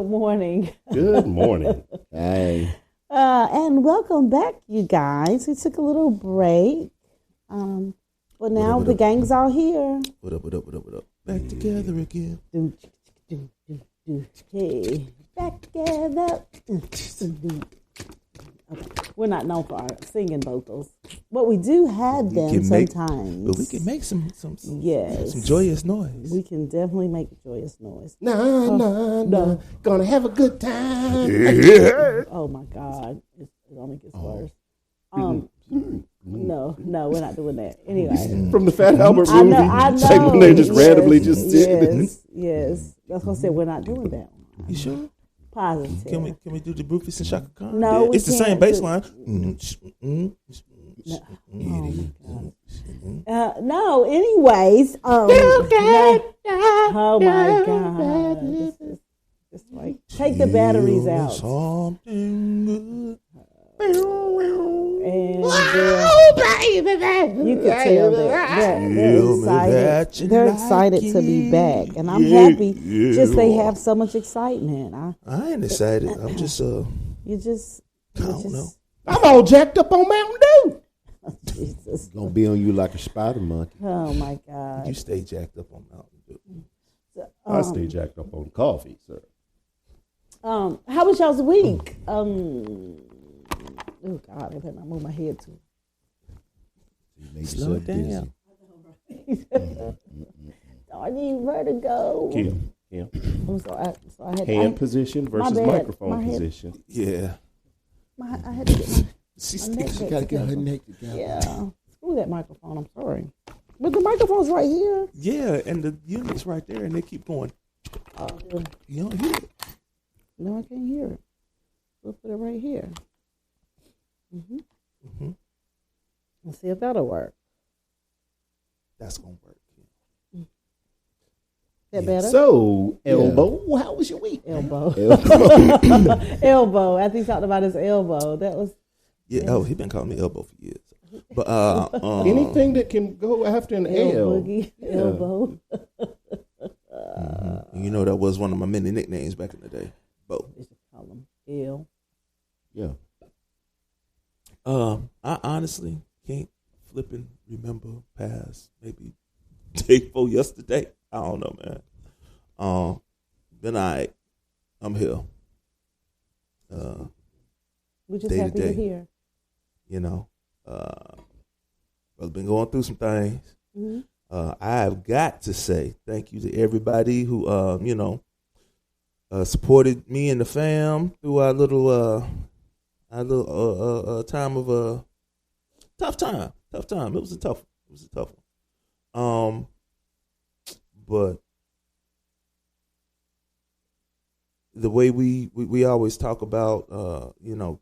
Good morning. Good morning. Hey. And welcome back, you guys. We took a little break. But now the gang's all here. What up? Back together again. Hey, back together. Okay. We're not known for our singing vocals, but we do have them sometimes. But we can make some yes, joyous noise. We can definitely make joyous noise. No. Gonna have a good time. Yeah. Oh my God, it only gets worse. No, we're not doing that. Anyway, From the Fat Albert movie, I know. like when they just randomly just sit. Yes. That's what I said. We're not doing that one. You sure? Positive. Can we do the Rufus and Shaka Khan? No, we it's the same can't. bass line. No. Anyways. Oh my God. This is like take the batteries out. Something good. And you can tell they're excited to be back, and I'm happy. Just they have so much excitement. I ain't excited. I'm just I don't know. I'm all jacked up on Mountain Dew. Jesus. Gonna be on you like a spider monkey. Oh my God. You stay jacked up on Mountain Dew. I stay jacked up on coffee, sir. How was y'all's week? Oh God, I better not move my head too. Slow it down. I need vertigo. Kim. So I had Hand position versus microphone position. Yeah. I had to get my She Gotta get her neck together. yeah. Screw that microphone. I'm sorry, but the microphone's right here. Yeah, and the unit's right there, and they keep going. You don't hear it. No, I can't hear it. We'll put it right here. Let's see if that'll work. That's gonna work. That better? So, elbow, how was your week? Elbow. Elbow. After he talked about his elbow, that was. Yeah. Oh, he been calling me elbow for years. But anything that can go after an L. Boogie, elbow. You know that was one of my many nicknames back in the day. Bo. They just call him L. Yeah. I honestly can't flipping remember past maybe day before yesterday. I don't know, man. Been alright. I'm here. We just day to happy you're day. here. You know, I've been going through some things. I've got to say thank you to everybody who, supported me and the fam through our little time of tough time. It was a tough one. But the way we always talk about,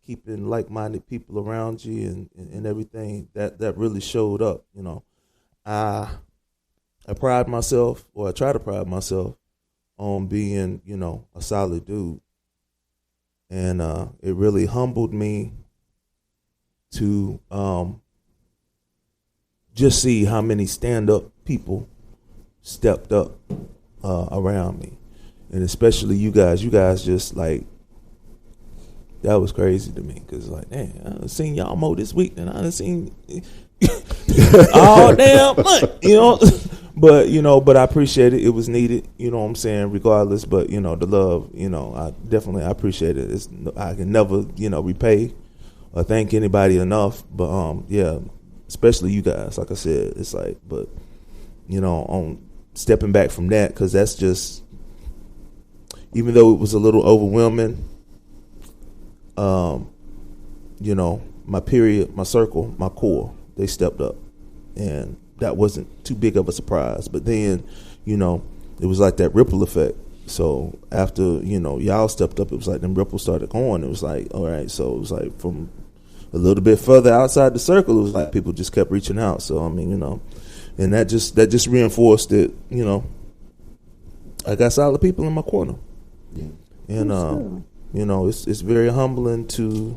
keeping like-minded people around you and everything, that really showed up. I pride myself, or I try to pride myself on being, a solid dude. And it really humbled me to just see how many stand-up people stepped up around me. And especially you guys just like, that was crazy to me. Because like, man, I done seen y'all more this week than I done seen all damn month, But I appreciate it. It was needed, you know what I'm saying, regardless. But, the love, I appreciate it. I can never, repay or thank anybody enough. But, especially you guys, like I said, it's like, but, on stepping back from that, because that's just, even though it was a little overwhelming, my period, my circle, my core, they stepped up. And that wasn't too big of a surprise. But then, it was like that ripple effect. So after, y'all stepped up, it was like them ripples started going. It was like, all right, so it was like from a little bit further outside the circle, it was like people just kept reaching out. So, I mean, and that just reinforced it, I got solid people in my corner. Yeah. And, it's very humbling to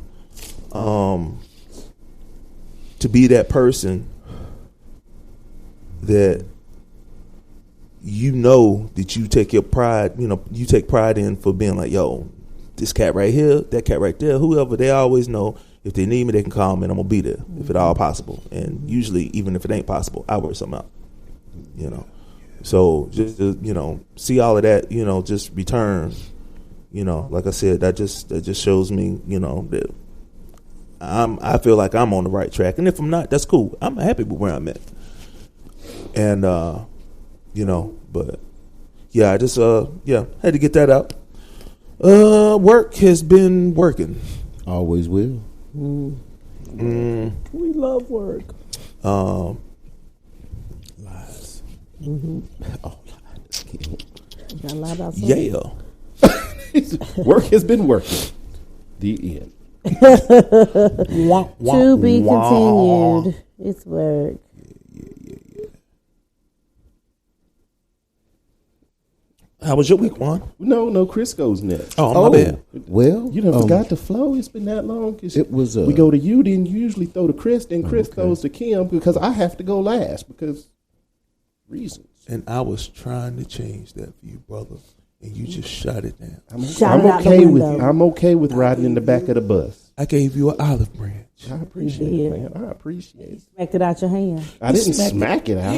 be that person that you know that you take your pride, you take pride in for being like, yo, this cat right here, that cat right there, whoever, they always know if they need me, they can call me and I'm going to be there if at all possible. And usually, even if it ain't possible, I work something out, So just to, see all of that, just return, like I said, that just shows me, that I feel like I'm on the right track. And if I'm not, that's cool. I'm happy with where I'm at. And, but yeah, I just, had to get that out. Work has been working. Always will. We love work. Lies. Oh, lies. Got a lie about something? Yeah. Work has been working. The end. To be continued. It's work. Yeah. How was your week, Juan? No, Chris goes next. Oh, my bad. Well, forgot to flow. It's been that long. It was. We go to you, then you usually throw to Chris, then Chris throws to Kim because I have to go last because reasons. And I was trying to change that for you, brother, and you just shut it down. I'm okay with riding in the back of the bus. I gave you an olive branch. I appreciate it, man. I appreciate it. Smacked it out your hand. I didn't smack it out.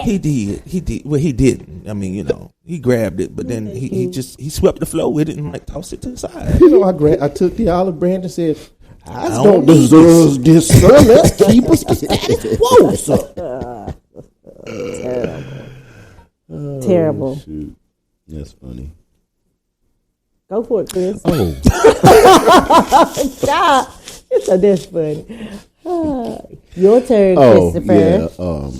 He did. Well, he didn't. I mean, he grabbed it, but then he swept the floor with it and like tossed it to the side. I took the olive branch and said, I don't deserve this, son. Let's keep us status quo, son. Terrible. Shoot. That's funny. Go for it, Chris. Oh. God. It's so this funny. Your turn, Christopher. Yeah. So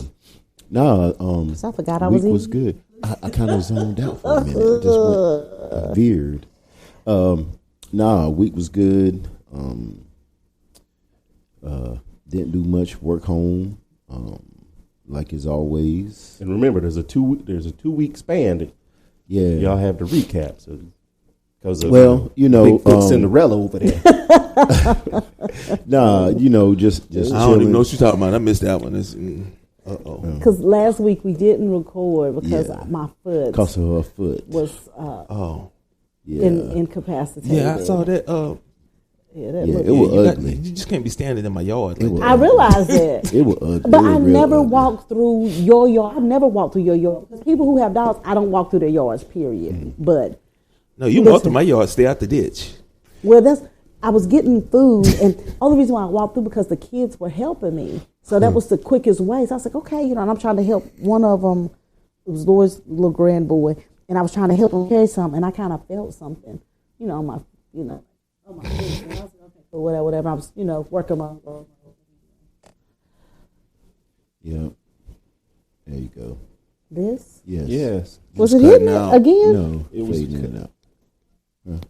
I forgot I was week was good. I kind of zoned out for a minute. I just went veered. Week was good. Didn't do much. Work home. Like as always. And remember, there's a 2 week span. Yeah. Y'all have to recap. So because of Bigfoot Cinderella over there. just I don't even know what you're talking about. I missed that one. Because last week we didn't record because my foot. Because of her foot. Was incapacitated. Yeah, I saw that. It was ugly. You just can't be standing in my yard. I realized that. It was ugly. But I never walked through your yard. I never walked through your yard. Because people who have dogs, I don't walk through their yards, period. Mm-hmm. But no, you walk through my yard, stay out the ditch. Well, I was getting food, and the only reason why I walked through because the kids were helping me. So that was the quickest way. So I was like, okay, and I'm trying to help one of them. It was Laura's little grand boy, and I was trying to help him carry something, and I kind of felt something, on my, on my face. And I was like, okay, whatever. I was, working my. Yeah. There you go. This? Yes. Was it hitting it again? No, it was cutting out.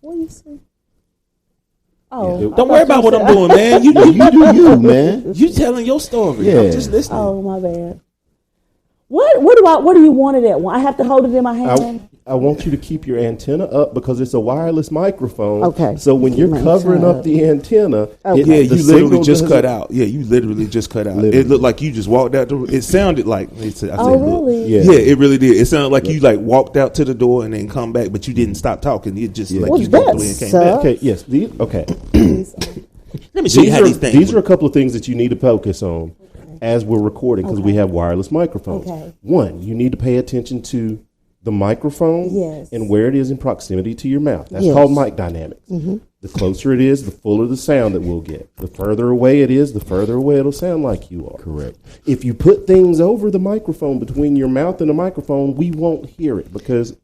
What do you say? Oh, yeah. Don't worry about what I'm doing, man. You do you, man. You telling your story. Yeah. I'm just listening. Oh, my bad. What do you want it at? I have to hold it in my hand. I want you to keep your antenna up because it's a wireless microphone. Okay. So when you're covering up the antenna, you literally just cut out. Yeah, you literally just cut out. Literally. It looked like you just walked out the. It sounded like. Really? Yeah, it really did. It sounded like you walked out to the door and then come back, but you didn't stop talking. It just like you walked away and came back. Okay. Yes. Okay. Let me show you how these things. These are a couple of things that you need to focus on as we're recording because we have wireless microphones. Okay. One, you need to pay attention to the microphone and where it is in proximity to your mouth. That's called mic dynamics. Mm-hmm. The closer it is, the fuller the sound that we'll get. The further away it is, the further away it'll sound like you are. Correct. If you put things over the microphone between your mouth and the microphone, we won't hear it because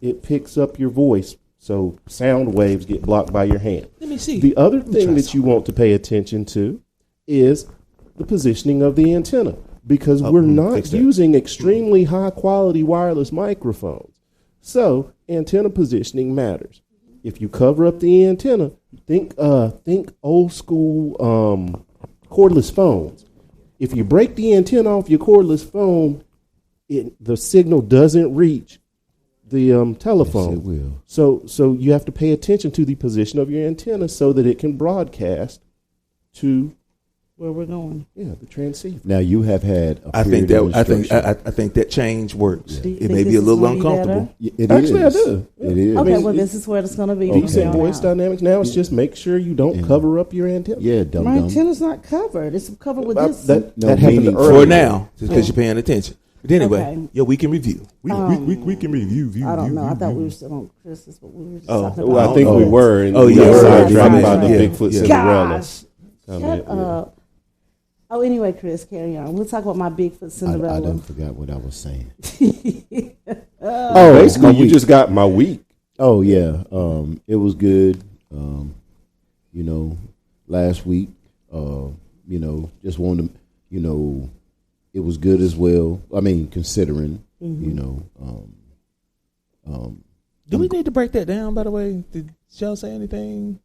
it picks up your voice. So sound waves get blocked by your hand. Let me see. The other thing that you want to pay attention to is the positioning of the antenna. Because we're not using extremely high quality wireless microphones. So antenna positioning matters. If you cover up the antenna, think old school cordless phones. If you break the antenna off your cordless phone, the signal doesn't reach the telephone. Yes, it will. So you have to pay attention to the position of your antenna so that it can broadcast to where we're going. Yeah, the transceiver. Now you have had. I think that change works. Yeah. It may be a little uncomfortable. It Actually, is. I do. It is. Okay, well, this is where it's going to be. Decent voice dynamics. Now it's just make sure you don't cover up your antenna. Yeah, My antenna's not covered. It's covered with this. That No, happened meaning earlier. For now, just because you're paying attention. But anyway, Okay. yeah, we can review. We can review. I don't know. I thought we were still on Christmas, but we were just talking about. Well, I think we were. And Oh, we yeah. started Yeah. dropping by the Yeah. Bigfoot Yeah. Cinderella. Gosh, shut up. Oh, anyway, Chris, carry on. We'll talk about my Bigfoot I Cinderella. done forgot what I was saying. Basically, you just got my week. Oh yeah, it was good. Last week, just wanted to, it was good as well. I mean, considering, Do we need to break that down, by the way? Did y'all say anything?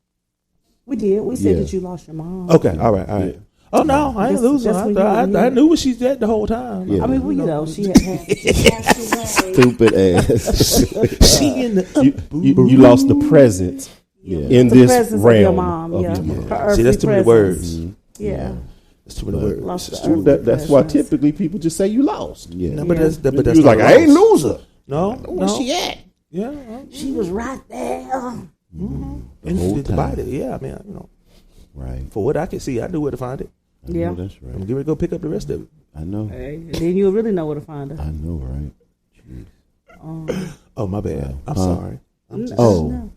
We did. We said Yeah. that you lost your mom. Okay, all right. Oh, no, I ain't That's- losing. that's what I you knew where she's at the whole time. Yeah. I mean, well, she had passed away. stupid ass. She in the You lost the presence in The this presence of your realm. mom, of yeah. your mom. Her See, earthly that's too many presence. words. Yeah. That's too many words. Lost the True, earthly that's why presence. typally people just say you lost. Yeah. No, but that's You not was like, I ain't lost. loser. No, Where she at? Yeah, She was right there. and whole the time. body. Yeah, I mean, Right. for what I can see, I knew where to find it. I Yeah. know that's I'm right. getting ready to go pick up the rest of it. I know. Hey, and then you'll really know where to find her. I know, right? Jeez. Oh, my bad. I'm Huh? sorry. Oh,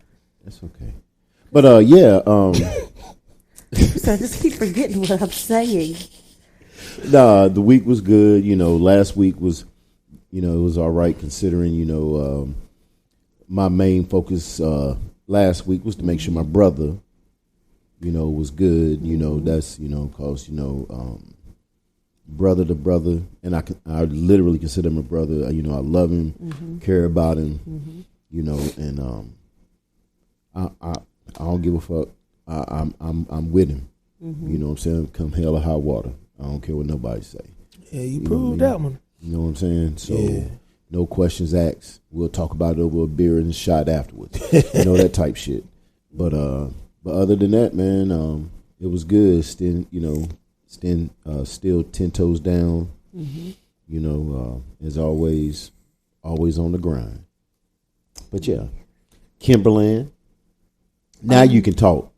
that's okay. But yeah, So I just keep forgetting what I'm saying. nah, the week was good. Last week was, it was all right considering. My main focus last week was to make sure my brother, was good. That's cause brother to brother, and I literally consider him a brother. I love him, care about him, and I don't give a fuck. I'm with him. You know what I'm saying? Come hell or high water. I don't care what nobody say. Yeah, you know proved what I that one. You know what I'm saying? So Yeah. no questions asked. We'll talk about it over a beer and a shot afterwards. That type shit. But other than that, man, it was good. Still 10 toes down. As always on the grind. But yeah, Kimberland. Now you can talk.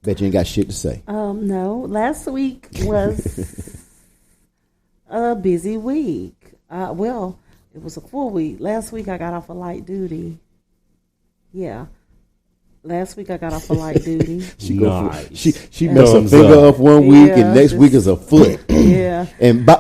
Bet you ain't got shit to say. No, last week was a busy week. Well, it was a full week. Last week I got off of light duty. Yeah. Last week I got off of light duty. She Nice. she messed her Thumbs finger up. up one week Yeah, and next week is a foot. Yeah. And by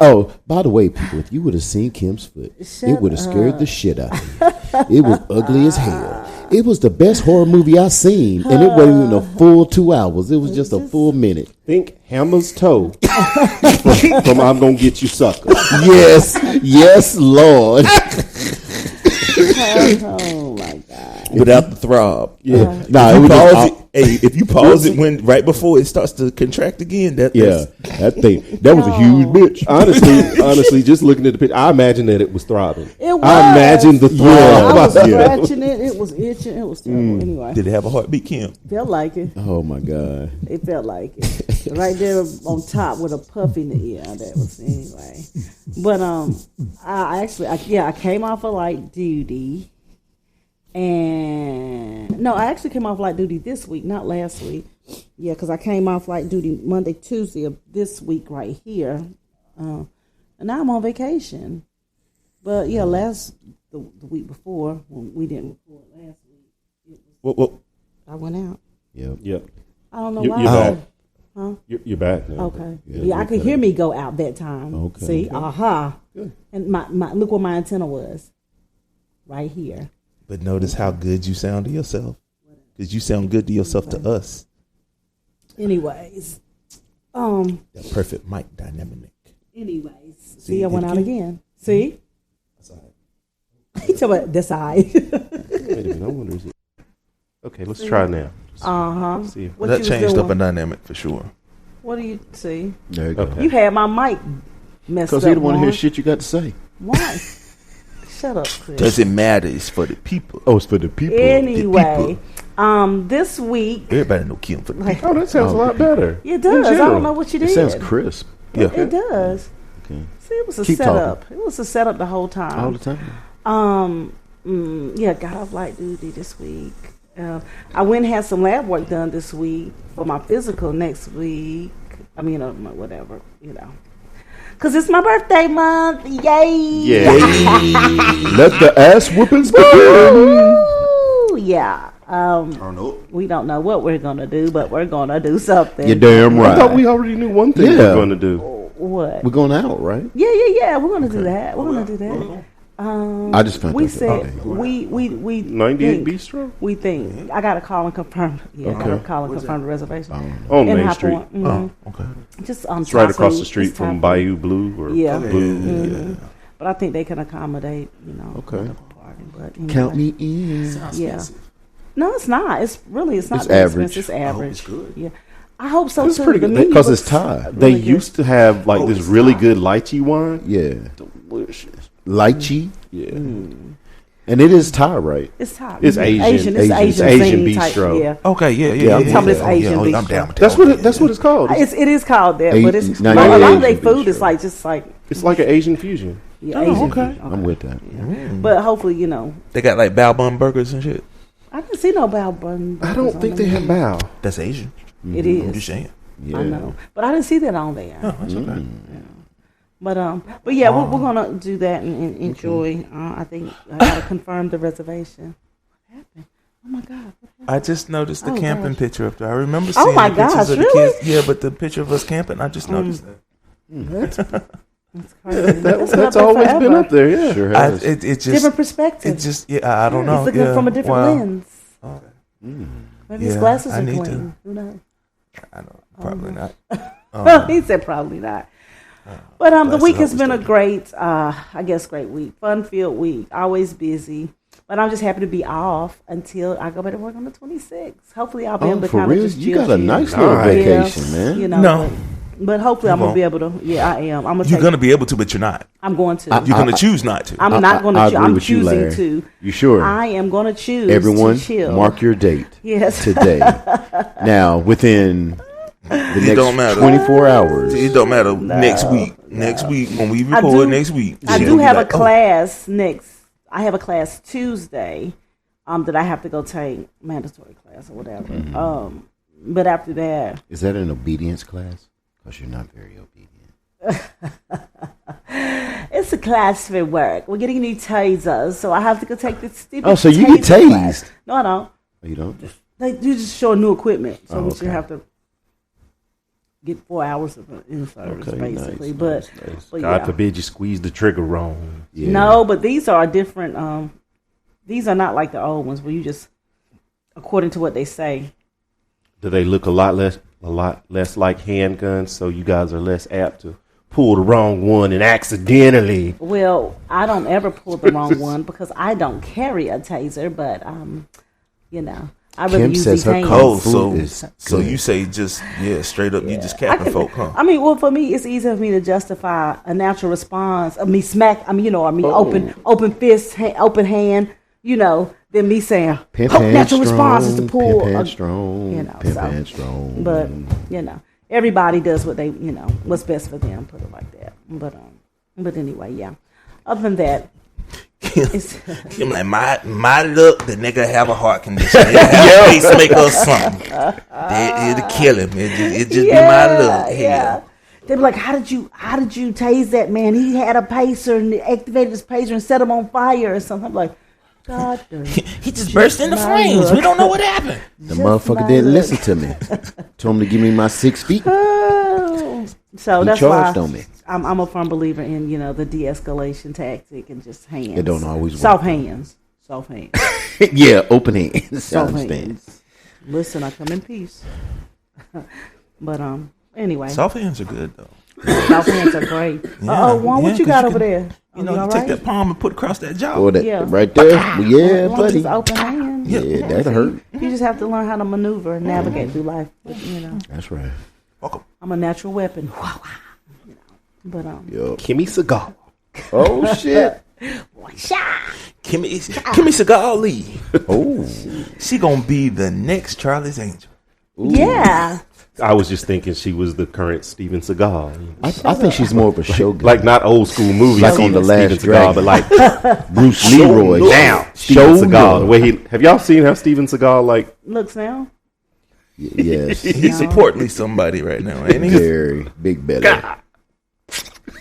the way, people, if you would have seen Kim's foot, Shut it would have scared up. the shit out of you. It was ugly as hell. It was the best horror movie I've seen, and it wasn't even a full 2 hours. It was just a full minute. Think Hammer's toe from I'm Gonna Get You Sucker. Yes, Lord. Oh my God. Without the throb. Yeah, If you pause just- it, if you pause it when right before it starts to contract again, that was a Oh. huge bitch. Honestly, just looking at the picture, I imagine that it was throbbing. It was. I imagine the I throb. was scratching it. It was itching. It was terrible. Anyway, did it have a heartbeat, Kim? felt like it. Oh my God. It felt like it. Right there on top with a puff in the ear. That was anyway. But I came off of light duty. And no, I actually came off light duty this week, not last week. Yeah, because I came off light duty Monday, Tuesday of this week right here. And now I'm on vacation. But yeah, the week before, when we didn't record last week, Well, I went out. Yep. I don't know You're why. back. Huh? You're back now. Okay. Yeah, Yeah, I could okay. hear me go out that time. Okay. See? Okay. Aha. Good. And my look where my antenna was. Right here. but notice how good you sound to yourself, because you sound good to yourself to us. Anyways. That perfect mic dynamic. See, I went out again. See? That's all right. He talking about this side. Wait a minute. I wonder is it. Okay, let's try now. Uh-huh. Let's see. What that you was changed doing? up a dynamic for sure. What do you see? There you go. Okay. You had my mic messed up. Because he don't want to hear Juan. shit you got to say. Why? Shut up, Chris. Doesn't matter. It's for the people. Oh, it's for the people. Anyway, This week. Everybody know Kim for the Oh, that sounds a lot better. It does. I don't know what you did. It sounds crisp. Yeah. It does. Okay. See, it was a Keep setup. talking. It was a setup the whole time. All the time. Yeah, got off light duty this week. I went and had some lab work done this week for my physical next week. I mean, whatever, Because it's my birthday month. Yay! Yeah. Let the ass whoopings begin. Yeah. We don't know what we're going to do, but we're going to do something. You're damn right. I thought we already knew one thing we were going to do. What? We're going out, right? Yeah. We're going to do that. We're going to do that. I just found we that said out. we 98 think, Bistro? We think I got to call and confirm. Yeah, I got to call and confirm the reservation. On In Main High Street. Point. Mhm. Oh, okay. Just It's right across the street It's from Thai food. Bayou Blue or Yeah. Blue. Mhm. But I think they can accommodate, Okay. the party. But anyway. Count me in. Yeah. No, it's not. It's not. It's that average. expensive. It's average. it's good. Yeah, I hope so It's too. pretty The good. menu Because looks it's Thai. They really good. used to have like this it's really Thai. good lychee wine. Yeah. Delicious. Lychee. Yeah. And it is Thai, right? It's Thai. It's Asian. It's It's Asian. Asian scene type, bistro. Yeah. Okay, yeah. I'm talking about Asian I'm bistro. down with That's that. what it's called. It is called that, but it's Now a you're lot of their Asian food is bistro. like It's like an Asian fusion. yeah, Oh, Asian okay. food. I'm with that. But hopefully, They got like bao bun burgers and shit. I didn't see no bao bun. I don't think they have bao. That's Asian. It I'm just is. saying. Yeah. I know, but I didn't see that on there. Oh, that's okay. But yeah, we're gonna do that and enjoy. I think I gotta confirm the reservation. What happened? Oh my God! I just noticed the Oh, camping gosh. picture up there. I remember Oh, seeing my the pictures gosh, of the really? kids. Yeah, but the picture of us camping, I just noticed that. That's crazy. That's always been up there. Yeah. Sure I, has. it just, Different perspective. it just, yeah, I don't know. He's looking yeah. from a different Wow. lens. Maybe his Yeah, glasses I are need clean. Who knows? I know, probably not. He said probably not. But the glasses week has always been a dirty. great, great week. Fun-filled week. Always busy. But I'm just happy to be off until I go back to work on the 26th. Hopefully I'll be able Oh, to for kind of real? just You chill. got a nice little Nice. vacation, man. No. But hopefully I'm You gonna be able to. Yeah, I am. I'm gonna. You're gonna be able to, but you're not. I'm going to. You're gonna choose not to. I'm not going I to. agree I'm with you, choosing Larry. to. You sure? I am going to choose. Everyone, to chill. mark your date Yes. today. Now, within the next don't matter. 24 hours. It don't matter. Next week when we I record do- next week, I she'll do be have like, a class next. I have a class Tuesday, that I have to go take, mandatory class or whatever. But after that, Is that an obedience class? Because you're not very obedient. it's a class for work. We're getting new tasers, so I have to go take this stupid. Oh, so you get taser class. tased? No, I don't. Oh, you don't? You just show new equipment, so Oh, we should okay. have to get 4 hours of in service, Okay, basically. nice, but nice. but God yeah. forbid you squeeze the trigger wrong. Yeah. No, but these are different. These are not like the old ones where you just, according to what they say. Do they look a lot less like handguns, so you guys are less apt to pull the wrong one and accidentally? Well, I don't ever pull the wrong one because I don't carry a taser, but I really Kim use says these her hands. code so food is so good. you say just straight up, you just I capping can- folk, huh? I mean, well, for me, it's easier for me to justify a natural response of me open fist, open hand, than me saying Pimp "Oh, hand natural strong, response is to pull. Pimp hand a-" strong. Pimp hand strong. But everybody does what they, what's best for them. Put it like that. But anyway, yeah. Other than that, it's, I'm like, might it up, the nigga have a heart condition. It have a pacemaker or something. It'll kill him. It just be mighty up. yeah. They be like, how did you tase that man? He had a pacer and activated his pacer and set him on fire or something. I'm like, God, He just burst into my flames. look. We don't know what happened. The motherfucker didn't listen to me. Told him to give me my 6 feet. Oh. So He that's why charged on me. I'm a firm believer in the de-escalation tactic and just hands. It don't always work. Soft hands. Yeah, open hands. I Soft understand. hands. Listen, I come in peace. But anyway, Soft hands are good though. soft hands are great. Yeah, Juan, what yeah, you 'cause got you over can- there? You all take right? that palm and put it across that jaw. Oh, that Yeah. right there. Yeah, Well, buddy. just open hands. Yeah, that hurt. You just have to learn how to maneuver and navigate through life. But, That's right. Welcome. I'm a natural weapon. But Yo. Kimmy Cigar. Oh shit. Kimmy Seagal Lee. Oh, She gonna be the next Charlie's Angel. ooh. Yeah. I was just thinking she was the current Steven Seagal. I think she's more of a showgirl. Like not old school movies, Like on The Last Dragon. but like Bruce Leroy. now Steven Seagal. The way have y'all seen how Steven Seagal like? Looks now. Yes. He's portly somebody right now, ain't he? Very big belly.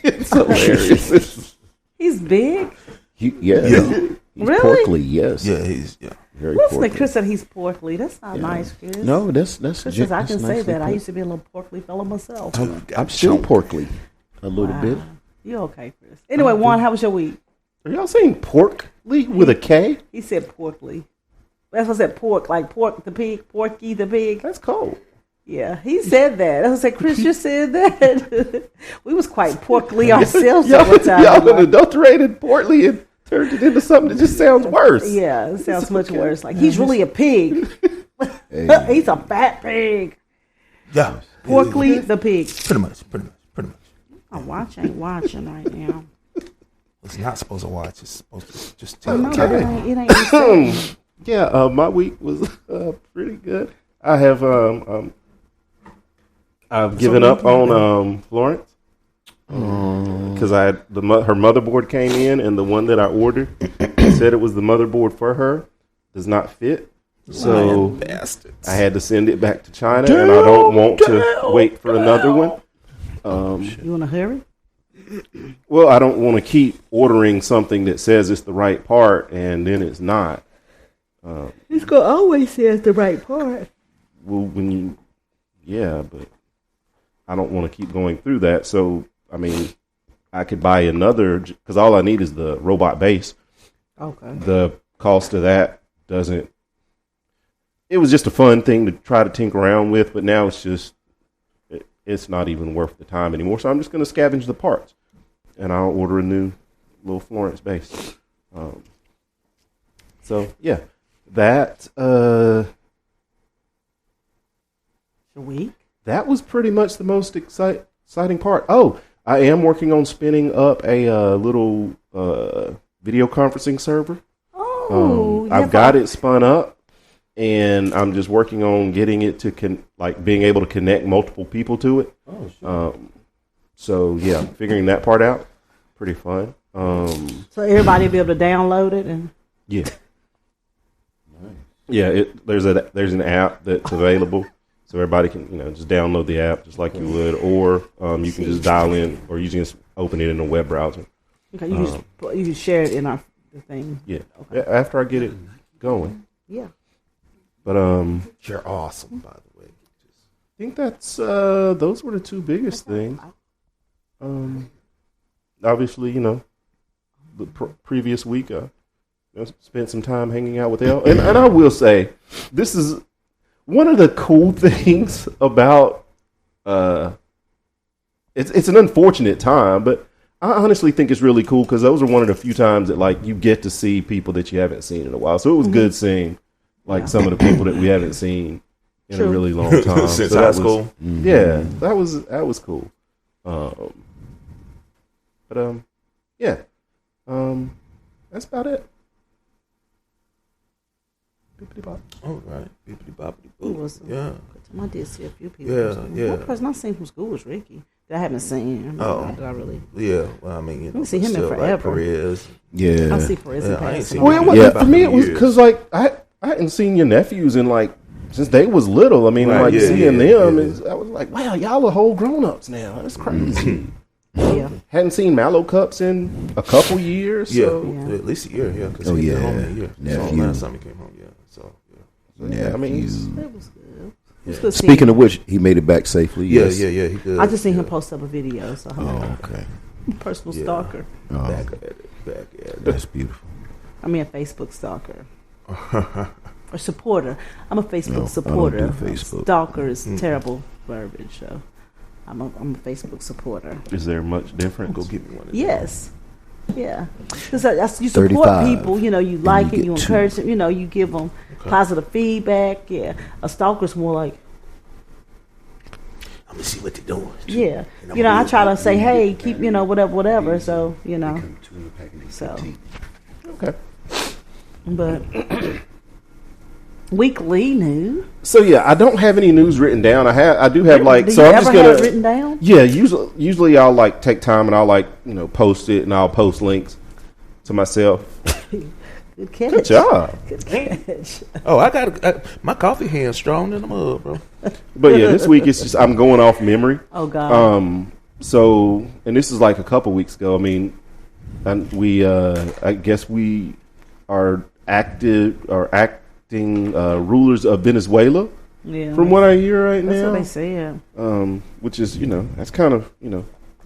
It's hilarious. He's big. Yeah. He's Really? portly, yes. Yeah, he's Very Listen, portly. Chris said he's portly. That's not nice, Chris. No, that's Chris gen- says I that's can say nicely that. I put. used to be a little portly fellow myself. I'm still portly a little bit. You okay, Chris? Anyway, Juan, how was your week? Are y'all saying Porkly with a K? He said portly. That's what I said, pork, like pork the pig, Porky the pig. That's cold. Yeah, he said that. That's what I said, Chris just said that. We was quite porkly ourselves Y'all, all the time. y'all adulterated Portly and turned it into something that just sounds worse. Yeah, it sounds much worse. Like, he's really a pig. He's a fat pig. yeah. Porkly the pig. Pretty much. I ain't watching right now. It's not supposed to watch. It's supposed to just Oh, tell. no, it ain't the same. Yeah, my week was pretty good. I have I've given up on Florence because I had her motherboard came in, and the one that I ordered said it was the motherboard for her does not fit. So Bastards. I had to send it back to China, and I don't want to wait for another one. You want to hurry? Well, I don't want to keep ordering something that says it's the right part and then it's not. He's going to always say it's the right part. Well, but I don't want to keep going through that. So, I mean, I could buy another because all I need is the robot base. Okay. The cost of that doesn't. It was just a fun thing to try to tinker around with, but now it's not even worth the time anymore. So I'm just going to scavenge the parts, and I'll order a new little Florence base. So yeah, that The week? that was pretty much the most exciting part. Oh, I am working on spinning up a little video conferencing server. Oh, I've got it spun up, and I'm just working on getting it to being able to connect multiple people to it. Oh, sure. So yeah, figuring that part out, pretty fun. So everybody will be able to download it and Yeah, yeah. There's an app that's available, so everybody can just download the app just like you would, or you can just dial in, or you can just open it in a web browser. okay, you can share it in the thing. Yeah, Okay. after I get it going. Yeah. But You're awesome, by the way. I think that's those were the two biggest things. Obviously, the previous week I spent some time hanging out with Elle, and I will say this is one of the cool things about it's an unfortunate time, but I honestly think it's really cool because those are one of the few times that you get to see people that you haven't seen in a while. So it was good seeing some of the people that we haven't seen in a really long time Since high school. Yeah, that was cool. Yeah, that's about it. Bippity-bop. All right. Bippity boppity Who boo. was Yeah. I did see a few people. Yeah. One person I seen from school was Ricky. That I haven't seen. Did I really? Yeah. Well, I mean, Let me see him in still, forever. Perez. Yeah. I see for his Yeah, I ain't passing. seen Well, him. it Yeah, wasn't for me. It was years. because I hadn't seen your nephews in since they was little. I mean, Right, yeah, seeing yeah, them yeah. I was like, wow, y'all are whole grown ups now. That's crazy. Yeah. Hadn't seen Mallow Cups in a couple years. Yeah. So, Yeah. At least a year. Yeah. Because Oh, he yeah. came home in a year. Nephew. So last time he came home. Yeah. So yeah. yeah, I mean, Nephew. It was good. It was good seeing Speaking him. of which, he made it back safely. Yeah. Yes. Yeah. He did. I just seen him Yeah. post up a video. So Oh, okay. personal Yeah. stalker. Oh, Back at it. Back at it. that's beautiful. I mean, a Facebook stalker. Or supporter. I'm a Facebook No, I don't supporter. do Facebook. Stalker is terrible verbiage. So I'm a Facebook supporter. is there much difference? Go get me one. Of them. Yes. Yeah. Because you support 35, people, you like you it, you get encourage them, you give them positive feedback. Yeah. A stalker's more like, Let me see what they're doing. Yeah. I try to say, hey, keep, whatever. So, So. Okay. But weekly news. So yeah, I don't have any news written down. I do have Do you I'm ever just gonna have it written down? Yeah, usually I'll like take time and I'll post it and I'll post links to myself. Good catch. Good job. Good catch. Oh, I got my coffee hand strong in the mud, bro. But yeah, this week it's just I'm going off memory. Oh God. So and this is like a couple weeks ago. I mean, and I guess we are acting rulers of Venezuela. Yeah. From what I hear right That's now. what they said. Which is, that's kind of,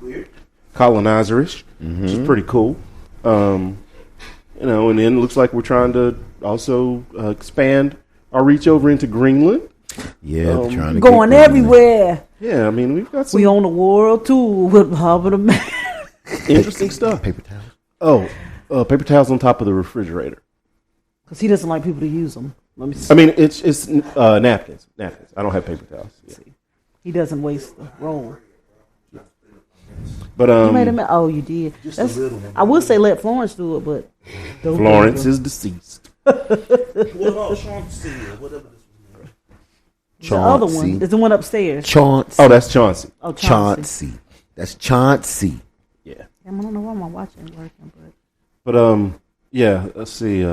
weird. Colonizer-ish, which is pretty cool. And then it looks like we're trying to also expand our reach over into Greenland. Yeah, trying to going get everywhere. Yeah, I mean, we've got some We on the world tour with Harvard of Man. interesting stuff. paper towels. Oh, paper towels on top of the refrigerator. Because he doesn't like people to use them. Let me see. I mean, it's napkins. Napkins. I don't have paper towels. Yeah. He doesn't waste the roll. But You made him. Oh, you did. I would say let Florence do it, but don't Florence do it. is deceased. What about Chauncey or whatever this was? The other one is the one upstairs. Chauncey. Oh, that's Chauncey. Oh, Chauncey. Chauncey. That's Chauncey. Yeah. I don't know why my watch ain't working, but Yeah. Let's see.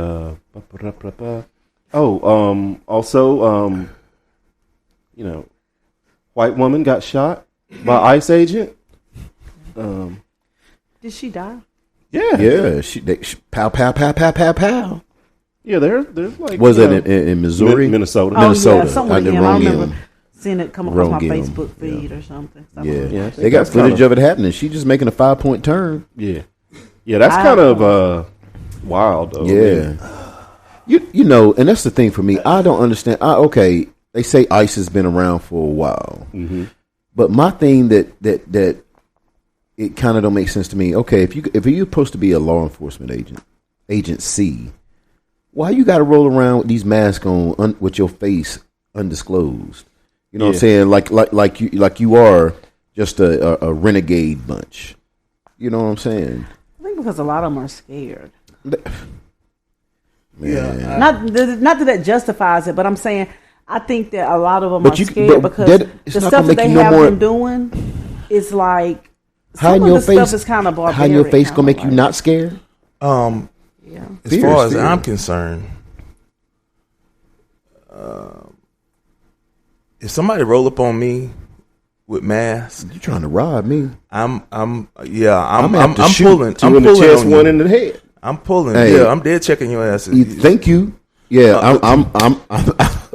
Also, white woman got shot by ICE agent. did she die? Yeah. Yeah, pow, pow, pow, pow, pow, pow. Yeah, there's like Was that in Missouri? Minnesota. Oh, Minnesota. yeah, somewhere I did in. I wrong remember in. seeing it come across my Wrong in. Facebook feed or something. Yeah, I they got think footage of it happening. She just making a 5-point turn. Yeah. Yeah, that's kind of wild though. Yeah, and that's the thing for me. I don't understand. They say ICE has been around for a while, but my thing that it kind of don't make sense to me. Okay, if you're supposed to be a law enforcement agency, why you got to roll around with these masks on with your face undisclosed? You know what I'm saying? Like you are just a renegade bunch. You know what I'm saying? I think because a lot of them are scared. Man. Not that justifies it, but I'm saying I think that a lot of them are scared because the stuff that they have been doing is like some of the stuff is kind of barbaric. Hiding your face gonna make you not scared? Yeah. As far as I'm concerned, if somebody roll up on me with masks, You trying to rob me? I'm pulling. I'm I'm Two in the pulling chest, on one you. in the head. I'm pulling. Hey. Yeah, I'm dead checking your ass. Thank you. Yeah, I'm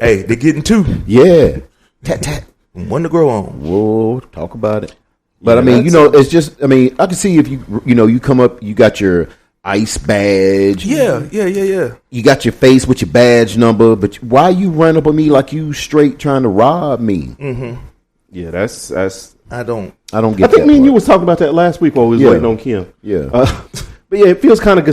Hey, they're getting two. yeah. Tat tat. One to grow on. Whoa, talk about it. But Yeah, I mean, it's just. I mean, I can see if you come up, you got your ICE badge. Yeah. You got your face with your badge number, but why you run up on me like you straight trying to rob me? Yeah, that's. I don't. I don't get. I think that me and you part. was talking about that last week while we was Yeah. waiting on Kim. Yeah. But yeah, it feels kind of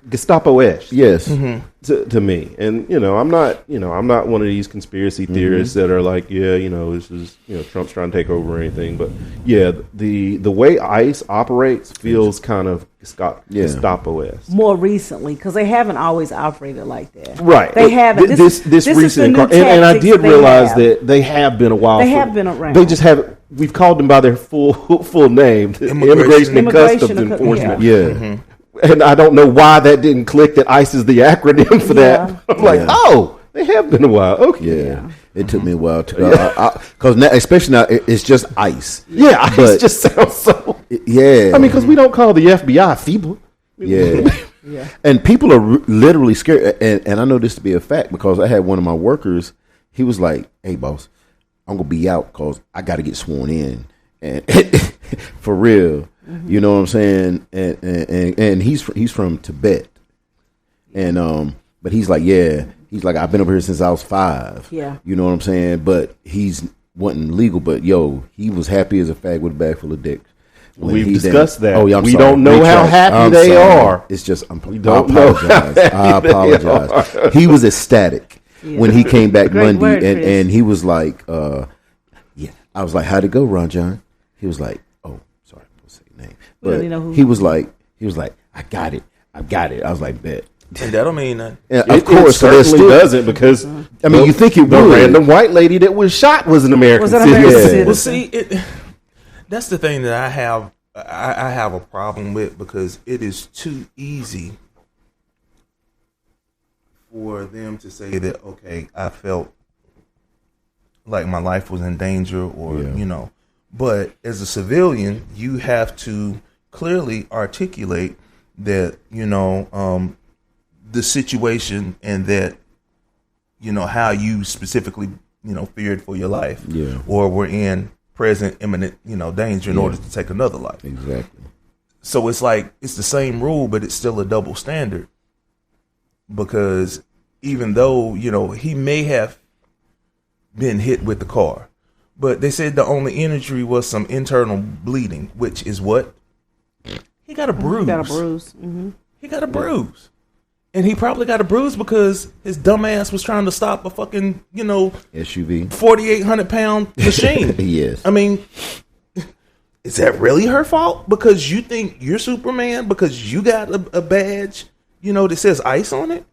Gestapo-esque. Yes. To me, and I'm not one of these conspiracy theorists that are like, this is Trump's trying to take over or anything, but yeah, the way ICE operates feels kind of Gestapo-esque. More recently, because they haven't always operated like that. Right. They haven't. This is the recent new and I tactics did they realize have. that they have been a while. They have been around. They just have. We've called them by their full name, Immigration and Customs Enforcement. Yeah. And I don't know why that didn't click that ICE is the acronym for that. I'm like, they have been a while. Okay. Yeah. It took me a while to because now, especially now, it's just ICE. Yeah, ICE But- just sounds so. Yeah. I mean, because we don't call the FBI feeble. Yeah. And people are literally scared. And I know this to be a fact because I had one of my workers. He was like, "Hey, boss, I'm gonna be out because I got to get sworn in." And for real, you know what I'm saying? And he's from Tibet. And but he's like, he's like, I've been over here since I was 5. Yeah. You know what I'm saying? But he's wasn't legal. But he was happy as a fag with a bag full of dicks. When We've he discussed that. Oh yeah, I'm we sorry. don't know how Retract. happy I'm they sorry. are. It's just I don't know how apologize. I happy they apologize. He was ecstatic when he came back Great word, Monday, Chris. and he was like, "Yeah, I was like, how'd it go, Ron John? He was like, oh, sorry, I won't say your name. But he was like, I got it. I was like, bet. And that don't mean nothing. Yeah, of course, it certainly doesn't, because I mean, you think it the would. random white lady that was shot was an American citizen. Well, see, that's the thing that I have. I have a problem with, because it is too easy for them to say that, okay, I felt like my life was in danger, or but as a civilian, you have to clearly articulate that the situation, and that how you specifically feared for your life, or were in present imminent danger in order to take another life. Exactly. So it's like, it's the same rule, but it's still a double standard, because even though he may have been hit with the car, but they said the only injury was some internal bleeding, which is what he got a bruise. He got a bruise. And he probably got a bruise because his dumbass was trying to stop a fucking, SUV, 4,800-pound machine. Yes. I mean, is that really her fault? Because you think you're Superman because you got a badge, that says ICE on it?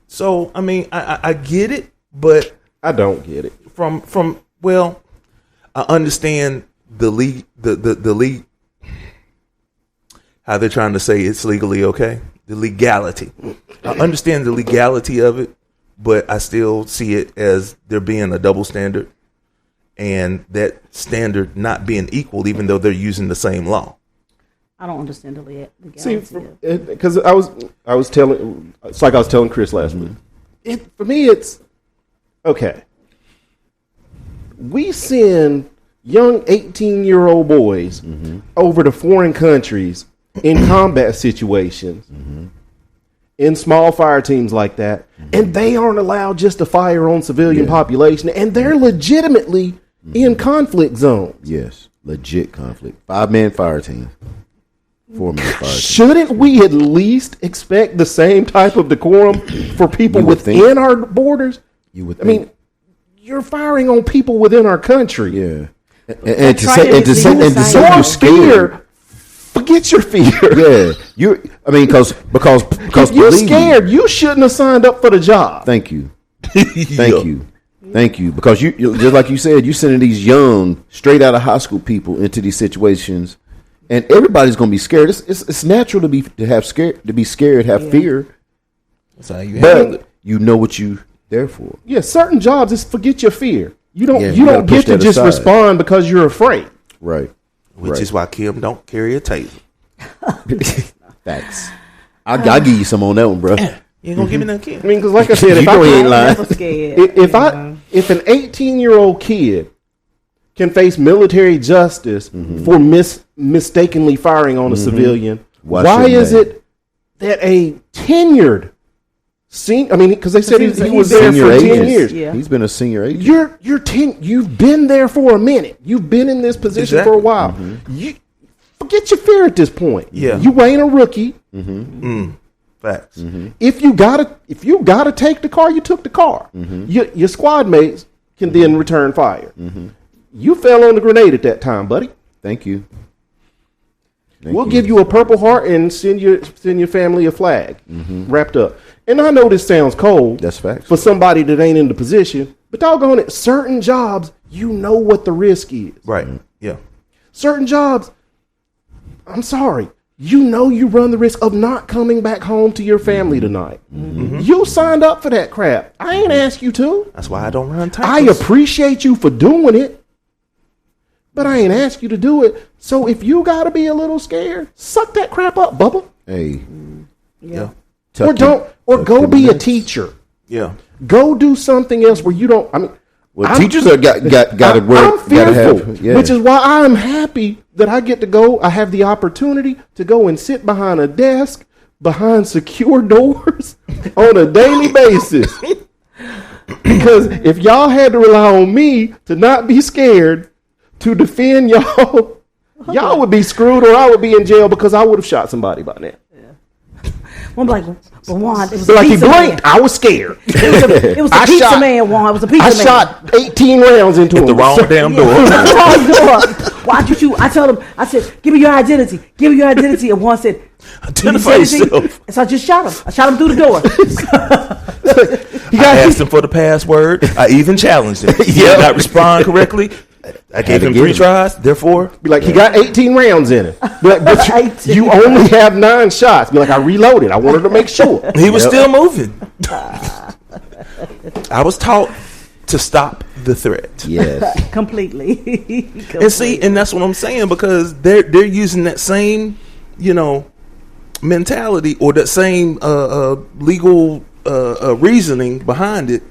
So, I mean, I get it, but I don't get it. Well, I understand the league, how they're trying to say it's legally okay. The legality. I understand the legality of it, but I still see it as there being a double standard, and that standard not being equal, even though they're using the same law. I don't understand the legality. See, because I was telling, it's like I was telling Chris last week. For me, it's okay. We send young 18-year-old boys over to foreign countries in combat situations, in small fire teams like that, and they aren't allowed just to fire on civilian population, and they're legitimately in conflict zones. Yes, legit conflict. 5-man fire team. 4-man fire team. Shouldn't we at least expect the same type of decorum for people within our borders? You would. I mean, you're firing on people within our country. Yeah, and to say you're scared. Forget your fear. Yeah, because if you're scared, you shouldn't have signed up for the job. Thank you, thank you. Because you just like you said, you're sending these young, straight out of high school people into these situations, and everybody's going to be scared. It's natural to be scared, have fear. That's how you handle it. You know what you there for. Yeah, certain jobs is forget your fear. You don't get to just respond because you're afraid. Right. Which is why Kim don't carry a taser. Facts. I'll give you some on that one, bro. You ain't gonna give me none, Kim. I mean, because like I said, if an 18-year-old kid can face military justice for mistakenly firing on a civilian, why is it that a tenured because they said he was there for 10 years. Yeah. He's been a senior agent. You've been there for a minute. You've been in this position for a while. You forget your fear at this point. Yeah. You ain't a rookie. Facts. If you gotta take the car, you took the car. Your squad mates can then return fire. You fell on the grenade at that time, buddy. Thank you. We'll give you a Purple Heart and send your family a flag wrapped up. And I know this sounds cold. That's facts. For somebody that ain't in the position, but doggone it, certain jobs, you know what the risk is. Right. Yeah. Certain jobs, I'm sorry, you know you run the risk of not coming back home to your family tonight. You signed up for that crap. I ain't asked you to. That's why I don't run titles. I appreciate you for doing it, but I ain't asked you to do it. So if you got to be a little scared, suck that crap up, Bubba. Hey. Yeah. Go be a teacher. Yeah. Go do something else where you don't. I mean, teachers are got to work. I'm fearful, which is why I'm happy that I get to go. I have the opportunity to go and sit behind a desk, behind secure doors, on a daily basis. Because if y'all had to rely on me to not be scared to defend y'all would be screwed, or I would be in jail because I would have shot somebody by now. I'm like, but Juan, it was So a like he pizza man. blinked, I was scared. It was a pizza man, Juan. It was a pizza man. I shot 18 rounds into him. The wrong damn door. Wrong door. Why'd you shoot? I told him, I said, give me your identity. Give me your identity. And Juan said, Identify yourself. And so I just shot him. I shot him through the door. I asked him for the password. I even challenged him. He did not respond correctly. I gave him 3 tries. Therefore, Be like, he got 18 rounds in it. Be like, but you only have 9 shots. Be like, I reloaded. I wanted to make sure. he was still moving. I was taught to stop the threat. Yes. Completely. And see, and that's what I'm saying, because they're using that same, mentality or that same legal reasoning behind it,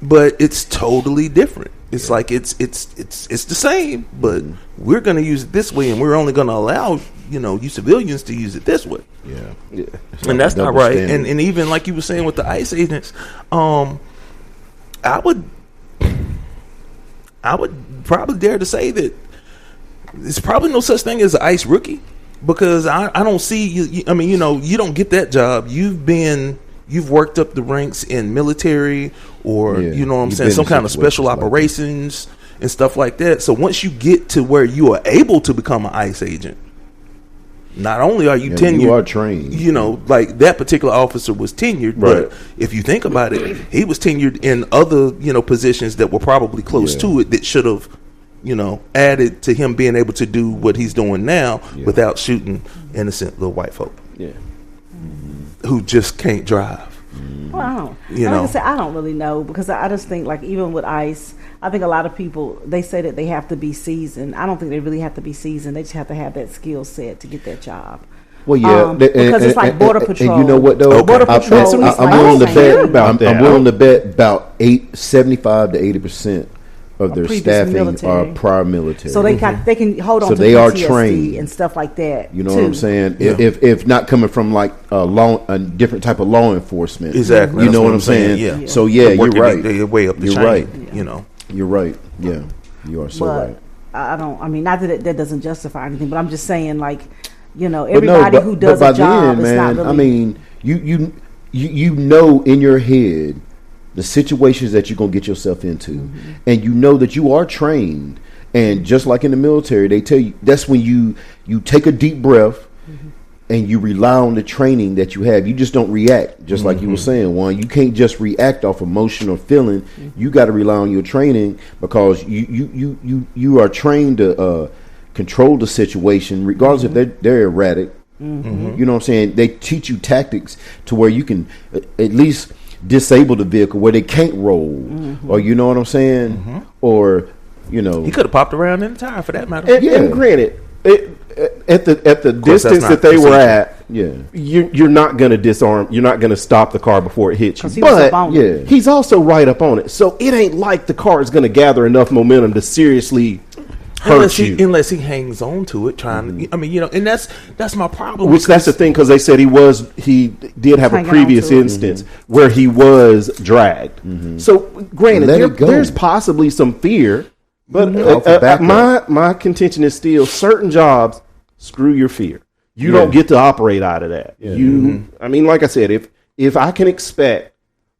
but it's totally different. It's like it's the same, but we're going to use it this way, and we're only going to allow you civilians to use it this way. Yeah. And that's not right. And even like you were saying with the ICE agents, I would probably dare to say that there's probably no such thing as an ICE rookie, because I don't see you. I mean, you don't get that job. You've worked up the ranks in military, or you know what I'm saying, some kind of special operations and stuff like that. So once you get to where you are able to become an ICE agent, not only are you tenured, you are trained. Like that particular officer was tenured, but if you think about it, he was tenured in other, positions that were probably close to it that should have, added to him being able to do what he's doing now without shooting innocent little white folk. Yeah. Who just can't drive. Well, like I said, I don't really know, because I just think, like, even with ICE, I think a lot of people, they say that they have to be seasoned. I don't think they really have to be seasoned. They just have to have that skill set to get that job. Well, yeah, because it's like Border Patrol. And you know what, though? Border Patrol. I'm willing to bet. I'm willing to bet about 75 to 80% of their staffing are prior military. So they can hold on. So to they are PTSD trained and stuff like that. You know what I'm saying? Yeah. If not coming from like a different type of law enforcement. Exactly. You know what I'm saying? Yeah. So you're right. They're way up the chain. Right. You're right. Yeah. You are so right. Not that that doesn't justify anything, but I'm just saying, like, everybody who does a job is not really. I mean, you know in your head the situations that you're going to get yourself into, and you know that you are trained, and just like in the military, they tell you that's when you take a deep breath and you rely on the training that you have. You just don't react, just like you were saying, Juan. You can't just react off emotion or feeling. You got to rely on your training, because you are trained to control the situation, regardless if they're erratic. You know what I'm saying? They teach you tactics to where you can at least disable the vehicle where they can't roll, or you know what I'm saying, or he could have popped around in the tire for that matter. And granted, at the distance that they were at, you're not going to disarm. You're not going to stop the car before it hits you. But he's also right up on it, so it ain't like the car is going to gather enough momentum to seriously hurt you, unless he hangs on to it, trying to. I mean, and that's my problem. Which that's the thing, because they said he did have a previous instance where he was dragged. So granted, there's possibly some fear, but my contention is still certain jobs. Screw your fear. You don't get to operate out of that. I mean, like I said, if I can expect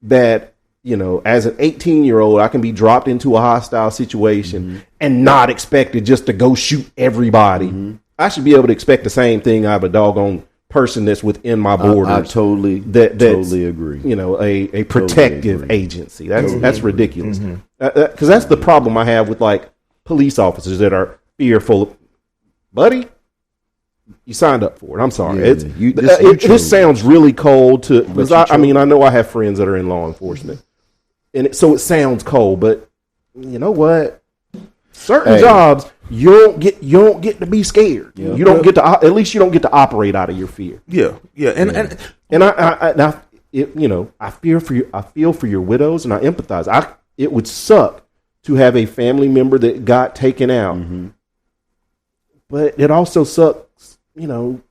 that, as an 18-year-old, I can be dropped into a hostile situation and not expected just to go shoot everybody. I should be able to expect the same thing out of a doggone person that's within my borders. I totally agree. A protective agency. That's ridiculous. Because that's the problem I have with like police officers that are fearful. Buddy, you signed up for it. I'm sorry. This sounds really cold to. Because I know I have friends that are in law enforcement, and so it sounds cold. But you know what? Certain jobs you don't get to be scared. Yeah. You don't get to. At least you don't get to operate out of your fear. And I fear for you. I feel for your widows, and I empathize. It would suck to have a family member that got taken out, but it also sucks. You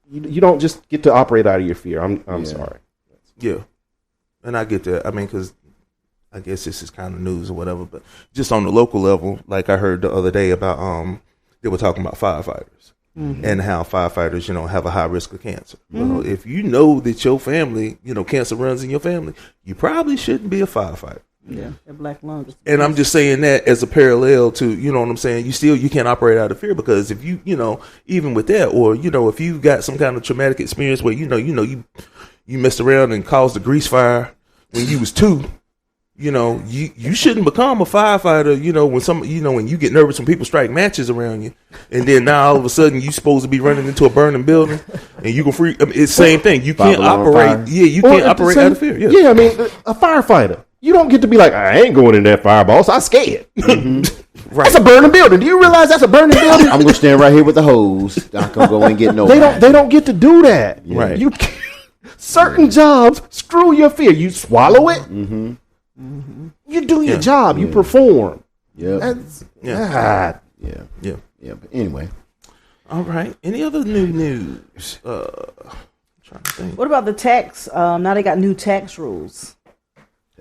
don't just get to operate out of your fear. I'm sorry. Yeah, and I get that. I mean, because I guess this is kind of news or whatever, but just on the local level, like I heard the other day about they were talking about firefighters and how firefighters, have a high risk of cancer. If you know that your family, cancer runs in your family, you probably shouldn't be a firefighter. Yeah, black lung. And I'm just saying that as a parallel to, you know what I'm saying? You can't operate out of fear, because if you even with that, or, if you got some kind of traumatic experience where, you messed around and caused a grease fire when you was 2, you shouldn't become a firefighter, when you get nervous when people strike matches around you. And then now all of a sudden you supposed to be running into a burning building and you can free. I mean, it's the same thing. You can't operate. Yeah, you can't operate out of fear. Yeah, I mean, a firefighter. You don't get to be like, I ain't going in that fire, boss. I'm scared. Mm-hmm. Right. That's a burning building. Do you realize that's a burning building? I'm gonna stand right here with the hose. I can go and get no. They don't get to do that. Yeah. Right. You certain jobs screw your fear. You swallow it. Mm-hmm. Mm-hmm. You do your job. You perform. Yeah. Yeah. But anyway, all right. Any other new news? I'm trying to think. What about the tax? Now they got new tax rules.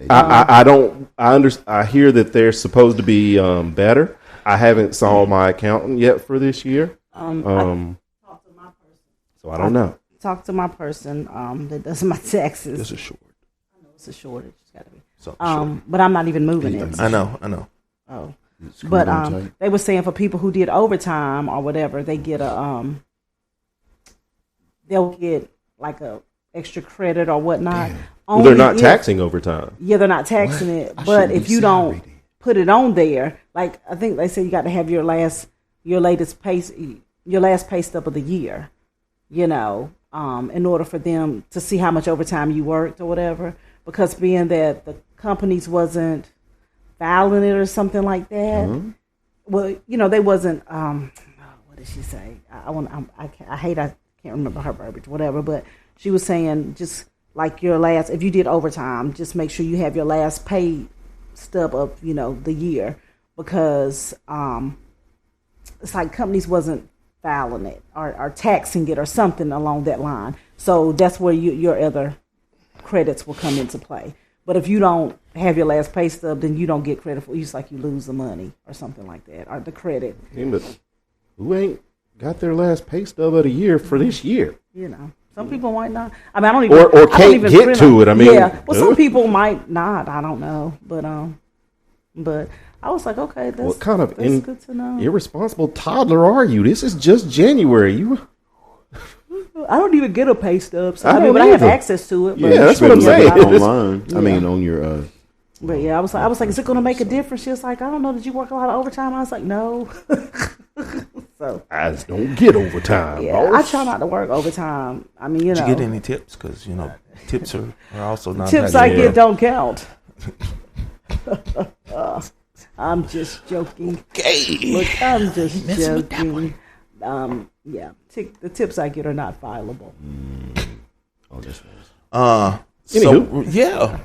I hear that they're supposed to be better. I haven't saw my accountant yet for this year. I talked to my person. So I don't know. Talk to my person that does my taxes. It's a short. I know it's a shortage. It's got to be. So but I'm not even moving it. I know. Oh, but they were saying for people who did overtime or whatever, they get they'll get like a extra credit or whatnot. Well, they're not taxing overtime. Yeah, they're not taxing it. But if you don't put it on there, like I think they said you got to have your last pay stub of the year, in order for them to see how much overtime you worked or whatever. Because being that the companies wasn't filing it or something like that, well, they wasn't. What did she say? I can't remember her verbiage, whatever. But she was saying just like if you did overtime, just make sure you have your last pay stub of the year, because it's like companies wasn't filing it or taxing it or something along that line. So that's where your other credits will come into play. But if you don't have your last pay stub, then you don't get credit for it. It's like you lose the money or something like that, or the credit. Yeah, but who ain't got their last pay stub of the year for this year? Some people might not. I mean, I don't even or can't get to it. I mean, yeah. Well, some people might not. I don't know, but I was like, okay, that's what kind of that's good to know. Irresponsible toddler are you? This is just January. I don't even get a pay stub, so I have access to it. But yeah, that's what I'm saying. Online. I mean, on your. But yeah, I was like, is it going to make a difference? She was like, I don't know. Did you work a lot of overtime? I was like, no. So I just don't get overtime. Yeah, I try not to work overtime. I mean, Did you get any tips? Because tips are also not. Tips I get don't count. I'm just joking. Okay. Look, I'm just joking. Yeah, the tips I get are not fileable. Oh, that's nice. So yeah.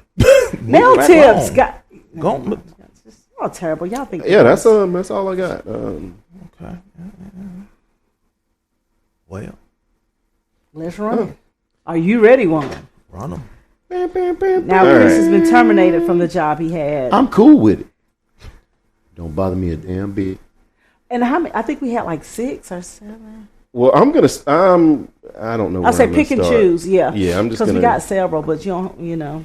Nail tips got. Go. It's all terrible. Y'all think? Yeah, that's all I got. Okay. Well, let's run. Are you ready, woman? Run them. Now Chris has been terminated from the job he had. I'm cool with it. Don't bother me a damn bit. And how many? I think we had like 6 or 7. Well, I don't know. I'll say pick and choose. Yeah. Yeah, I'm just because we got several, but you know.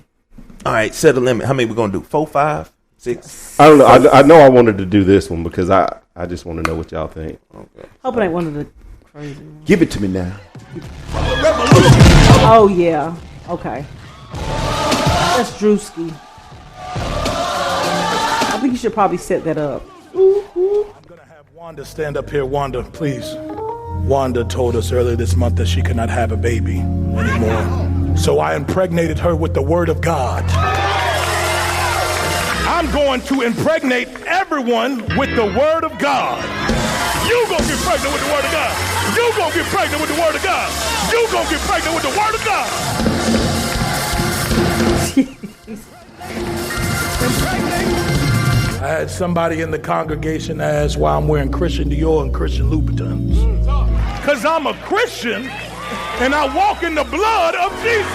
All right, set a limit. How many we gonna do? 4, 5, 6? I don't know. I know I wanted to do this one because I just want to know what y'all think. Okay. Hoping ain't one of the crazy ones. Give it to me now. Oh yeah. Okay. That's Drewski. I think you should probably set that up. I'm gonna have Wanda stand up here. Wanda, please. Wanda told us earlier this month that she could not have a baby anymore. So I impregnated her with the word of God. I'm going to impregnate everyone with the word of God. You gonna get pregnant with the word of God. You gonna get pregnant with the word of God. You gonna get pregnant with the word of God. I had somebody in the congregation ask why I'm wearing Christian Dior and Christian Louboutins. Because I'm a Christian and I walk in the blood of Jesus.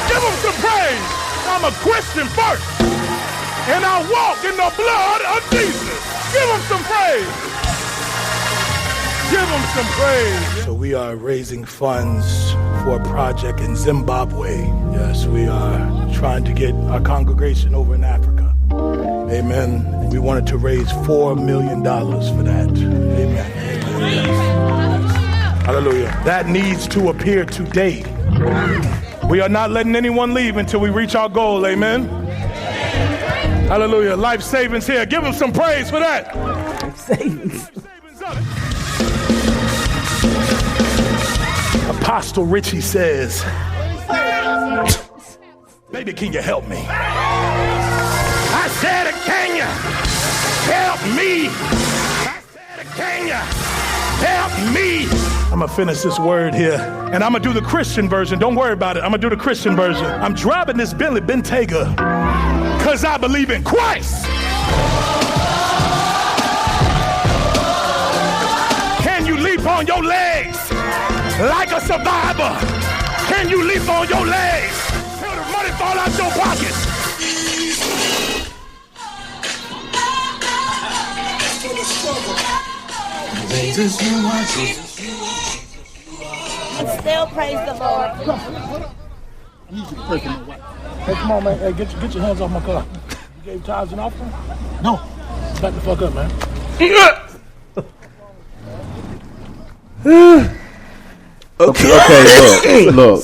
Give him some praise. I'm a Christian first and I walk in the blood of Jesus. Give him some praise. Give him some praise. So we are raising funds for a project in Zimbabwe. Yes, we are trying to get our congregation over in Africa. Amen. We wanted to raise $4 million for that. Amen. Hallelujah. That needs to appear today. We are not letting anyone leave until we reach our goal. Amen. Hallelujah. Life savings here. Give him some praise for that. Life savings. Apostle Richie says, baby, can you help me? I said, can you help me? I said, can you help me? I'm going to finish this word here, and I'm going to do the Christian version. Don't worry about it. I'm going to do the Christian version. I'm driving this Bentley Bentayga because I believe in Christ. Can you leap on your legs like a survivor? Can you leap on your legs till the money fall out your pocket? Still praise the Lord. Hey, come on, man. Hey, get your hands off my car. You gave tithes and offering? No. Back the fuck up, man. Okay, look.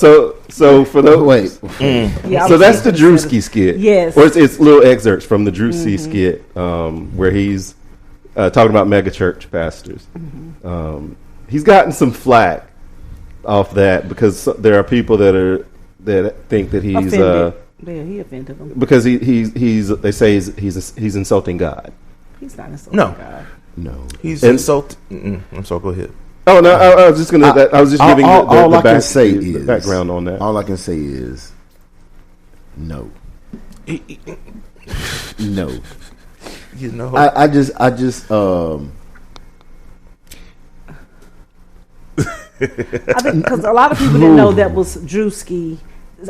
So for the wait. Yeah, so that's the Drewski skit. Yes. Or it's little excerpts from the Drewski skit where he's talking about megachurch pastors. He's gotten some flack off that because there are people that think that he's he offended them because they say he's insulting God. He's not insulting God. No, he's insulting. I'm sorry. Go ahead. Oh no, I was just gonna. I was just giving all the I can say is the background on that. All I can say is no. No. You know, I just I think because a lot of people didn't know that was Drewski.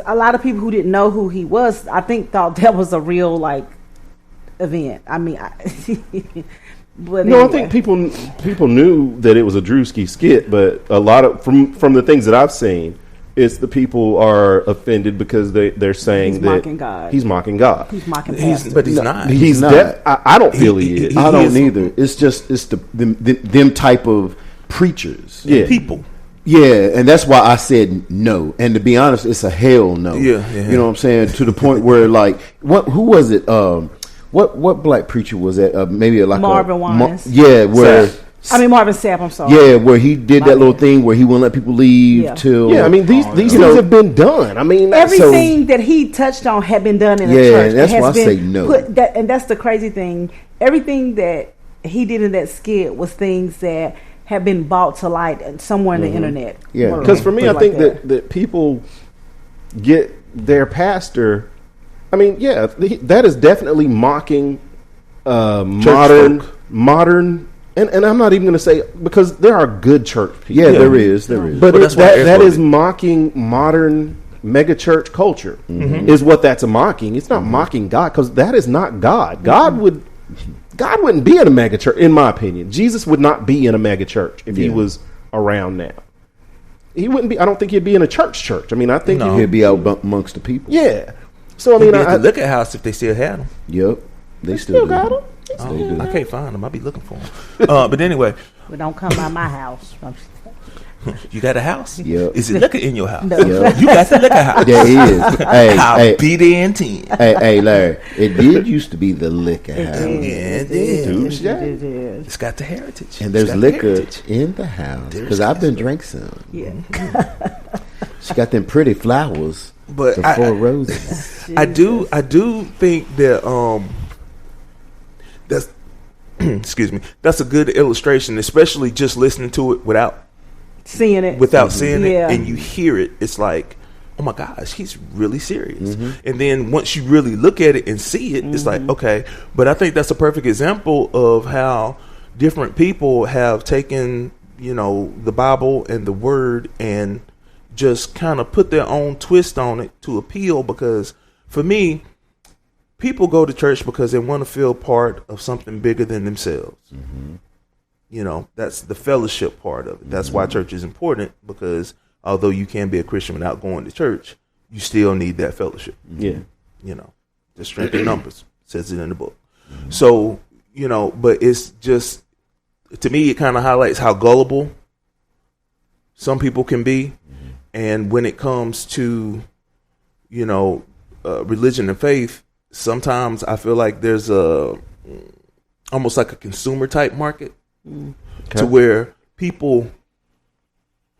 A lot of people who didn't know who he was, I think, thought that was a real event. I mean, but no, anyway. I think people knew that it was a Drewski skit, but a lot of from the things that I've seen, it's the people are offended because they're saying he's that mocking God. He's mocking God. He's mocking pastors. But he's not. He's not. I don't feel he is. I don't either. It's just them type of preachers. Yeah, people. Yeah, and that's why I said no. And to be honest, it's a hell no. Yeah. You know what I'm saying? To the point where who was it? What black preacher was that? Maybe Marvin Wines. Marvin Sapp. I'm sorry. Yeah, where he did that little thing where he wouldn't let people leave till. Yeah, I mean these things have been done. I mean everything that he touched on had been done in the church. Yeah, that's why I say no. And that's the crazy thing. Everything that he did in that skit was things that have been brought to light somewhere in the internet. Yeah, because for me, I think that people get their pastor. I mean, yeah, that is definitely mocking modern, and I'm not even going to say because there are good church people. Yeah, there is, but that is mocking modern megachurch culture. Is what that's mocking. It's not mocking God because that is not God. God wouldn't be in a megachurch, in my opinion. Jesus would not be in a megachurch if he was around now. He wouldn't be. I don't think he'd be in a church. I mean, I think he'd be out amongst the people. Yeah. So I mean, I look at house if they still had them. Yep, they still got them. I can't find them. I'll be looking for them. But anyway, but don't come by my house. You got a house? Yep. Is it liquor in your house? No. Yep. You got the liquor house. There is. I'll be there in 10. Hey, Larry. It did used to be the liquor house. Yeah, it did. It's got the heritage. And there's liquor in the house because I've been drank some. Yeah. She got them pretty flowers. But the 4 roses. I do think that that's excuse me, that's a good illustration, especially just listening to it without seeing it, and you hear it. It's like, oh my gosh, he's really serious. And then once you really look at it and see it, it's like, okay. But I think that's a perfect example of how different people have taken, the Bible and the Word and just kind of put their own twist on it to appeal. Because for me, people go to church because they want to feel part of something bigger than themselves. that's the fellowship part of it. That's why church is important, because although you can be a Christian without going to church, you still need that fellowship. Yeah. The strength in numbers says it in the book. So, but it's just, to me, it kind of highlights how gullible some people can be. And when it comes to, religion and faith, sometimes I feel like there's almost like a consumer type market to where people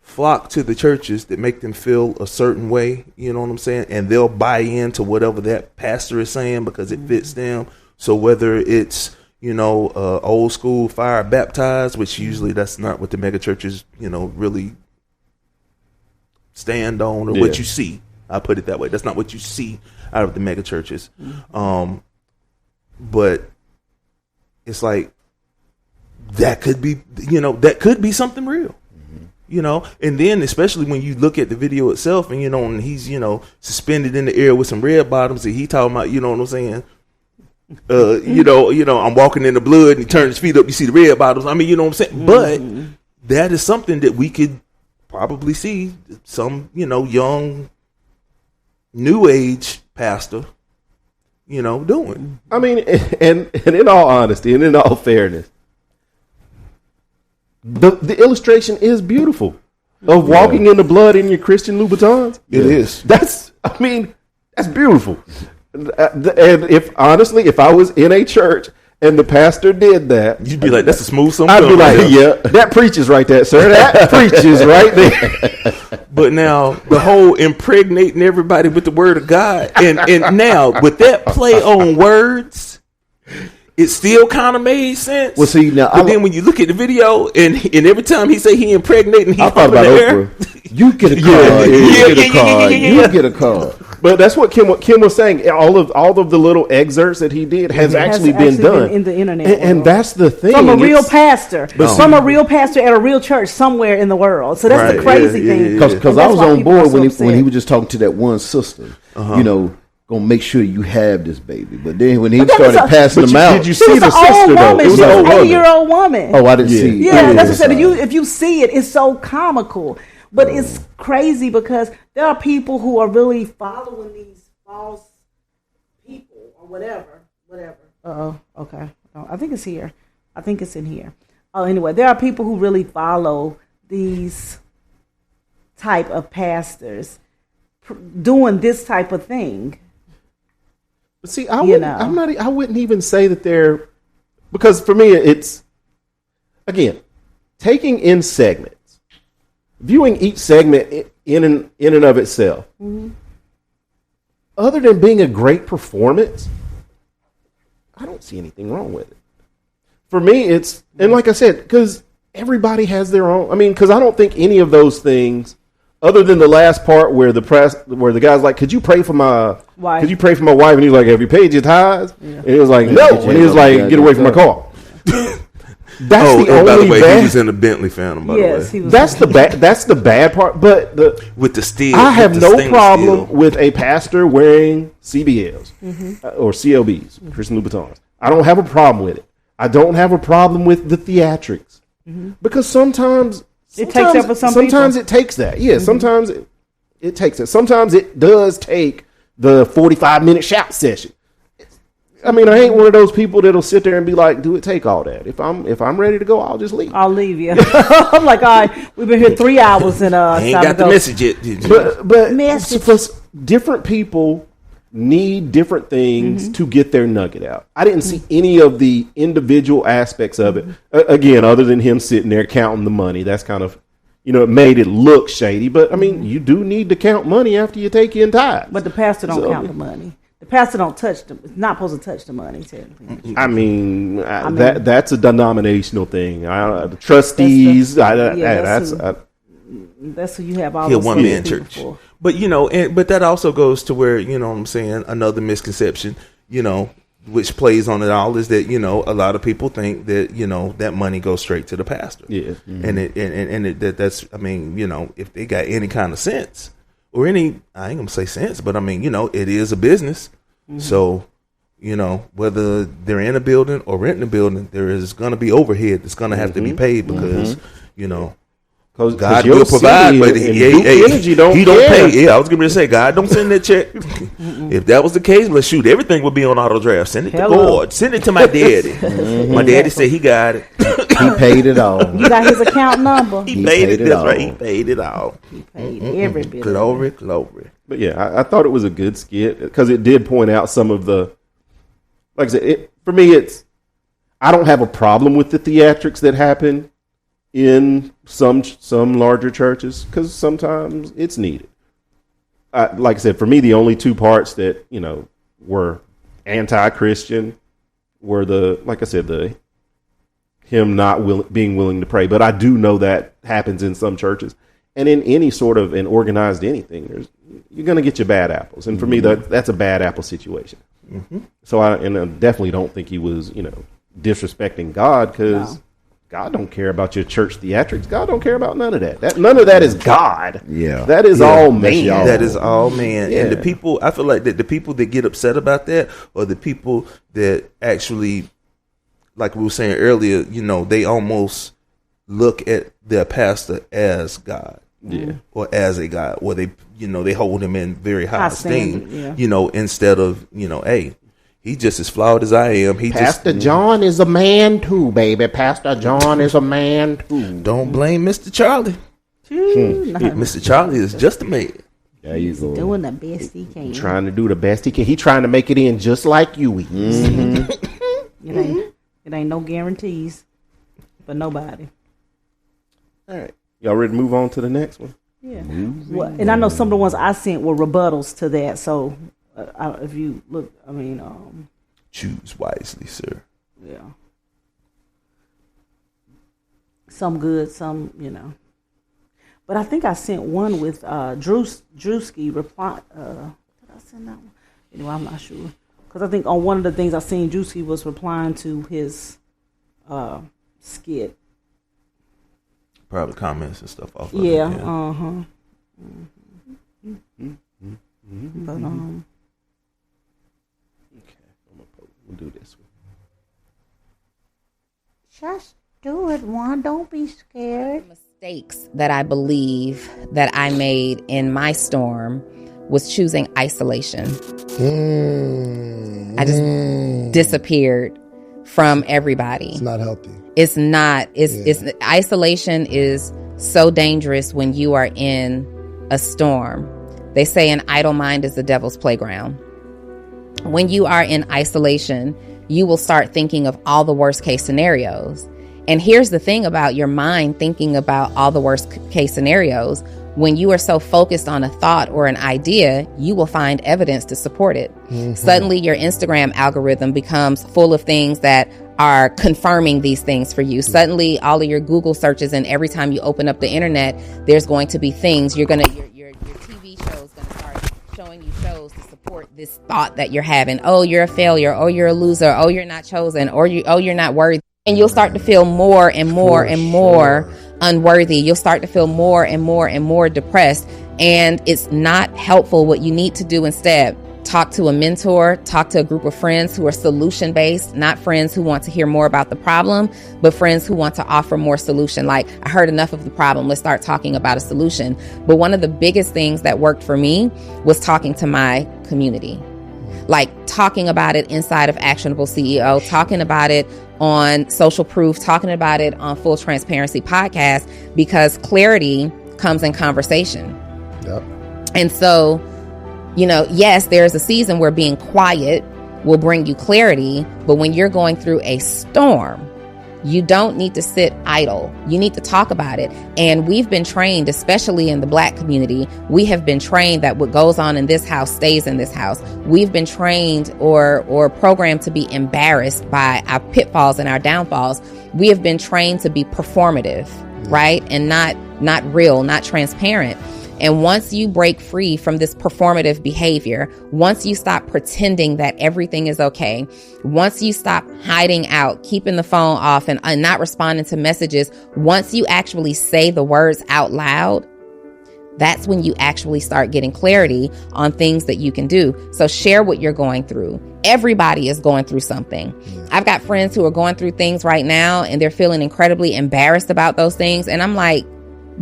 flock to the churches that make them feel a certain way, you know what I'm saying? And they'll buy into whatever that pastor is saying because it fits them. So whether it's, old school fire baptized, which usually that's not what the mega churches, really stand on, or what you see. I put it that way. That's not what you see out of the mega churches. But it's like, that could be something real. And then especially when you look at the video itself and, and he's, suspended in the air with some red bottoms and he talking about, you know what I'm saying? I'm walking in the blood and he turns his feet up, you see the red bottoms. I mean, you know what I'm saying? But that is something that we could probably see some, young new age pastor, doing. I mean, and in all honesty and in all fairness, the illustration is beautiful of walking in the blood in your Christian Louboutins. It is. That's beautiful. And if I was in a church and the pastor did that, you'd be like, that's a smooth something. I'd be like, yeah, that preaches right there, sir. That preaches right there. But now the whole impregnating everybody with the word of God, and now with that play on words, it still kind of made sense. Well, see, now, but then when you look at the video, and every time he say he impregnating, he thought about Oprah. You get a card. You get a card. But that's what Kim was saying. All of the little excerpts that he did has actually been done in the internet, and that's the thing. From a real pastor, a real pastor at a real church somewhere in the world. So that's the crazy thing. Because I was on board when he was just talking to that one sister. Gonna make sure you have this baby. But then when he started passing them out, did you see the sister though? It was an 80-year-old woman. Oh, I didn't see. Yeah, that's what I said. If you see it, it's so comical. But it's crazy because there are people who are really following these false people or whatever. Okay. I think it's here. I think it's in here. Anyway, there are people who really follow these type of pastors doing this type of thing. But see, I wouldn't even say that they're, because for me it's, again, taking in segments, viewing each segment in and of itself. Other than being a great performance, I don't see anything wrong with it. For me, it's, and like I said, because everybody has their own. I mean, because I don't think any of those things, other than the last part where the guy's like, "Could you pray for my wife?" Could you pray for my wife? And he's like, "Have you paid your tithes?" Yeah. And he was like, "No." And he was like, "Get away from my car." That's the only. By the way, bad. He was in a Bentley Phantom. By the way, that's the bad. That's the bad part. But with the steel, I have no problem with a pastor wearing CBLs or CLBs, Christian Louboutins. I don't have a problem with it. I don't have a problem with the theatrics because sometimes it takes that for some people. Sometimes it takes that. Yeah, sometimes it takes it. Sometimes it does take the 45-minute shout session. I mean, I ain't one of those people that'll sit there and be like, "Do it take all that?" If I'm ready to go, I'll just leave. I'll leave you. I'm like, all right, we've been here 3 hours and ain't got the message yet. But message. Different people need different things to get their nugget out. I didn't see any of the individual aspects of it. Again, other than him sitting there counting the money. That's kind of, it made it look shady. But I mean, you do need to count money after you take in tithes. But the pastor don't count the money. The pastor don't touch them. It's not supposed to touch the money. I mean, that's a denominational thing. The trustees. That's who you have all. One man church. For. But but that also goes to where what I'm saying, another misconception, which plays on it all is that a lot of people think that that money goes straight to the pastor. Yeah, and that's I mean if they got any kind of sense or any, I ain't gonna say sense, but I mean it is a business, so You know, whether they're in a building or renting a building, there is going to be overhead that's going to have to be paid because, you know, God will provide, but he don't pay. Yeah, I was going to say, God don't send that check. If that was the case, let's shoot. Everything would be on auto draft. Send it to God. Send it to my daddy. My daddy said he got it. He paid it all. You got his account number. He paid it. That's right. He paid it all. He paid every bit. Glory. But yeah, I thought it was a good skit because it did point out some of the, like I said, for me, I don't have a problem with the theatrics that happen in some larger churches because sometimes it's needed. Like I said, for me, the only two parts that, you know, were anti-Christian were the him not being willing to pray. But I do know that happens in some churches, and in any sort of an organized anything, you're going to get your bad apples. And for me, that's a bad apple situation. So I definitely don't think he was, you know, disrespecting God because God don't care about your church theatrics. God don't care about none of that. None of that is God. Yeah. That is all man. That is all man. Yeah. And the people, I feel like that the people that get upset about that are the people that actually, like we were saying earlier, you know, they almost look at their pastor as God. Yeah. Or as a God. Or they, you know, they hold him in very high esteem, you know, instead of, you know, hey, he just as flawed as I am. Pastor John is a man too, baby. Pastor John is a man too. Don't blame Mr. Charlie. Mr. Charlie is just a man. Yeah, he's doing the best he can. Trying to do the best he can. He trying to make it in just like you. It ain't no guarantees for nobody. All right. Y'all ready to move on to the next one? Yeah. Well, and I know some of the ones I sent were rebuttals to that. So if you look, I mean, choose wisely, sir. Yeah. Some good, some, you know. But I think I sent one with Drewski reply. Did I send that one? Anyway, I'm not sure. Because I think on one of the things I seen, Drewski was replying to his skit. Probably comments and stuff off of it. Yeah. But okay, we'll do this one. Just do it, Juan. Don't be scared. Mistakes that I believe that I made in my storm was choosing isolation. I just disappeared from everybody. It's not healthy. It's not. It's isolation is so dangerous when you are in a storm. They say an idle mind is the devil's playground. When you are in isolation, you will start thinking of all the worst case scenarios. And here's the thing about your mind thinking about all the worst case scenarios. When you are so focused on a thought or an idea, you will find evidence to support it. Suddenly, your Instagram algorithm becomes full of things that are confirming these things for you. Suddenly, all of your Google searches and every time you open up the internet, there's going to be things your TV show is going to start showing you shows to support this thought that you're having. Oh, you're a failure. Oh, you're a loser. Oh, you're not chosen. Or you're not worthy. And you'll start to feel more and more more unworthy. You'll start to feel more and more depressed. And it's not helpful. What you need to do instead, talk to a mentor, talk to a group of friends who are solution based, not friends who want to hear more about the problem, but friends who want to offer more solution. Like, I heard enough of the problem. Let's start talking about a solution. But one of the biggest things that worked for me was talking to my community. Like talking about it inside of Actionable CEO, talking about it on Social Proof, talking about it on Full Transparency Podcast, because clarity comes in conversation. Yep. And so, you know, yes, there's a season where being quiet will bring you clarity, but when you're going through a storm, you don't need to sit idle. You need to talk about it. And we've been trained, especially in the Black community, we have been trained that what goes on in this house stays in this house. We've been trained or programmed to be embarrassed by our pitfalls and our downfalls. We have been trained to be performative, right? And not real, not transparent. And once you break free from this performative behavior, once you stop pretending that everything is okay, once you stop hiding out, keeping the phone off and not responding to messages, once you actually say the words out loud, that's when you actually start getting clarity on things that you can do. So share what you're going through. Everybody is going through something. I've got friends who are going through things right now and they're feeling incredibly embarrassed about those things. And I'm like,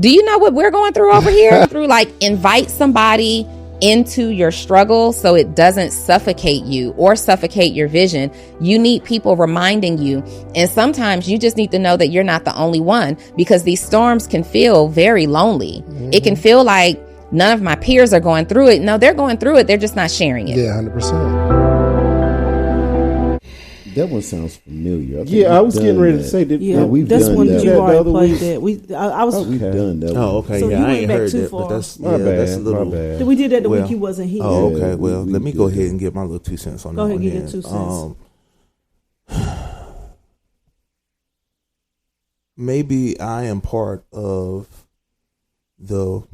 do you know what we're going through over here? Through like invite somebody into your struggle so it doesn't suffocate you or suffocate your vision. You need people reminding you. And sometimes you just need to know that you're not the only one, because these storms can feel very lonely. It can feel like none of my peers are going through it. No, they're going through it. They're just not sharing it. Yeah, 100%. That one sounds familiar. I was getting ready to say that. we've that's done when that. you already played week. that. I was. We've done that. Oh, okay. So yeah, you I went ain't back heard too that, far. but that's My bad. that's a little. My bad. We did that the Well, week you wasn't here. Oh, Yeah, okay. Well, we let me did go that. ahead and get my little 2 cents on Go that ahead one. and get your 2 cents. Maybe I am part of the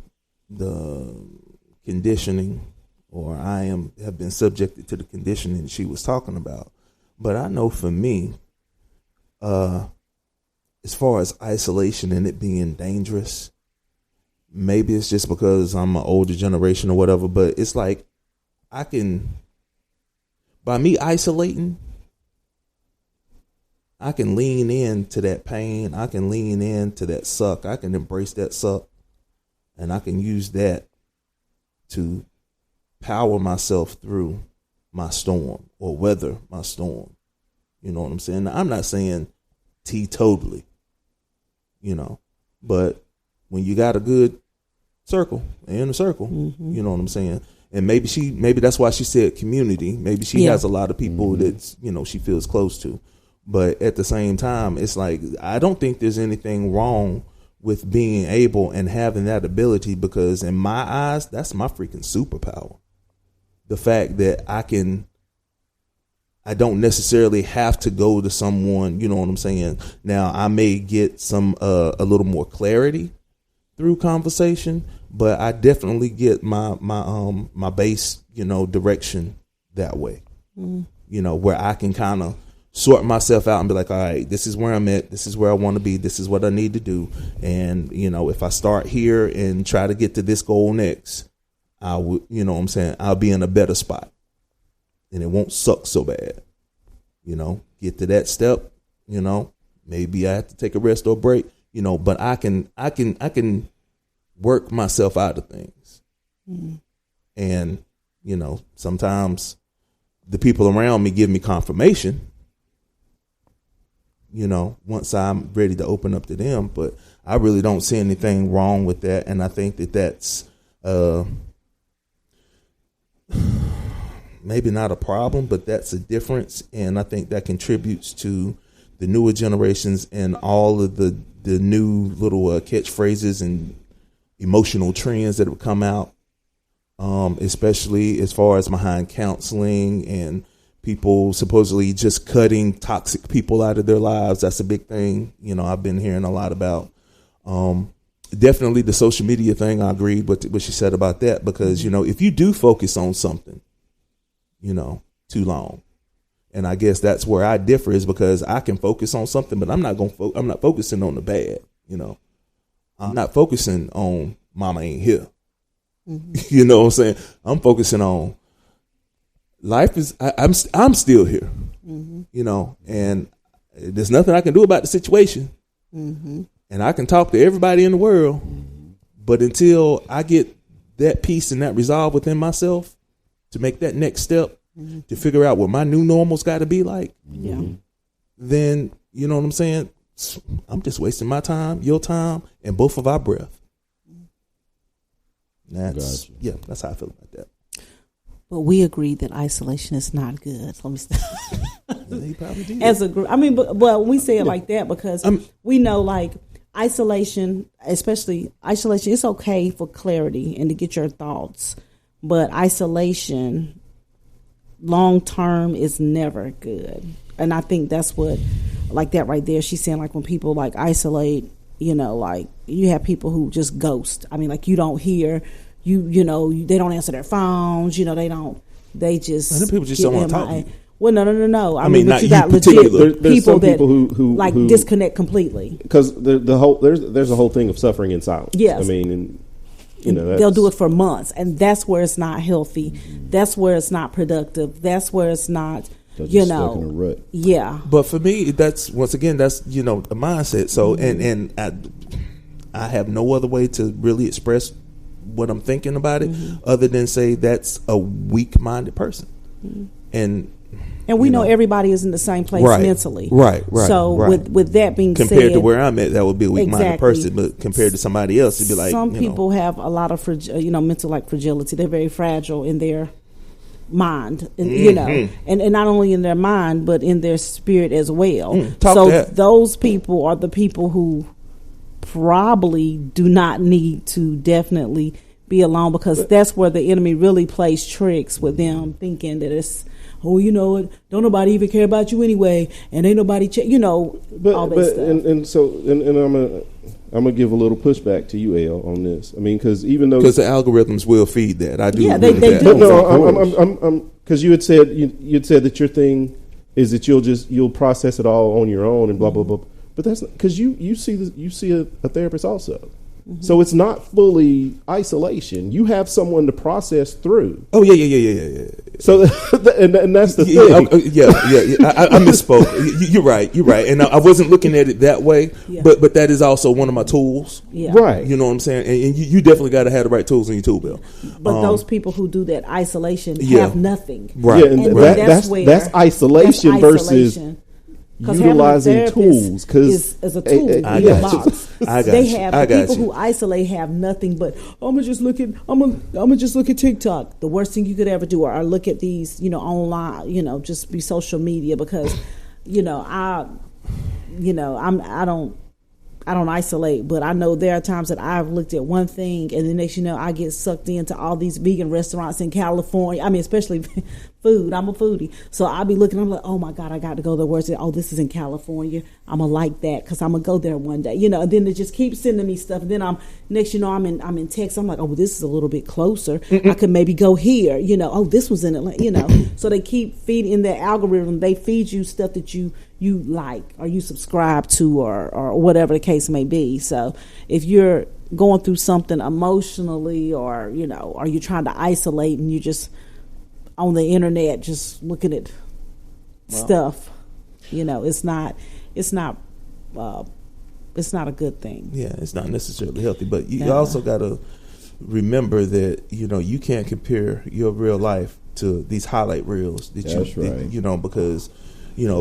conditioning, or have been subjected to the conditioning she was talking about. But I know for me, as far as isolation and it being dangerous, maybe it's just because I'm an older generation or whatever, but it's like by me isolating, I can lean into that pain. I can lean into that suck. I can embrace that suck, and I can use that to power myself through my storm or weather my storm. You know what I'm saying? Now, I'm not saying teetotally, but when you got a good circle, inner circle, you know what I'm saying? And maybe that's why she said community. Maybe she has a lot of people that, she feels close to. But at the same time, it's like, I don't think there's anything wrong with being able and having that ability, because in my eyes, that's my freaking superpower. The fact that I don't necessarily have to go to someone, you know what I'm saying? Now, I may get a little more clarity through conversation, but I definitely get my base, direction that way. Where I can kind of sort myself out and be like, all right, this is where I'm at. This is where I want to be. This is what I need to do. And, if I start here and try to get to this goal next, I would, I'll be in a better spot and it won't suck so bad. Get to that step, maybe I have to take a rest or a break, but I can work myself out of things. And, sometimes the people around me give me confirmation, once I'm ready to open up to them. But I really don't see anything wrong with that. And I think that that's maybe not a problem, but that's a difference. And I think that contributes to the newer generations and all of the new little catchphrases and emotional trends that have come out, especially as far as behind counseling and people supposedly just cutting toxic people out of their lives. That's a big thing. I've been hearing a lot about. Definitely the social media thing. I agree with what she said about that, because, if you do focus on something, too long, and I guess that's where I differ, is because I can focus on something, but I'm not focusing on the bad. I'm not focusing on mama ain't here. You know what I'm saying? I'm focusing on life is, I'm still here, and there's nothing I can do about the situation. And I can talk to everybody in the world, but until I get that peace and that resolve within myself to make that next step, to figure out what my new normal's got to be like, then, you know what I'm saying? I'm just wasting my time, your time, and both of our breath. That's how I feel about that. But we agreed that isolation is not good. So let me stop. He probably did. As a group, but we say it like that because we know, like, isolation, especially isolation, it's okay for clarity and to get your thoughts, but isolation long term is never good. And I think that's what, like that right there, she's saying, like, when people like isolate, like you have people who just ghost. Like, you don't hear, they don't answer their phones, they just, and people just don't want to talk to you. Well, no. I mean, but not you got you legit There's people some that people who like disconnect completely. Because the whole there's a whole thing of suffering in silence. Yes. they'll do it for months, and that's where it's not healthy. That's where it's not productive. That's where it's not, stuck in a rut. Yeah. But for me, that's once again, that's the mindset. So and I have no other way to really express what I'm thinking about it other than say that's a weak-minded person. And we know everybody is in the same place mentally. Right. So with that being said, compared to where I'm at, that would be a weak-minded person. But compared to somebody else, it'd be like some people have a lot of mental fragility. They're very fragile in their mind, and and not only in their mind but in their spirit as well. Those people are the people who probably do not need to definitely be alone, because that's where the enemy really plays tricks with them, thinking that it's, don't nobody even care about you anyway, and ain't nobody all that stuff. And I'm gonna give a little pushback to you, Al, on this. I mean, because the algorithms will feed that. I do. Yeah, they do. But no, because you had said that your thing is that you'll process it all on your own and blah blah blah. But that's because you see a therapist also. So it's not fully isolation. You have someone to process through. Oh yeah. So and that's the thing. Yeah. I misspoke. You're right. And I wasn't looking at it that way. Yeah. But that is also one of my tools. Yeah. Right. You know what I'm saying? And you definitely got to have the right tools in your tool belt. But those people who do that isolation have nothing. Right. Yeah, and that's isolation versus utilizing tools, because as a tool in your box. The people who isolate have nothing but I'm gonna just look at TikTok. The worst thing you could ever do, or look at these online, just be social media, because I don't isolate, but I know there are times that I've looked at one thing and the next I get sucked into all these vegan restaurants in California. I mean, especially food. I'm a foodie. So I'll be looking, I'm like, oh my God, I got to go there. Where's it? Oh, this is in California. I'm going to like that because I'm going to go there one day. And then they just keep sending me stuff. And then I'm in Texas. I'm like, oh, well, this is a little bit closer. I could maybe go here. Oh, this was in Atlanta, So they keep feeding in their algorithm. They feed you stuff that you like or you subscribe to or whatever the case may be. So if you're going through something emotionally or you're trying to isolate and you just on the internet just looking at stuff, it's not a good thing. Yeah, it's not necessarily healthy, but you also got to remember that you can't compare your real life to these highlight reels because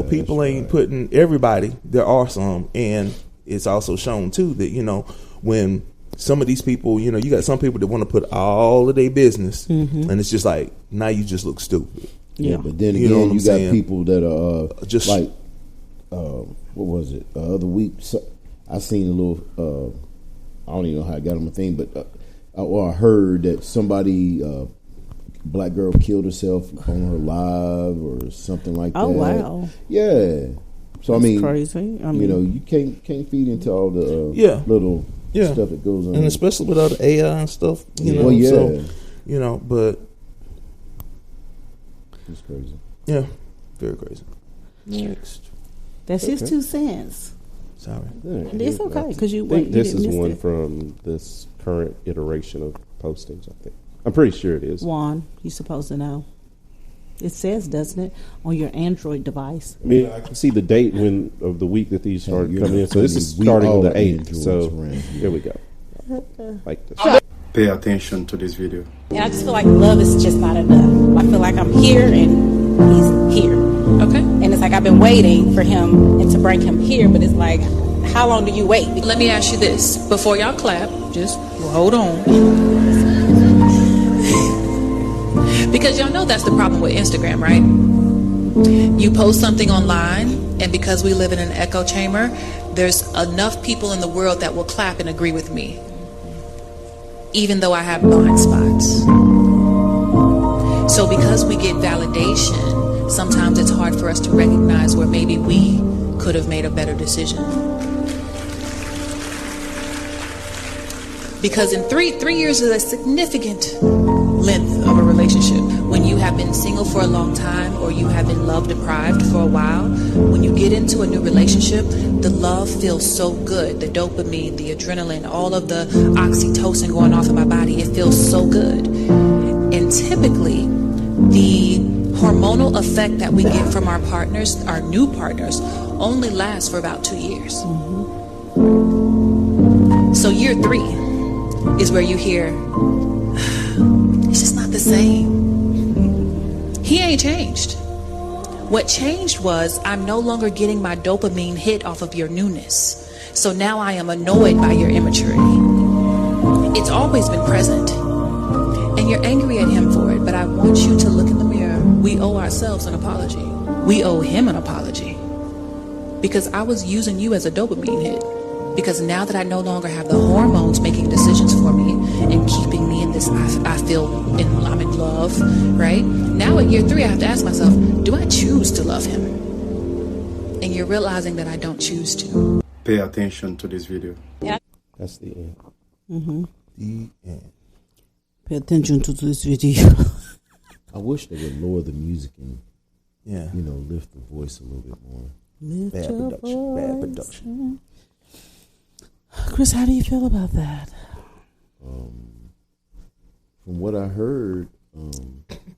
people ain't putting everybody. There are some, and it's also shown too that when some of these people, you got some people that want to put all of their business, and it's just like now you just look stupid. Yeah, but then again, you got people that are just like, what was it? The other week, I seen a little. I don't even know how I got on my thing, but I heard that somebody. Black girl killed herself on her live or something like that. Oh wow! Yeah, so that's crazy. You can't feed into all the little stuff that goes on, and especially with all the AI and stuff. But it's crazy. Yeah, very crazy. Next, that's his 2 cents. Sorry, it's okay because you. I think this is one from this current iteration of postings. I think. I'm pretty sure it is. Juan, you're supposed to know. It says, doesn't it, on your Android device? I mean, I can see the date of the week that these started coming in. So this is starting on the 8th. So here we go. Like this. Pay attention to this video. And I just feel like love is just not enough. I feel like I'm here and he's here. Okay. And it's like I've been waiting for him and to bring him here, but it's like, how long do you wait? Let me ask you this. Before y'all clap, just hold on. Because y'all know that's the problem with Instagram, right? You post something online, and because we live in an echo chamber, there's enough people in the world that will clap and agree with me, even though I have blind spots. So because we get validation, sometimes it's hard for us to recognize where maybe we could have made a better decision. Because in three years is a significant length of a relationship when you have have been single for a long time or you have been love deprived for a while, when you get into a new relationship, the love feels so good. The dopamine, the adrenaline, all of the oxytocin going off in my body, it feels so good. And typically, the hormonal effect that we get from our partners, our new partners, only lasts for about 2 years. So year 3 is where you hear, it's just not the same. He ain't changed. What changed was I'm no longer getting my dopamine hit off of your newness. So now I am annoyed by your immaturity. It's always been present. And you're angry at him for it, but I want you to look in the mirror. We owe ourselves an apology. We owe him an apology. Because I was using you as a dopamine hit. Because now that I no longer have the hormones making decisions for me and keeping me in this, I feel I'm in love, right? Now at year 3, I have to ask myself, do I choose to love him? And you're realizing that I don't choose to. Pay attention to this video. That's the end. The end. Pay attention to this video. I wish they would lower the music and, Yeah. lift the voice a little bit more. Bad production. Bad production. Chris, how do you feel about that? From what I heard,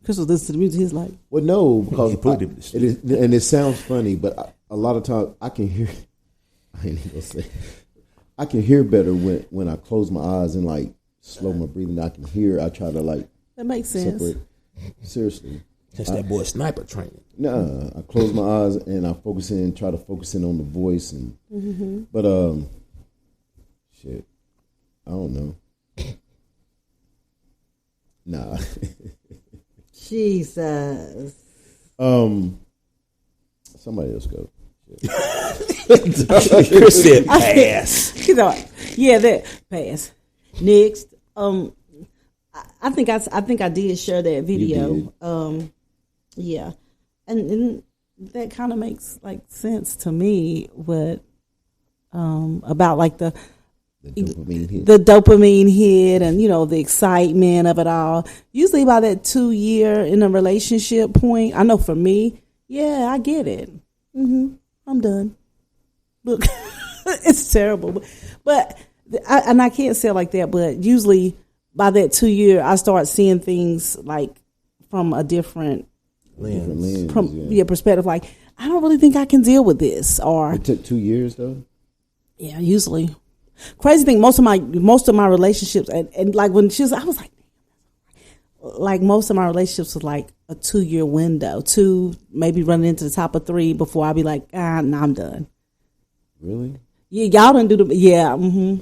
Chris was listening to the music. He's like, well, no, because He put it- it is, and it sounds funny, but a lot of times I can hear. I ain't even gonna say. I can hear better when I close my eyes and like slow my breathing. I can hear. I try to like that makes sense. separate. Seriously, That's that boy sniper training. nah. I close my eyes and I try to focus in on the voice and. But shit, I don't know. Nah. Jesus. Somebody else go. Chris said pass. Yeah, that pass. Next, I think I did share that video. Yeah, and that kind of makes like sense to me. What about like the dopamine hit and the excitement of it all. Usually by that 2 year in a relationship point, I know for me, yeah, I get it. I'm done. Look, it's terrible, but I can't say it like that. But usually by that 2 year, I start seeing things like from a different lens, perspective. Like I don't really think I can deal with this. Or it took 2 years though. Yeah, usually. Crazy thing, most of my relationships and like when she was, I was like most of my relationships was like a 2 year window, 2 maybe running into the top of 3 before I'd be like, nah, I'm done. Really? Yeah, y'all didn't do the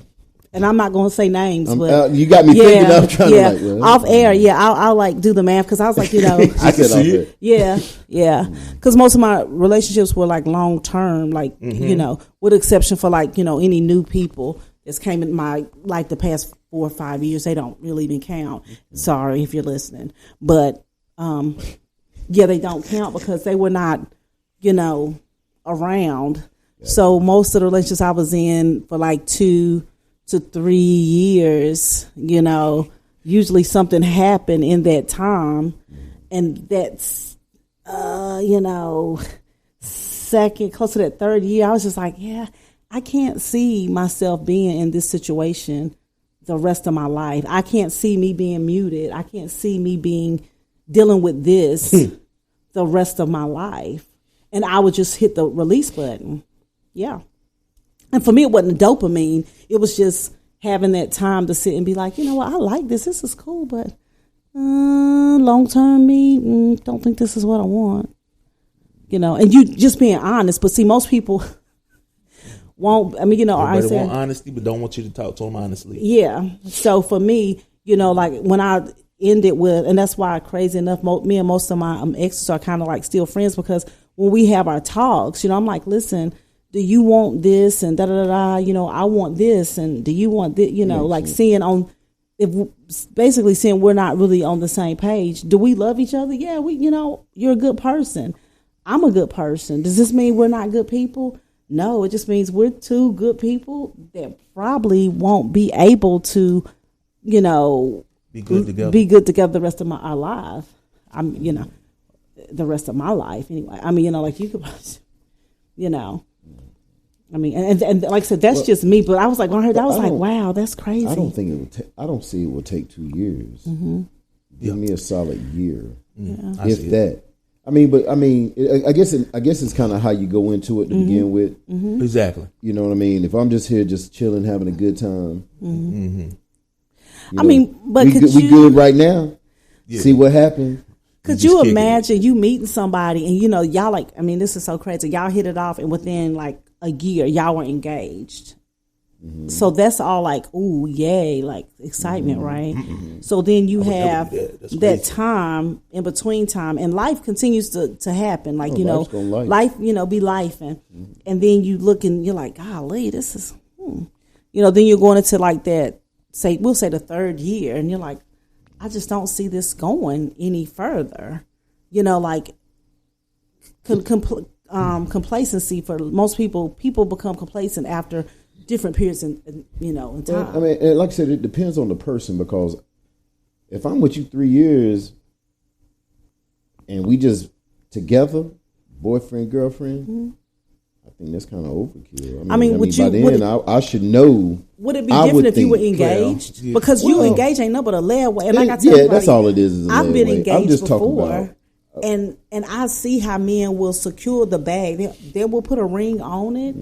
And I'm not gonna say names, but you got me thinking. I'm trying to like off air. Yeah, I'll like do the math because I was like, I can see it. Yeah. Because most of my relationships were like long term, like with exception for like any new people that's came in my like the past 4 or 5 years. They don't really even count. Sorry if you're listening, but they don't count because they were not around. So most of the relationships I was in for like 2 to 3 years, usually something happened in that time. And that's, second, close to that 3rd year, I was just like, yeah, I can't see myself being in this situation the rest of my life. I can't see me being muted. I can't see me dealing with this the rest of my life. And I would just hit the release button. Yeah. And for me, it wasn't dopamine. It was just having that time to sit and be like, you know what, I like this. This is cool, but long-term me, don't think this is what I want. And you just being honest. But see, most people won't, Everybody want honesty, but don't want you to talk to them honestly. Yeah. So for me, like when I ended with, and that's why, crazy enough, me and most of my exes are kind of like still friends because when we have our talks, I'm like, listen, do you want this and I want this and do you want this, like seeing basically seeing we're not really on the same page. Do we love each other? Yeah, you're a good person. I'm a good person. Does this mean we're not good people? No, it just means we're 2 good people that probably won't be able to, be good together the rest of our life. the rest of my life anyway. I mean, like you could, I mean, and like I said, that's just me. But I was like, when I heard that, I was like, wow, that's crazy. I don't think it would. I don't see it will take 2 years. Mm-hmm. Give me a solid year, if that. I mean, I guess it's kind of how you go into it to begin with. Mm-hmm. Exactly. You know what I mean? If I'm just here, just chilling, having a good time. Mm-hmm. I mean, but we good right now. Yeah. See what happens. Could you imagine you meeting somebody and y'all like? I mean, this is so crazy. Y'all hit it off, and within like a year, y'all were engaged. Mm-hmm. So that's all like, ooh, yay, like excitement, right? Mm-hmm. So then you have that time in between time, and life continues to happen. Like, life, be life. And then you look and you're like, golly, this is, then you're going into like that, we'll say the 3rd year, and you're like, I just don't see this going any further. Like complacency for most people become complacent after different periods in time. Yeah, I mean, and like I said, it depends on the person, because if I'm with you 3 years and we just together, boyfriend, girlfriend, I think that's kind of overkill. I mean by then I should know. Would it be different if you were engaged? Because you engaged ain't no but a layaway. And like I tell you, that's all it is I've been engaged before. And I see how men will secure the bag. They will put a ring on it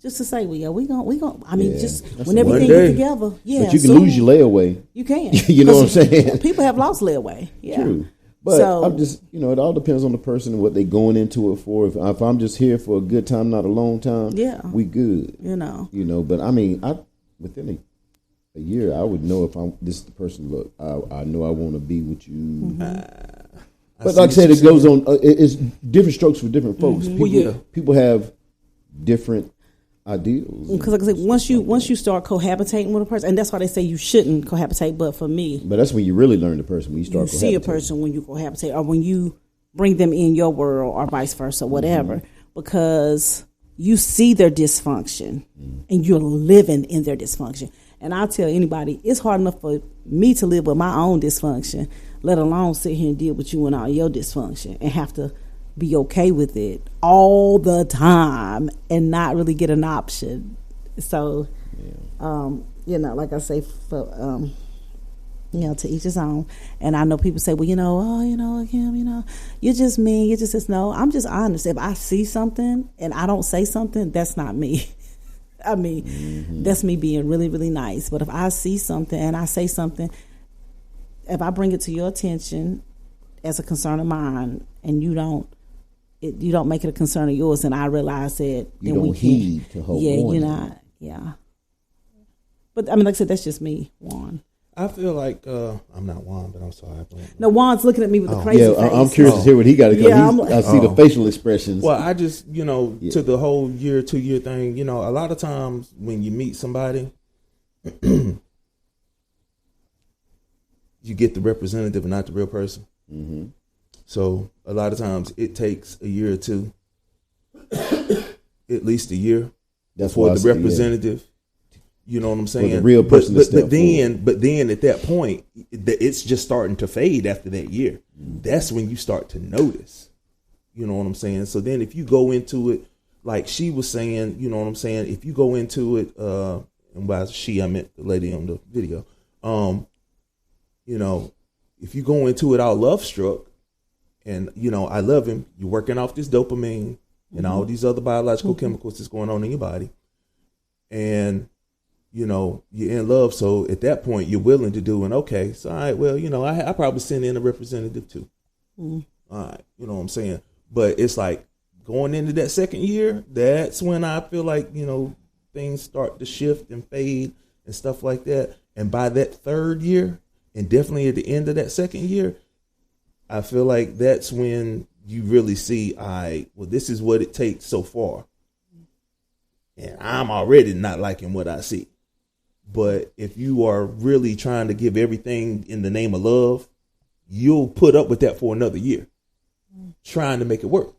just to say, we going. I mean, just when everything gets together. Yeah, but you can lose your layaway. You can. You know what I'm saying? People have lost layaway. Yeah. True. But I'm just, it all depends on the person and what they going into it for. If I'm just here for a good time, not a long time, we good. But I mean, within a year, I would know if this is the person. Look, I know I want to be with you. Mm-hmm. But like I said, it goes on. It's different strokes for different folks. Mm-hmm. People have different ideals. Because like I said, once you start cohabitating with a person, and that's why they say you shouldn't cohabitate. But for me, that's when you really learn the person. When you start, see a person when you cohabitate, or when you bring them in your world, or vice versa, whatever. Because you see their dysfunction, and you're living in their dysfunction. And I'll tell anybody, it's hard enough for me to live with my own dysfunction, let alone sit here and deal with you and all your dysfunction and have to be okay with it all the time and not really get an option. So, like I say, for, to each his own. And I know people say, well, Kim, you're just mean. You're just this. No, I'm just honest. If I see something and I don't say something, that's not me. I mean, that's me being really, really nice. But if I see something and I say something, if I bring it to your attention as a concern of mine, and you don't make it a concern of yours, and I realize that you don't heed to her warning. You're not. Yeah. But I mean, like I said, that's just me, Juan. I feel like I'm not Juan, but I'm sorry. No, Juan's looking at me with the crazy face. I'm curious to hear what he got to go. I see the facial expressions. Well, I just, to the whole 2-year thing, a lot of times when you meet somebody, you get the representative and not the real person. Mm-hmm. So a lot of times it takes a year or two, at least a year, for the representative. You know what I'm saying? The real person but then at that point, it's just starting to fade after that year. That's when you start to notice. You know what I'm saying? So then if you go into it, like she was saying, you know what I'm saying? If you go into it, and by she, I meant the lady on the video. If you go into it all love struck and, I love him, you're working off this dopamine and all these other biological chemicals that's going on in your body. And, you're in love. So at that point, you're willing to do okay. So, all right, well, I probably send in a representative too. All right. You know what I'm saying? But it's like going into that 2nd year, that's when I feel like, things start to shift and fade and stuff like that. And by that 3rd year, and definitely at the end of that 2nd year, I feel like that's when you really see, this is what it takes so far. And I'm already not liking what I see. But if you are really trying to give everything in the name of love, you'll put up with that for another year, trying to make it work.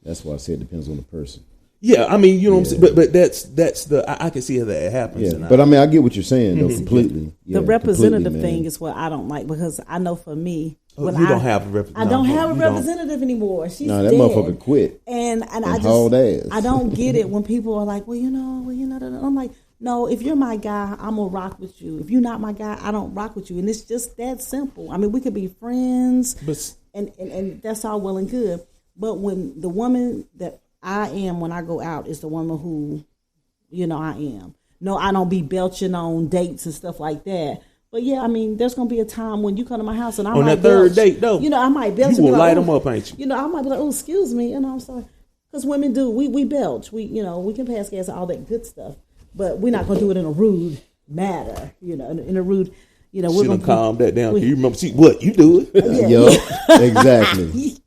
That's why I say it depends on the person. Yeah, I mean, what I'm saying, but that's I can see how that happens. Yeah, but I mean, I get what you're saying though completely. The representative thing is what I don't like, because I know for me, You don't have a representative. I don't have a representative anymore. She's no, that dead. motherfucker quit. And I just hauled ass. I don't get it when people are like, well, I'm like, no, if you're my guy, I'm gonna rock with you. If you're not my guy, I don't rock with you. And it's just that simple. I mean, we could be friends, and that's all well and good. But when the woman that I am when I go out is the woman who, I am. No, I don't be belching on dates and stuff like that. But yeah, I mean, there's gonna be a time when you come to my house and I on might that third belch. date, though. I might belch. You will light them up, ain't you? I might be like, oh, excuse me, I'm sorry, because women do. We belch. We can pass gas and all that good stuff, but we're not gonna do it in a rude manner. In a rude. We're gonna calm that down. You remember? See what you do it? Exactly.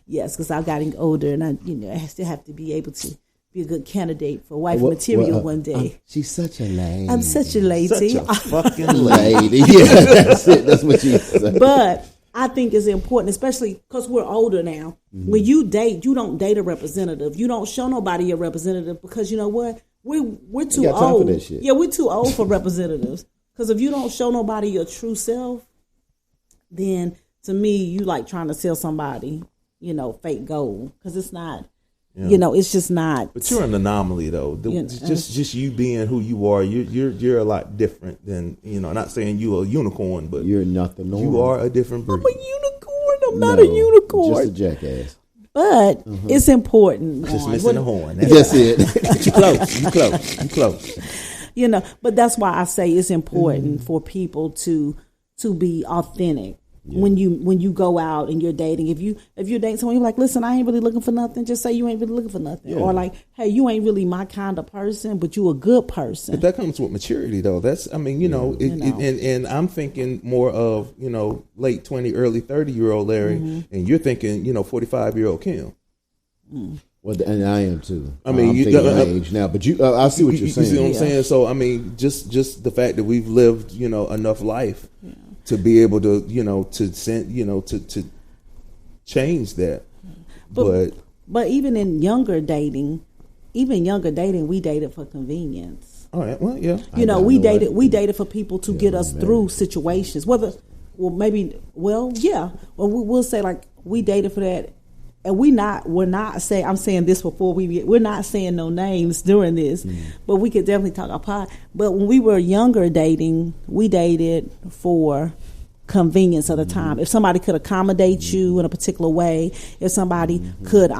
Yes, because I'm getting older, and I still have to be able to be a good candidate for wife material one day. She's such a lady. I'm such a lady. Such a fucking lady. Yeah, that's it. That's what you said. But I think it's important, especially because we're older now. Mm-hmm. When you date, you don't date a representative. You don't show nobody a representative because you know what? We're too old. For that shit. Yeah, we're too old for representatives. Because if you don't show nobody your true self, then to me, you like trying to sell somebody, fake gold. Because it's not. Yeah. It's just not. But you're an anomaly, though. Just you being who you are, you're a lot different than Not saying you're a unicorn, but you're nothing. You are a different breed. I'm a unicorn. I'm not a unicorn. Just a jackass. But it's important. Just missing the horn. That's it. You close. But that's why I say it's important for people to be authentic. Yeah. When you go out and you're dating, if you're dating someone, you're like, listen, I ain't really looking for nothing. Just say you ain't really looking for nothing, or like, hey, you ain't really my kind of person, but you a good person. But that comes with maturity, though. That's, and I'm thinking more of late 20, early 30-year-old Larry, and you're thinking 45-year-old Kim. Mm. Well, and I am too. I mean, I'm thinking my age now, but I see what you're saying. You see what I'm saying? So I mean, just the fact that we've lived enough life. Yeah. To be able to, to send, to change that, but even in younger dating, we dated for convenience. All right, well, yeah, we dated for people to get us through situations. We'll say like we dated for that, and we're not saying. I'm saying this before we're not saying no names during this, but we could definitely talk apart. But when we were younger dating, we dated for convenience of the time. If somebody could accommodate you in a particular way, if somebody could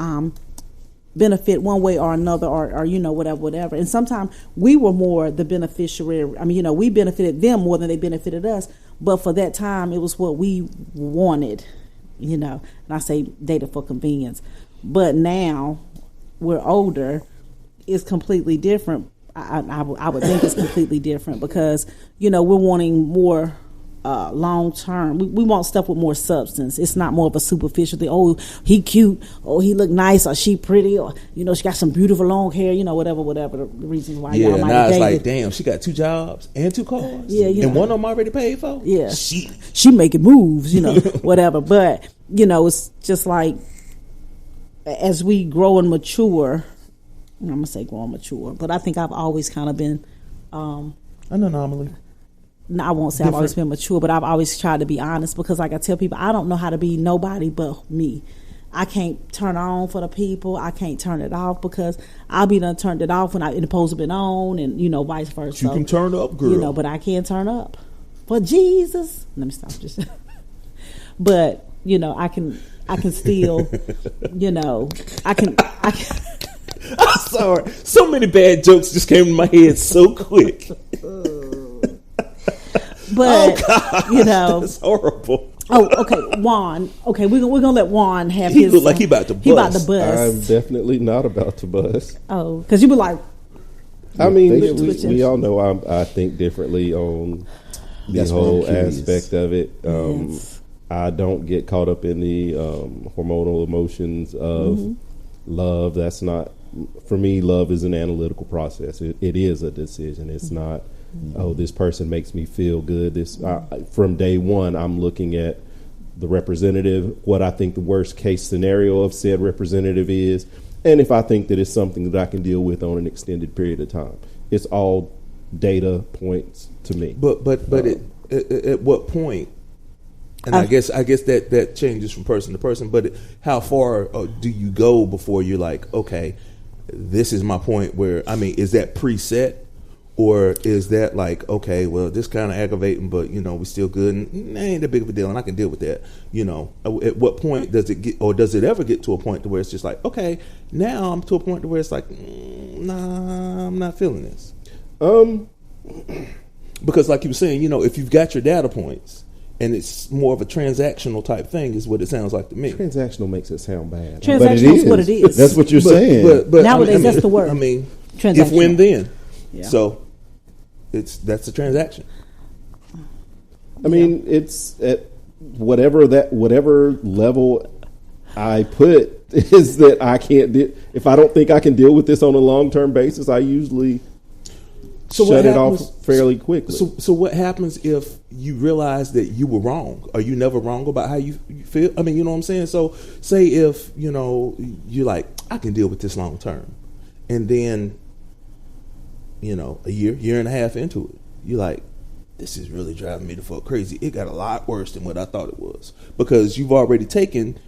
benefit one way or another, or whatever. And sometimes we were more the beneficiary. I mean, we benefited them more than they benefited us. But for that time, it was what we wanted. And I say dated for convenience. But now we're older, it's completely different. I would think it's completely different because, we're wanting more long term. We want stuff with more substance. It's not more of a superficial thing. Oh, he cute. Oh, he look nice. Or she pretty. Or, she got some beautiful long hair. Whatever the reasons why y'all might now date. It's like, damn, she got 2 jobs and 2 cars. Yeah, and one of them already paid for. Yeah, she making moves. Whatever. But it's just like as we grow and mature. I'm gonna say grow and mature, but I think I've always kind of been an anomaly. No, I won't say I've always been mature, but I've always tried to be honest because, like I tell people, I don't know how to be nobody but me. I can't turn on for the people. I can't turn it off because I'll be done turned it off when it's supposed to be on, and vice versa. You can turn up, girl. But I can't turn up for Jesus. Let me stop just. But I can still, I can. I'm sorry. So many bad jokes just came to my head so quick. But that's horrible. Oh, okay, Juan. Okay, we're gonna let Juan have his. He look like he about to bust. He about to bust. I'm definitely not about to bust. Oh, because you were like. I mean, we all know I think differently on the whole aspect of it. Yes. I don't get caught up in the hormonal emotions of love. That's not for me. Love is an analytical process. It is a decision. It's not. Oh, this person makes me feel good. From day one, I'm looking at the representative, what I think the worst case scenario of said representative is, and if I think that it's something that I can deal with on an extended period of time. It's all data points to me. But at what point And I guess that changes from person to person. But how far do you go before you're like, okay, this is my point where, I mean, is that preset? Or is that like, okay, well, this kind of aggravating, but, you know, we still good, and ain't that big of a deal, and I can deal with that, you know? At what point does it get, or does it ever get to a point to where it's just like, okay, now I'm to a point to where it's like, nah, I'm not feeling this? Because like you were saying, you know, if you've got your data points, and it's more of a transactional type thing, is what it sounds like to me. Transactional makes it sound bad. Transactional is what it is. That's what you're saying. But nowadays, that's the word. I mean, if, when, then. Yeah. So that's a transaction. I mean, it's at whatever level I put is that I can't if I don't think I can deal with this on a long-term basis, I usually shut it off fairly quickly. So what happens if you realize that you were wrong? Are you never wrong about how you feel? I mean, you know what I'm saying? So say if, you know, you're like, I can deal with this long term. And then, you know, a year and a half into it, you're like, this is really driving me the fuck crazy. It got a lot worse than what I thought it was. Because you've already taken,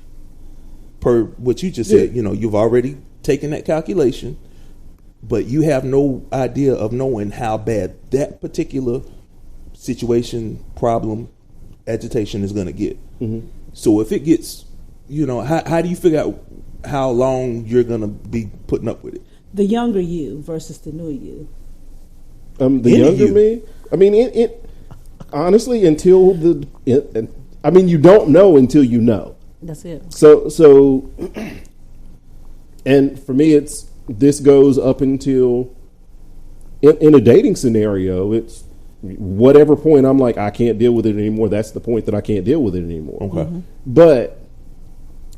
per what you just said, you know, you've already taken that calculation, but you have no idea of knowing how bad that particular situation, problem, agitation is going to get. Mm-hmm. So if it gets, you know, how do you figure out how long you're going to be putting up with it? The younger you versus the newer you. The younger me? I mean, it honestly, until I mean, you don't know until you know. That's it. So, and for me, this goes up until in a dating scenario, it's whatever point I'm like, I can't deal with it anymore. That's the point that I can't deal with it anymore. Okay. Mm-hmm. But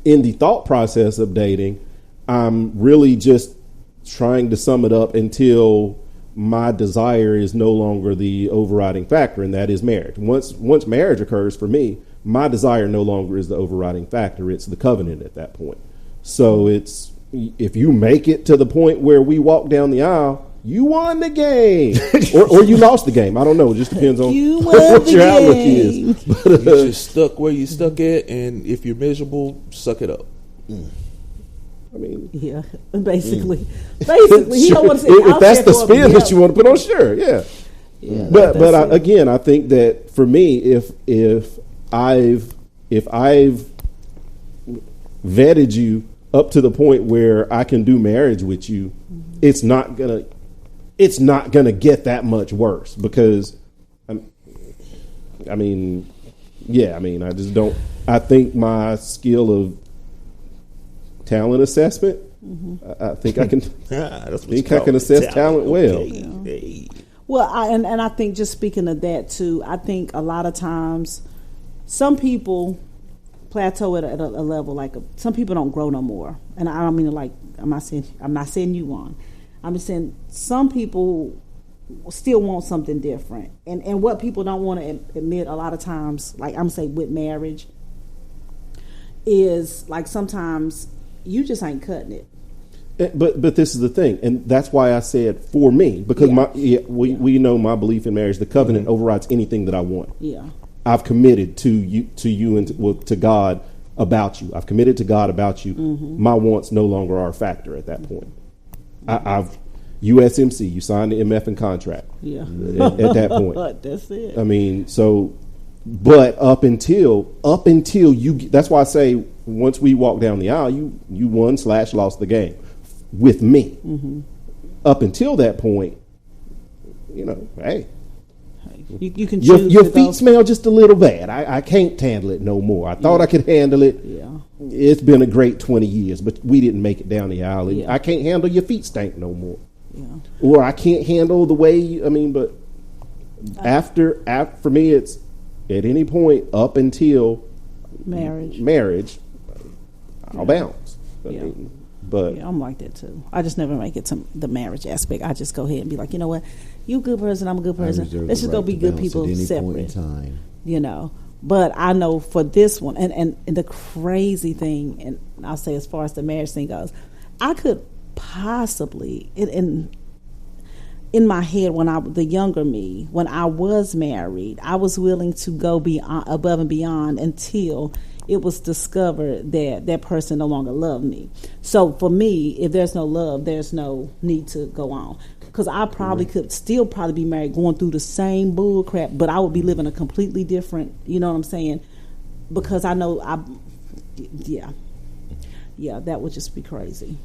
in the thought process of dating, I'm really just trying to sum it up until my desire is no longer the overriding factor, and that is marriage. Once marriage occurs for me, my desire no longer is the overriding factor. It's the covenant at that point. So it's, if you make it to the point where we walk down the aisle, you won the game, or you lost the game. I don't know. It just depends on what your outlook is. But, you just stuck where you stuck at, and if you're miserable, suck it up. I mean, yeah, basically, you don't want to say if that's the spin that you want to put on, sure, yeah. But again, I think that for me, if I've vetted you up to the point where I can do marriage with you, mm-hmm. it's not gonna get that much worse, because I just don't. I think my skill of talent assessment, mm-hmm. I think I can. I can assess talent well. Yeah. Well, I think, just speaking of that too, I think a lot of times some people plateau at a level, like some people don't grow no more, and I don't mean to, like, I'm not saying you won. I'm just saying some people still want something different, and what people don't want to admit a lot of times, like I'm saying with marriage, is like sometimes you just ain't cutting it. But this is the thing, and that's why I said for me, because we know my belief in marriage. The covenant mm-hmm. overrides anything that I want. Yeah, I've committed to you, and to God about you. I've committed to God about you. Mm-hmm. My wants no longer are a factor at that point. I've USMC. You signed the MF contract. Yeah, at that point. That's it. I mean, so, but up until you. That's why I say once we walk down the aisle, you won / lost the game with me. Mm-hmm. Up until that point, you know, hey. You can choose your feet smell just a little bad. I can't handle it no more. I thought I could handle it. Yeah, it's been a great 20 years, but we didn't make it down the aisle. Yeah. I can't handle your feet stink no more. Yeah. Or I can't handle the way. But after for me, it's at any point up until marriage, I'll bounce. I'm like that too. I just never make it to the marriage aspect. I just go ahead and be like, you know what, you a good person, I'm a good person. Let's just go be good people separate. You know. But I know for this one, and the crazy thing, and I'll say as far as the marriage thing goes, I could possibly, and in my head when the younger me, when I was married, I was willing to go above and beyond until it was discovered that that person no longer loved me. So for me, if there's no love, there's no need to go on. Because I probably could still probably be married, going through the same bull crap, but I would be living a completely different, you know what I'm saying? Because I know that would just be crazy.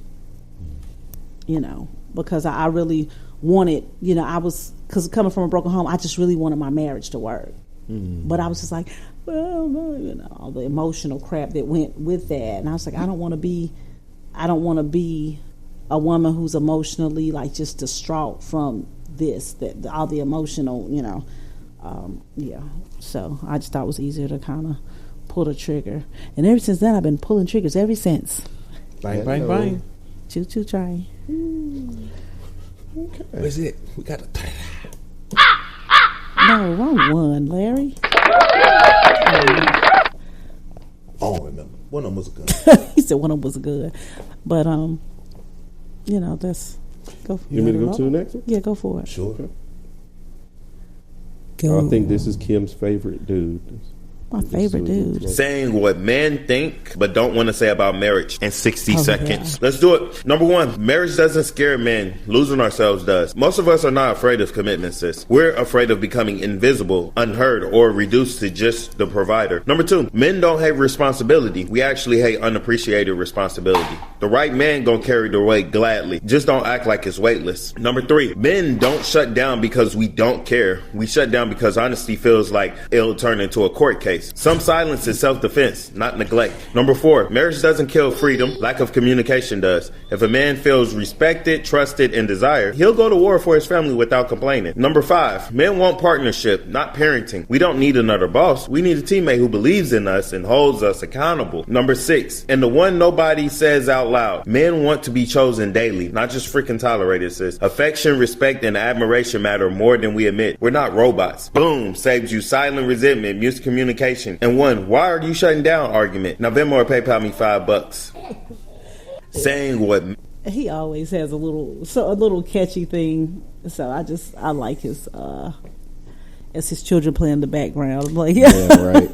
You know, because I really wanted, you know, because coming from a broken home, I just really wanted my marriage to work. Mm-hmm. But I was just like, well, you know, all the emotional crap that went with that. And I was like, I don't want to be a woman who's emotionally like just distraught from that all the emotional, you know, So I just thought it was easier to kind of pull the trigger. And ever since then, I've been pulling triggers ever since. Bang, bang, bang. Choo choo train. Okay. Where's it? We got to. No, wrong one, Larry. I don't remember. One of them was good. He said one of them was good, but you know, that's go. You want me to go to the next one? Yeah, go for it. Sure. Okay. Go. I think this is Kim's favorite dude. My favorite dude. Saying what men think but don't want to say about marriage in 60 seconds. Yeah. Let's do it. Number one, marriage doesn't scare men. Losing ourselves does. Most of us are not afraid of commitment, sis. We're afraid of becoming invisible, unheard, or reduced to just the provider. Number two, men don't hate responsibility. We actually hate unappreciated responsibility. The right man gonna carry the weight gladly. Just don't act like it's weightless. Number three, men don't shut down because we don't care. We shut down because honesty feels like it'll turn into a court case. Some silence is self-defense, not neglect. Number four, marriage doesn't kill freedom. Lack of communication does. If a man feels respected, trusted, and desired, he'll go to war for his family without complaining. Number five, men want partnership, not parenting. We don't need another boss. We need a teammate who believes in us and holds us accountable. Number six, and the one nobody says out loud, men want to be chosen daily, not just freaking tolerated, sis. Affection, respect, and admiration matter more than we admit. We're not robots. Boom, saves you silent resentment, miscommunication, and one, why are you shutting down argument. Now Venmo or PayPal me $5. Saying what he always has a little catchy thing. So I like his as his children play in the background. I'm like, yeah, right.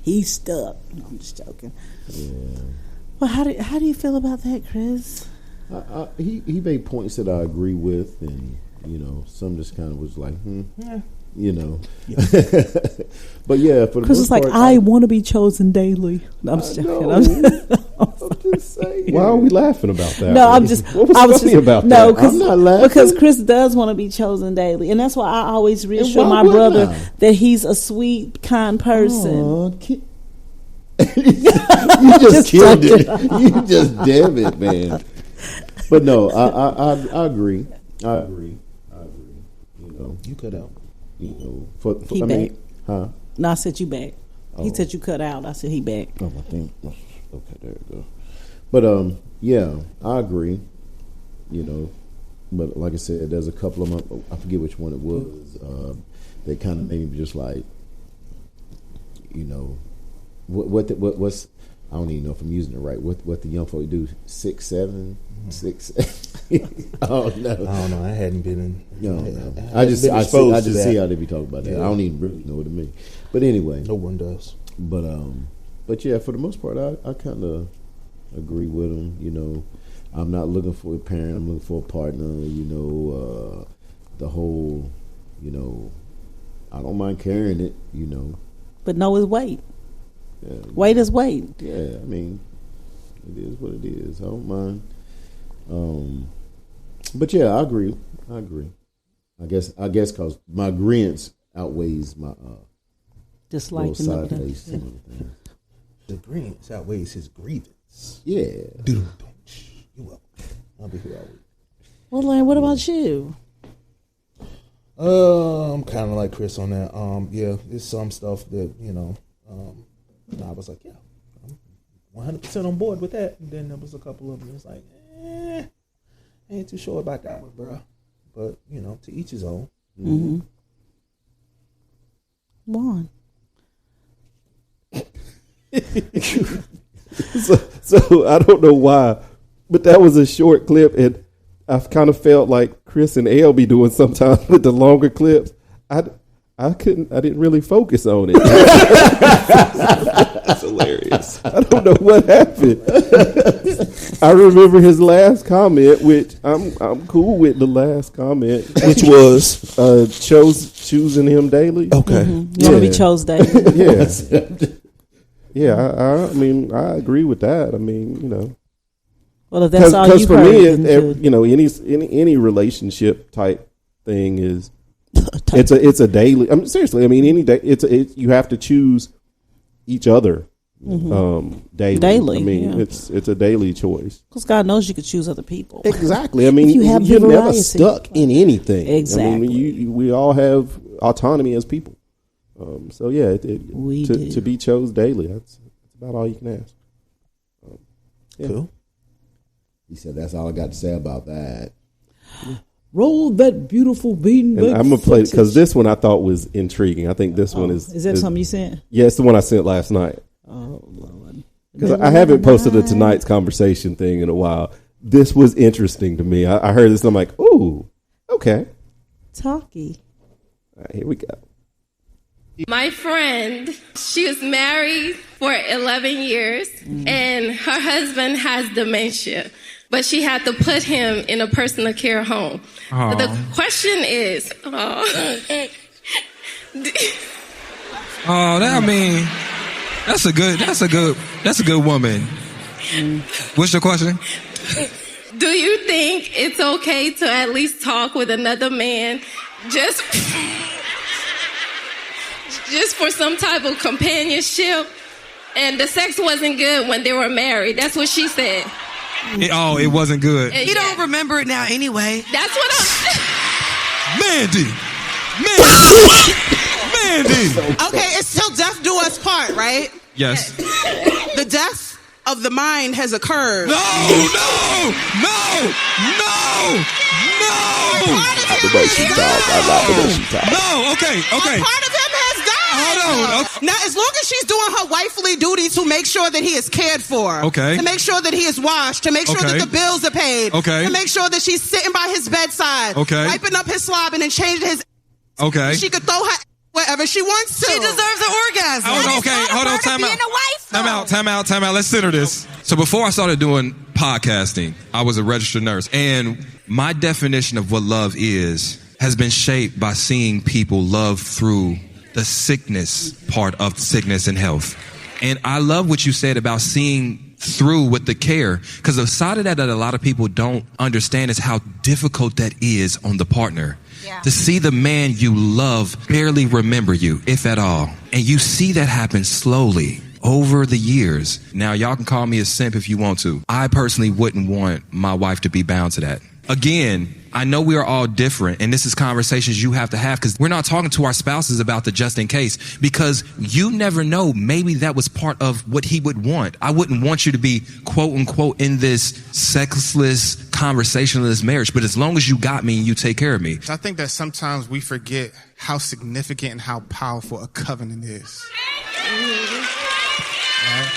He's stuck. No, I'm just joking. Yeah. Well, how do you feel about that, Chris? He made points that I agree with, and you know, some just kind of was like, yeah. You know, but yeah, for the because it's like I want to be chosen daily. No, I'm just joking. I'm just saying. Why are we laughing about that? No, I'm just. What was funny about that? I'm not laughing because Chris does want to be chosen daily, and that's why I always reassure my brother that he's a sweet, kind person. You just killed it. You just damn it, man. But no, I agree. I agree. You know, you cut out. You know, he back. Huh? No, I said you back. Oh. He said you cut out. I said he back. Oh, I think. Okay, there we go. But yeah, I agree. You know, but like I said, there's a couple of them. I forget which one it was. They kind of made me just like, you know, what's I don't even know if I'm using it right. What the young folk do? 6, 7, 6. Oh no! I don't know. I hadn't been in. No. I just see how they be talking about that. Yeah. I don't even really know what it means. But anyway, no one does. But yeah, for the most part, I kind of agree with them. You know, I'm not looking for a parent. I'm looking for a partner. You know, the whole, you know, I don't mind carrying it. You know, but know his weight. Yeah, weight is weight. Yeah, I mean, it is what it is. I don't mind. But yeah, I agree. I guess because my agreement outweighs my dislike. Side face and everything. The agreement outweighs his grievance. Yeah. You're welcome. I'll be here all week. Well, Larry, what about you? I'm kind of like Chris on that. Yeah, it's some stuff that you know. I was like, yeah, I'm 100% on board with that. And then there was a couple of them. It's like, ain't too sure about that one, bro. But you know, to each his own. Mm-hmm. Juan. So I don't know why, but that was a short clip, and I've kind of felt like Chris and L be doing sometimes with the longer clips. I didn't really focus on it. That's hilarious. I don't know what happened. I remember his last comment, which I'm cool with the last comment, which was choosing him daily. Okay, You want to be chose daily? Yes. Yeah, I mean, I agree with that. I mean, you know. Well, if that's all you for heard, me, you know, any relationship type thing is it's a daily. I mean, seriously, I mean, any day you have to choose each other daily. Daily, I mean, yeah. it's a daily choice. Because God knows you could choose other people. Exactly. I mean, you're never stuck in anything. Exactly. I mean, we all have autonomy as people. So yeah, to be chose daily. That's about all you can ask. Yeah. Cool. He said, "That's all I got to say about that." Roll that beautiful bean. And I'm gonna play it because this one I thought was intriguing. I think this one is. Is that something you sent? Yeah, it's the one I sent last night. Oh Lord! Because I haven't posted a tonight's conversation thing in a while. This was interesting to me. I heard this and I'm like, ooh, okay. Talkie. All right, here we go. My friend, she was married for 11 years and her husband has dementia, but she had to put him in a personal care home. Aww. The question is, that's a good woman. What's your question? do you think it's okay to at least talk with another man just for some type of companionship? And the sex wasn't good when they were married. That's what she said. It wasn't good. You don't remember it now anyway. That's what Mandy. Okay, it's till death do us part, right? Yes. The death of the mind has occurred. No. No, okay. Part of him has died. Hold on. Okay. Now, as long as she's doing her wifely duty to make sure that he is cared for, okay, to make sure that he is washed, to make sure that the bills are paid, okay, to make sure that she's sitting by his bedside, okay, wiping up his slob and then changing his, okay, she could throw her wherever she wants to. She deserves an orgasm. Hold on, time out. Let's center this. So before I started doing podcasting, I was a registered nurse, and my definition of what love is has been shaped by seeing people love through the sickness part of sickness and health. And I love what you said about seeing through with the care, because the side of that a lot of people don't understand is how difficult that is on the partner. Yeah. To see the man you love barely remember you, if at all. And you see that happen slowly over the years. Now, y'all can call me a simp if you want to. I personally wouldn't want my wife to be bound to that. Again, I know we are all different, and this is conversations you have to have, because we're not talking to our spouses about the just in case, because you never know. Maybe that was part of what he would want. I wouldn't want you to be, quote unquote, in this sexless, conversationless marriage, but as long as you got me and you take care of me. I think that sometimes we forget how significant and how powerful a covenant is. Right?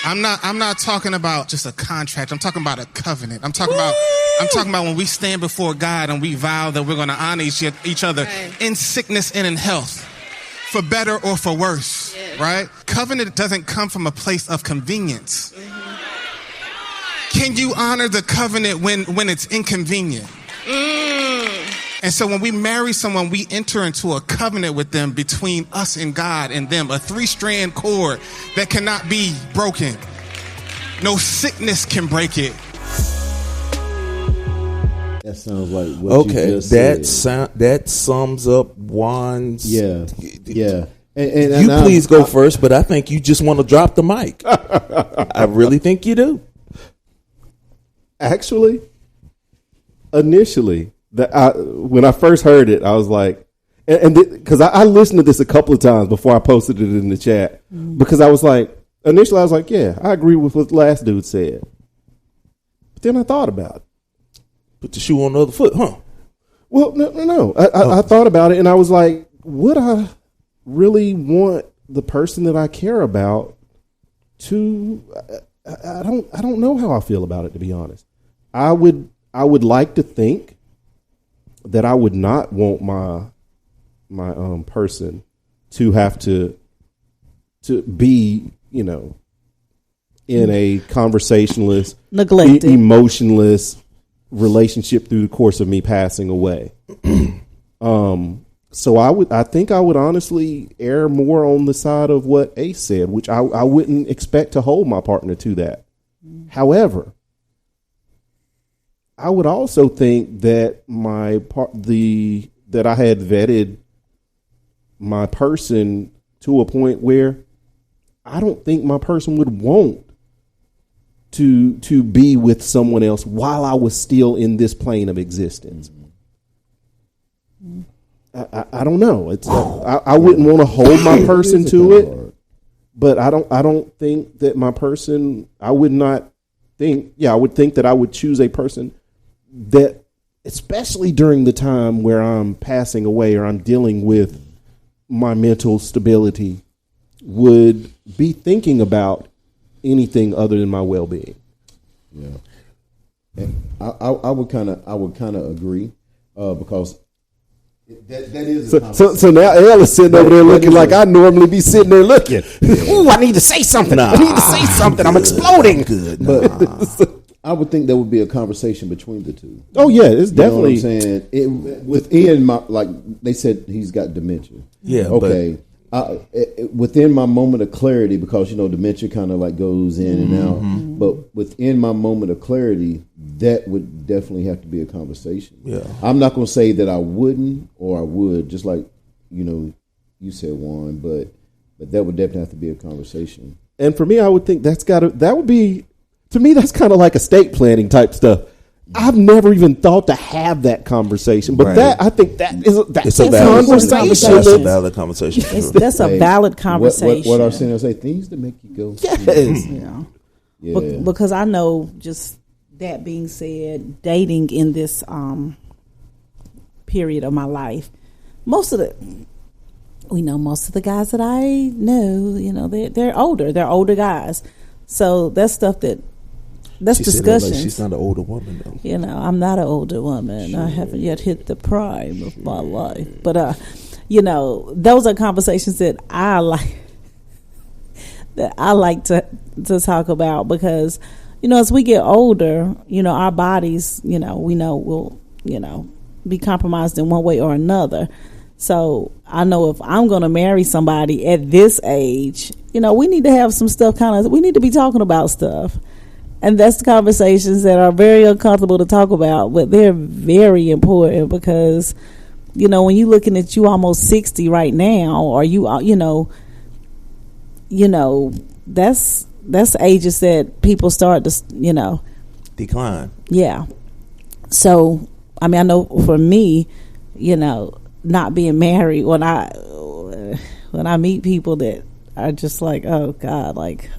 I'm not talking about just a contract. I'm talking about a covenant. I'm talking about when we stand before God and we vow that we're going to honor each other in sickness and in health, for better or for worse, right? Covenant doesn't come from a place of convenience. Can you honor the covenant when it's inconvenient? And so when we marry someone, we enter into a covenant with them between us and God and them, a 3-strand cord that cannot be broken. No sickness can break it. That sounds like what you just said. That sums up Juan's. Yeah. And you please go first, but I think you just want to drop the mic. I really think you do. Actually, initially, when I first heard it, I was like, because I listened to this a couple of times before I posted it in the chat, because I was like, initially I was like, yeah, I agree with what the last dude said. But then I thought about it. Put the shoe on the other foot, huh? Well, no. I thought about it, and I was like, would I really want the person that I care about to? I don't know how I feel about it, to be honest. I would I would like to think that I would not want my person to have to be, in a conversationless, neglected, emotionless relationship through the course of me passing away. So I think I would honestly err more on the side of what Ace said, which I wouldn't expect to hold my partner to that. However, I would also think that that I had vetted my person to a point where I don't think my person would want to be with someone else while I was still in this plane of existence. I don't know. It's I wouldn't want to hold my person to it, but I don't think that my person. I would think that I would choose a person that, especially during the time where I'm passing away or I'm dealing with my mental stability, would be thinking about anything other than my well-being. Yeah, and I would kind of agree because that is so now Elle is sitting over there looking like I normally be sitting there looking. Ooh, I need to say something. I need to say something. I'm exploding. Good, but I would think there would be a conversation between the two. Oh yeah, it's definitely. You know what I'm saying? Within my, like they said, he's got dementia. Yeah. Okay. Within my moment of clarity, because dementia kind of like goes in and out, but within my moment of clarity, that would definitely have to be a conversation. Yeah, I'm not going to say that I wouldn't or I would, just like you said, Juan, but that would definitely have to be a conversation. And for me, I would think that would be, to me, that's kind of like estate planning type stuff. I've never even thought to have that conversation, but I think that's a conversation. That's a valid conversation. That's a valid conversation. What Arsenio say? Things that make you go. Yes. Yeah. Because I know, just that being said, dating in this period of my life, most of the guys that I know, they're older. They're older guys. So that's stuff that's discussion. Like she's not an older woman, though. I'm not an older woman. Sure. I haven't yet hit the prime of my life. But, those are conversations that I like to talk about because, as we get older, our bodies, we know will, be compromised in one way or another. So I know if I'm going to marry somebody at this age, we need to have some stuff we need to be talking about stuff. And that's the conversations that are very uncomfortable to talk about, but they're very important because, when you're looking at you almost 60 right now, or that's ages that people start to, decline. Yeah. So, I know for me, not being married, when I meet people that are just like, oh God, like,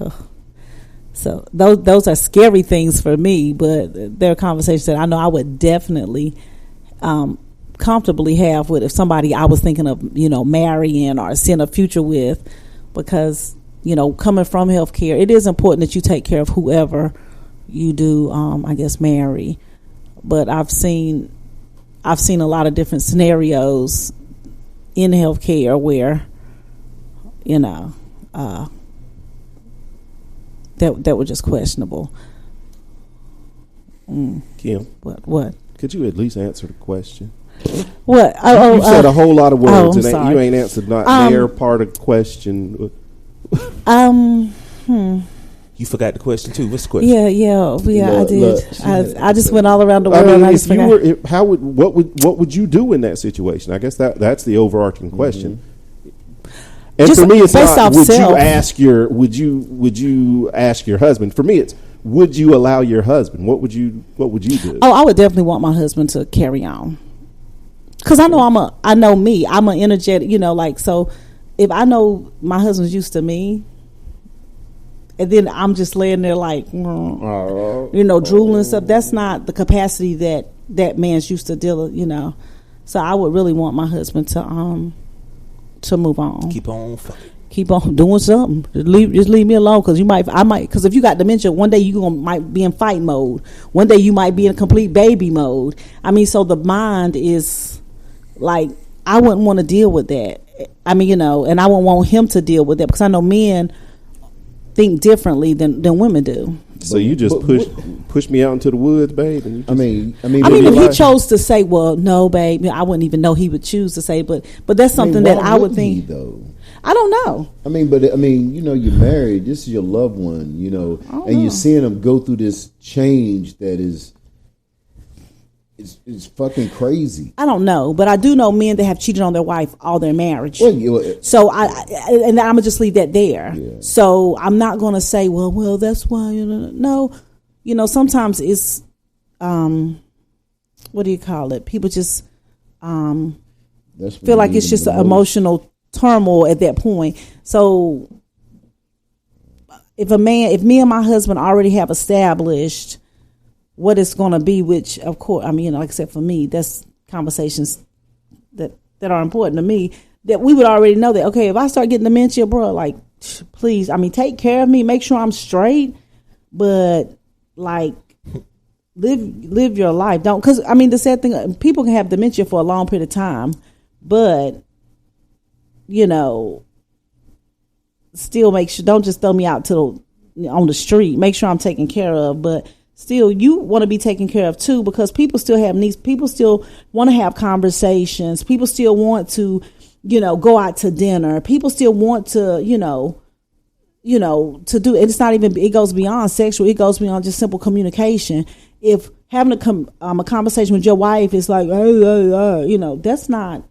so those are scary things for me, but they're conversations that I know I would definitely comfortably have with if somebody I was thinking of, marrying or seeing a future with, because, coming from healthcare, it is important that you take care of whoever you do, marry. But I've seen a lot of different scenarios in healthcare where, that were just questionable. Kim, what? Could you at least answer the question? What? You said a whole lot of words, and you ain't answered their part of the question. You forgot the question too. What's the question? Yeah, I did. Look, I just went all around the world. And I just forgot. What would you do in that situation? I guess that's the overarching question. Mm-hmm. And just for me, it's not would you ask your husband. For me, it's would you allow your husband? What would you do? Oh, I would definitely want my husband to carry on, because I know me. I'm an energetic, so if I know my husband's used to me, and then I'm just laying there like, drooling stuff. That's not the capacity that man's used to deal with, So I would really want my husband to move on. Keep on fucking. keep on doing something. Just leave me alone, because because if you got dementia, one day you might be in fight mode. One day you might be in complete baby mode. I mean, so the mind is like, I wouldn't want to deal with that. I mean, and I wouldn't want him to deal with that, because I know men think differently than women do. So you just push me out into the woods, babe. And I mean, if he chose to say, "Well, no, babe," I wouldn't even know he would choose to say. But that's something that I would think. Though? I don't know. You're married. This is your loved one, and you're seeing them go through this change that is. It's fucking crazy. I don't know, but I do know men that have cheated on their wife all their marriage. So I'm gonna just leave that there. Yeah. So I'm not gonna say, well, that's why. No, sometimes it's, what do you call it? People just feel like it's just an emotional turmoil at that point. So if me and my husband already have established what it's going to be, which of course, like I said, for me, that's conversations that are important to me, that we would already know that, okay, if I start getting dementia, bro, like, please, take care of me, make sure I'm straight, but like, live your life. Don't, because the sad thing, people can have dementia for a long period of time, but still make sure, don't just throw me out on the street. Make sure I'm taken care of, but still, you want to be taken care of too, because people still have needs. People still want to have conversations. People still want to, go out to dinner. People still want to, to do. It's not even. It goes beyond sexual. It goes beyond just simple communication. If having a conversation with your wife is like, that's not,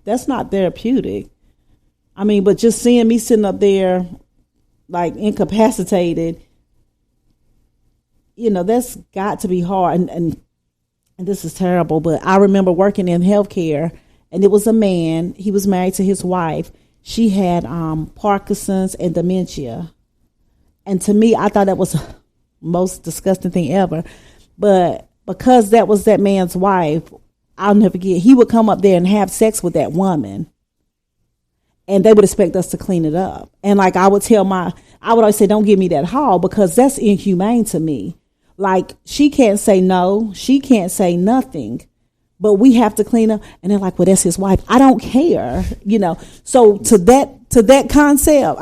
that's not therapeutic. But just seeing me sitting up there, like incapacitated. That's got to be hard, and this is terrible, but I remember working in healthcare, and it was a man. He was married to his wife. She had Parkinson's and dementia, and to me, I thought that was the most disgusting thing ever. But because that was that man's wife, I'll never forget. He would come up there and have sex with that woman, and they would expect us to clean it up. And like I would always say, don't give me that hall, because that's inhumane to me. Like, she can't say no, she can't say nothing, but we have to clean up. And they're like, well, that's his wife. I don't care, So to that concept,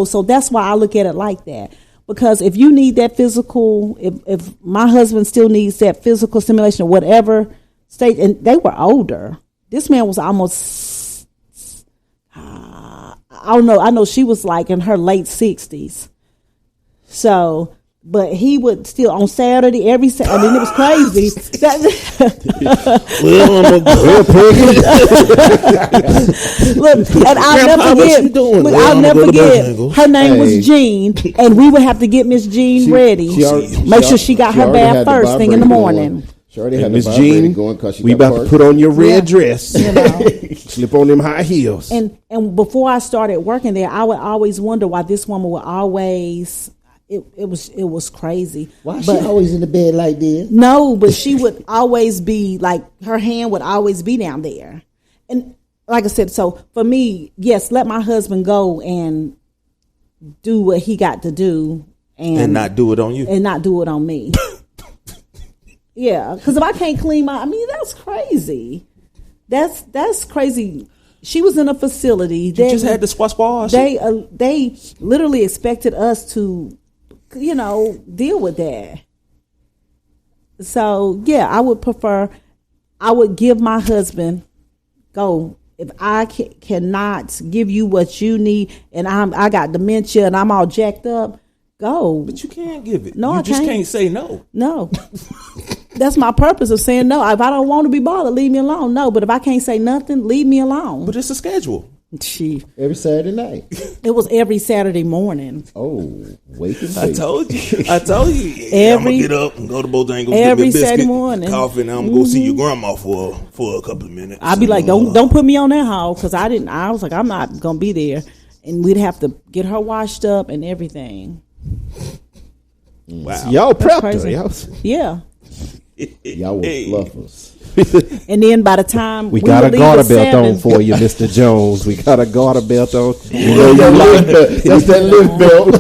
so that's why I look at it like that. Because if you need that physical, if my husband still needs that physical stimulation or whatever state, and they were older. This man was almost, I don't know. I know she was like in her late 60s. So, but he would still on Saturday, every Saturday. It was crazy. Look, and I'll never forget. Her name was Jean, and we would have to get Miss Jean ready. Make sure she got her bath first thing in the morning. Miss Jean, we about to put on your red dress. Slip on them high heels. And before I started working there, I would always wonder why this woman would always. It was crazy. Why she always in the bed like this? No, but she would always be like, her hand would always be down there. And like I said, so for me, yes, let my husband go and do what he got to do, and not do it on you, and not do it on me. Yeah, because if I can't clean that's crazy. That's crazy. She was in a facility. They just had to squash. They literally expected us to, deal with that. So yeah, I would give my husband, go. If I cannot give you what you need, and I got dementia and I'm all jacked up, go. But you can't give it. No, you just can't say no. No. That's my purpose of saying no. If I don't want to be bothered, leave me alone. No, but if I can't say nothing, leave me alone. But it's a schedule. Chief. Every Saturday night. It was every Saturday morning. Oh, wake and bake. I told you. I'm going to get up and go to Bojangles, every get me a Saturday biscuit, morning. coffee, and I'm going to go see your grandma for a couple of minutes. I'd be like, don't put me on that hall, because I was like, I'm not going to be there. And we'd have to get her washed up and everything. Wow. Y'all prepped her. Yeah. Y'all were fluffers. And then by the time we got a garter belt on for you, Mr. Jones. We got a garter belt on. That's that lift belt.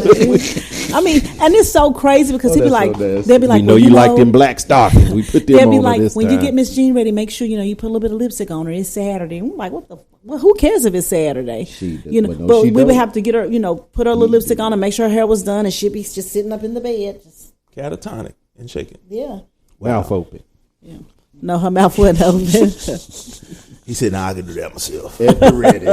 I mean, and it's so crazy because he'll be like, they'll be like, we know you like them black stockings. We put them on. They'll be like, this when time. you get Miss Jean ready, make sure you put a little bit of lipstick on her. It's Saturday. And we're like, what the? Well, who cares if it's Saturday? But we would have to get her, put her little lipstick on and make sure her hair was done, and she'd be just sitting up in the bed, just catatonic and shaking. Yeah, mouth open. Yeah, no, her mouth wasn't open. He said, "Nah, I can do that myself." Ready.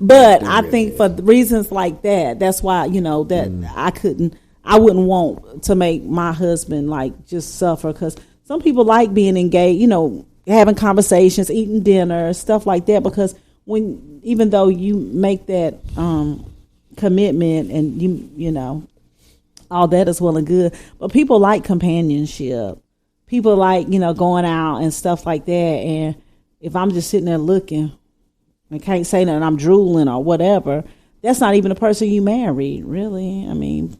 But I think for reasons like that, that's why that I wouldn't want to make my husband like just suffer, because some people like being engaged, having conversations, eating dinner, stuff like that, because even though you make that commitment and you all that is well and good, but people like companionship. People like, going out and stuff like that. And if I'm just sitting there looking and can't say nothing, I'm drooling or whatever, that's not even the person you married, really. I mean,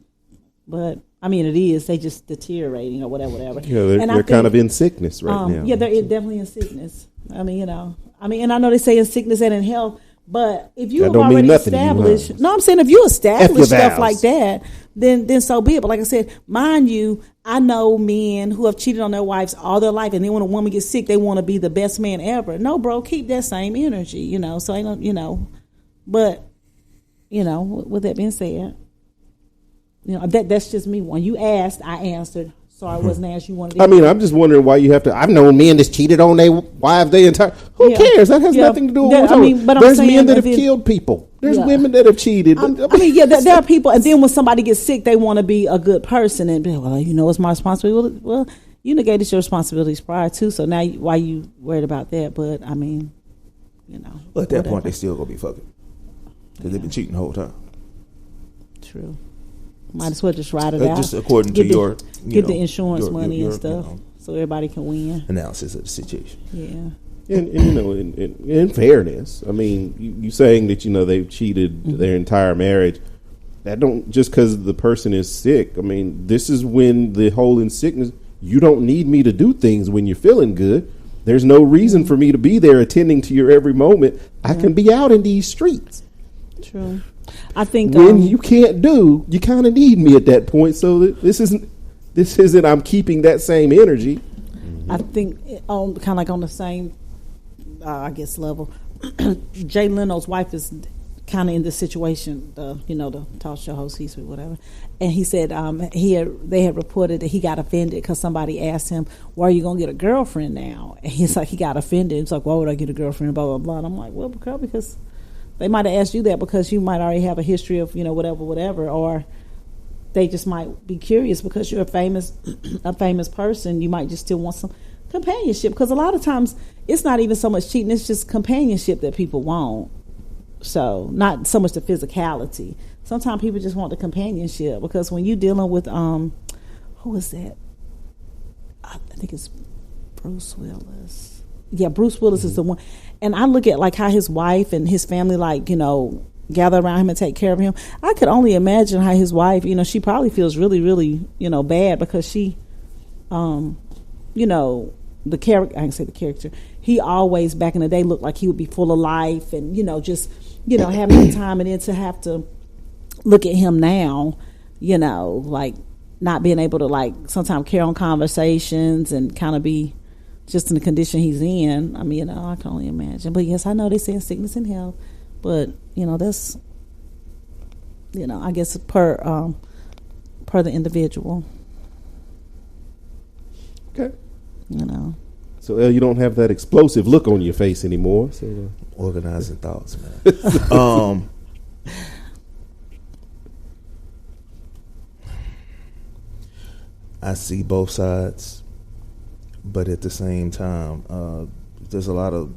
it is. They just deteriorating or whatever. Yeah, they're kind of in sickness right now. Yeah, they're definitely in sickness. I mean, and I know they say in sickness and in health, but if you have already established, I'm saying if you establish stuff like that, then so be it. But like I said, mind you, I know men who have cheated on their wives all their life, and then when a woman gets sick, they want to be the best man ever. No, bro, keep that same energy, So I don't, but with that being said, that's just me. When you asked, I answered. Sorry, I wasn't asked. You wanted. I'm just wondering why you have to. I've known men that's cheated on their wives. Who cares? That has nothing to do with what there's men that have killed people. There's women that have cheated. There are people, and then when somebody gets sick, they want to be a good person and be it's my responsibility. Well, you negated your responsibilities prior to, so now why you worried about that? But Well, at that point, they still gonna be fucking because they've been cheating the whole time. True. Might as well just ride it out. Just according to your get the insurance money and stuff, so everybody can win. Analysis of the situation. Yeah. And in fairness, I mean, you saying that they've cheated their entire marriage. That don't just because the person is sick. I mean, this is when the whole in sickness. You don't need me to do things when you're feeling good. There's no reason for me to be there attending to your every moment. I can be out in these streets. True. I think when you can't you kind of need me at that point. So that this isn't. I'm keeping that same energy. I think kind of like on the same, I guess, level. Jay Leno's wife is kind of in this situation. The talk show host, he's whatever, and he said they had reported that he got offended because somebody asked him, "Why are you gonna get a girlfriend now?" And he's like, he got offended. It's like, "Why would I get a girlfriend?" Blah blah blah. And I'm like, well, because they might have asked you that because you might already have a history of whatever, or they just might be curious because you're a famous person. You might just still want some companionship, because a lot of times it's not even so much cheating; it's just companionship that people want. So not so much the physicality. Sometimes people just want the companionship, because when you're dealing with who is that? I think it's Bruce Willis. Yeah, Bruce Willis is the one. And I look at like how his wife and his family gather around him and take care of him. I could only imagine how his wife, she probably feels really, really, bad, because she, the character, I can say the character, he always back in the day looked like he would be full of life and, just, having the time, and then to have to look at him now, like not being able to sometimes carry on conversations and kind of be just in the condition he's in. I mean, I can only imagine. But yes, I know they say sickness and health, but that's, I guess per the individual. Okay. So you don't have that explosive look on your face anymore. So organizing thoughts, man. I see both sides, but at the same time, there's a lot of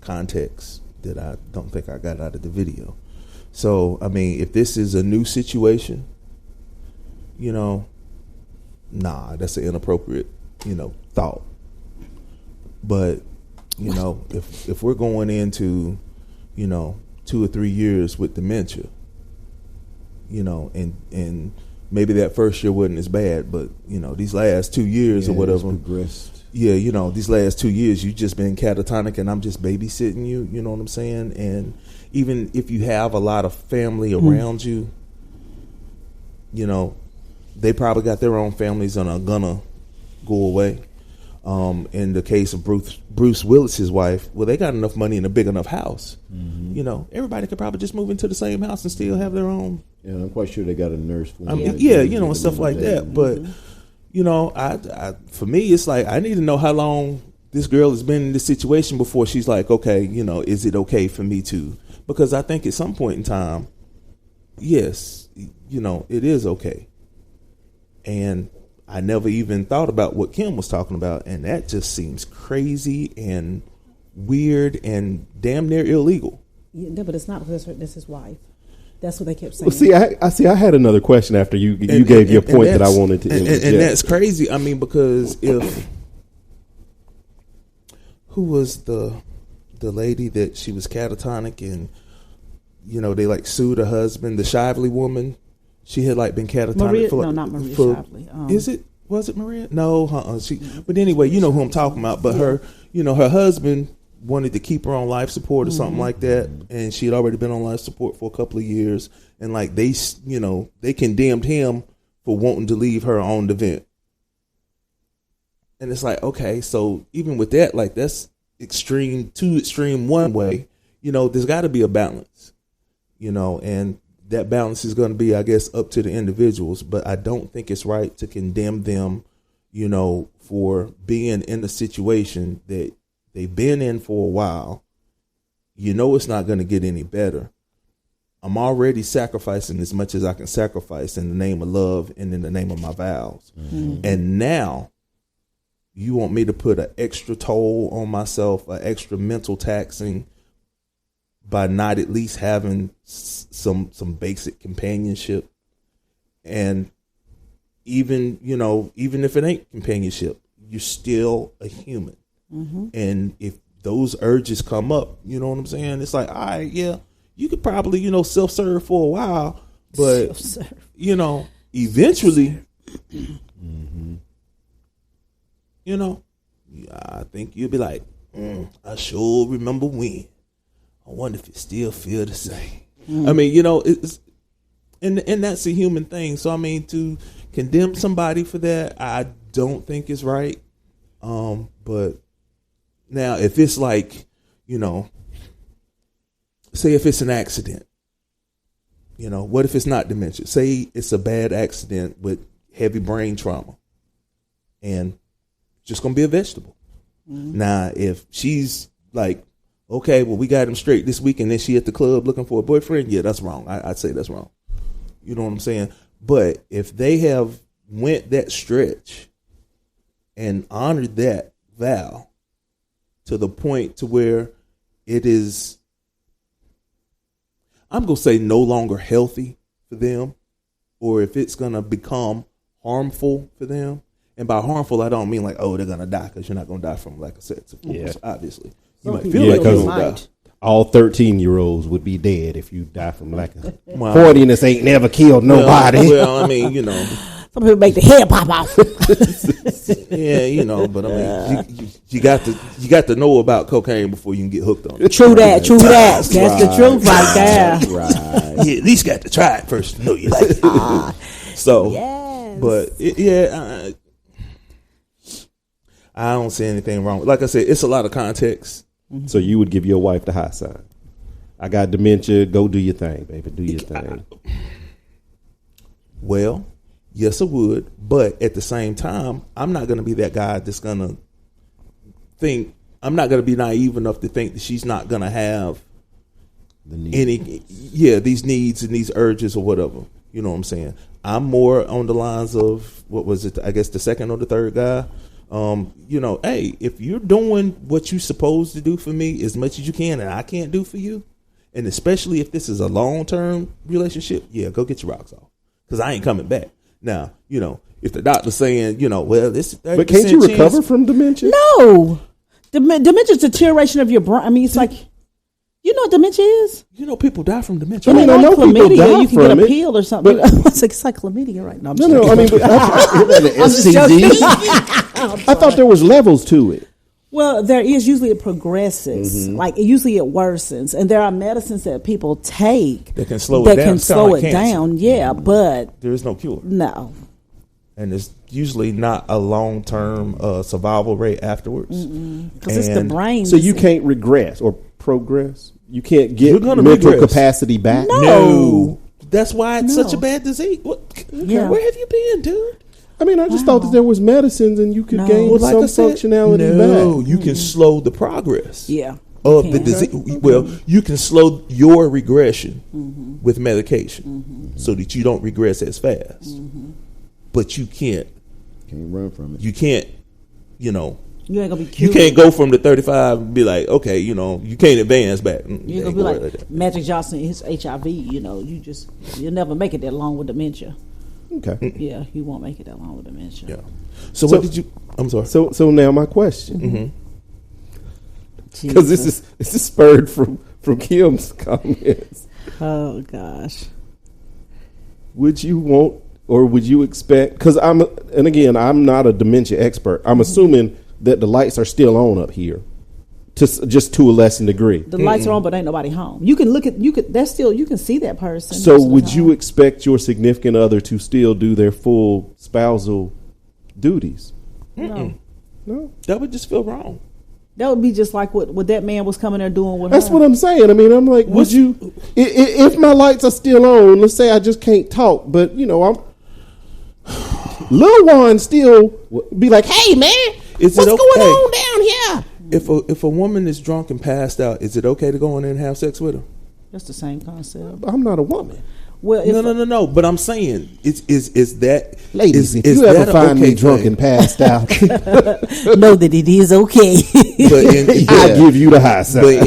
context that I don't think I got out of the video. So, I mean, if this is a new situation, that's an inappropriate, thought. But, if we're going into, 2 or 3 years with dementia, and maybe that first year wasn't as bad, but these last 2 years or whatever, progressed. Yeah, these last 2 years you just been catatonic, and I'm just babysitting you. You know what I'm saying? And even if you have a lot of family around you, they probably got their own families and are gonna go away. In the case of Bruce Willis's wife, well, they got enough money in a big enough house. Mm-hmm. Everybody could probably just move into the same house and still have their own. Yeah, I'm quite sure they got a nurse for them. And stuff like that. But I for me, it's like I need to know how long this girl has been in this situation before she's like, okay, is it okay for me to? Because I think at some point in time, yes, it is okay. And I never even thought about what Kim was talking about, and that just seems crazy and weird and damn near illegal. Yeah, but it's not because that's his wife. That's what they kept saying. Well, I had another question after you gave your point that I wanted to interject. And that's crazy. I mean, because who was the lady that she was catatonic and they sued her husband, the Shively woman. She had been catatonic Maria, not Maria Shively. Was it Maria? No, but anyway, you know who I'm talking about. But her husband wanted to keep her on life support or something like that, and she had already been on life support for a couple of years, and they condemned him for wanting to leave her on the vent. And it's like, okay, so even with that, that's too extreme one way. There's got to be a balance, and that balance is going to be, I guess, up to the individuals. But I don't think it's right to condemn them, for being in a situation that they've been in for a while. It's not going to get any better. I'm already sacrificing as much as I can sacrifice in the name of love and in the name of my vows. Mm-hmm. And now you want me to put an extra toll on myself, an extra mental taxing, by not at least having some basic companionship. And even if it ain't companionship, you're still a human. Mm-hmm. And if those urges come up, you know what I'm saying? It's like, all right, yeah, you could probably, self-serve for a while, but, eventually, I think you'll be like, I sure remember when. I wonder if it still feel the same. I mean, it's and that's a human thing. So I mean, to condemn somebody for that, I don't think is right. But now, if it's like, say if it's an accident, what if it's not dementia? Say it's a bad accident with heavy brain trauma, and just gonna be a vegetable. Mm-hmm. Now, if she's like, okay, well, we got him straight this week, and then she at the club looking for a boyfriend. Yeah, that's wrong. I'd say that's wrong. You know what I'm saying? But if they have went that stretch and honored that vow to the point to where it is, I'm going to say no longer healthy for them, or if it's going to become harmful for them. And by harmful, I don't mean like, oh, they're going to die, because you're not going to die from lack of sex, of course, obviously. You might feel like you die. All 13-year-olds would be dead if you die from lack of 40ness ain't never killed nobody. Well, I mean, some people make the head pop off. Yeah, but I mean, you got to know about cocaine before you can get hooked on it. True that. That's the truth right there. Right. You at least got to try it first to know you like it. So, yes. But I don't see anything wrong. Like I said, it's a lot of context. Mm-hmm. So you would give your wife the high sign. I got dementia. Go do your thing, baby. Do your thing. Well, yes, I would. But at the same time, I'm not going to be that guy that's going to think, I'm not going to be naive enough to think that she's not going to have these needs and these urges or whatever. You know what I'm saying? I'm more on the lines of, what was it? I guess the second or the third guy. Hey, if you're doing what you're supposed to do for me as much as you can and I can't do for you, and especially if this is a long-term relationship, yeah, go get your rocks off, because I ain't coming back. Now, if the doctor's saying, well, this is 30% but can't you recover from dementia? No. Dementia is deterioration of your brain. I mean, it's like, You know what dementia is? You know, people die from dementia. I mean, right? like chlamydia, you can get a it. pill or something. It's like chlamydia right now. No, I mean, I thought there was levels to it. Well, there is. Usually it progresses. Like usually it worsens, and there are medicines that people take that can slow it down. That can slow it down. Yeah, but there is no cure. No, and it's usually not a long-term survival rate afterwards because it's the brain. So you can't regress or progress. You can't get mental capacity back. No, that's why it's such a bad disease. What? Yeah. Where have you been, dude? I mean, I just thought that there was medicines and you could gain some functionality back. No, you can slow the progress. Yeah. Of the disease. Well, you can slow your regression with medication so that you don't regress as fast. But you can't run from it. You can't, you know. You ain't gonna be cured. You can't go from the 35 and be like, okay, you know, you can't advance back. You ain't gonna be like Magic Johnson, his HIV. You know, you'll never make it that long with dementia. Okay. Yeah, you won't make it that long with dementia. Yeah. So what did you? I'm sorry. So now my question, because this is spurred from Kim's comments. Oh gosh. Would you want or would you expect? Because I'm not a dementia expert. I'm assuming that the lights are still on up here, just to a lesser degree. The lights are on, but ain't nobody home. You can you can see that person. So would you expect your significant other to still do their full spousal duties? No. That would just feel wrong. That would be just like what that man was coming there doing with That's her. what I'm saying. I mean, I'm like, would you, if my lights are still on, let's say I just can't talk, but you know, Lil Juan still be like, hey man, what's going on down here? If a woman is drunk and passed out, is it okay to go in there and have sex with her? That's the same concept. I'm not a woman. Well, no. But I'm saying, is that ladies? If you ever find me drunk and passed out, know that it is okay. I give you the high side. But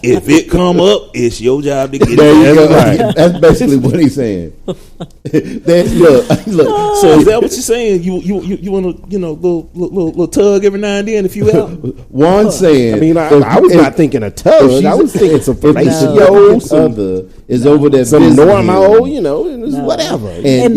if it come up, it's your job to get it right. That's basically what he's saying. Look. So is that what you're saying? You want to little tug every now and then if you out? One saying. I mean, I was not thinking a tug. I was thinking some other is over there. Some normal, you know, whatever. And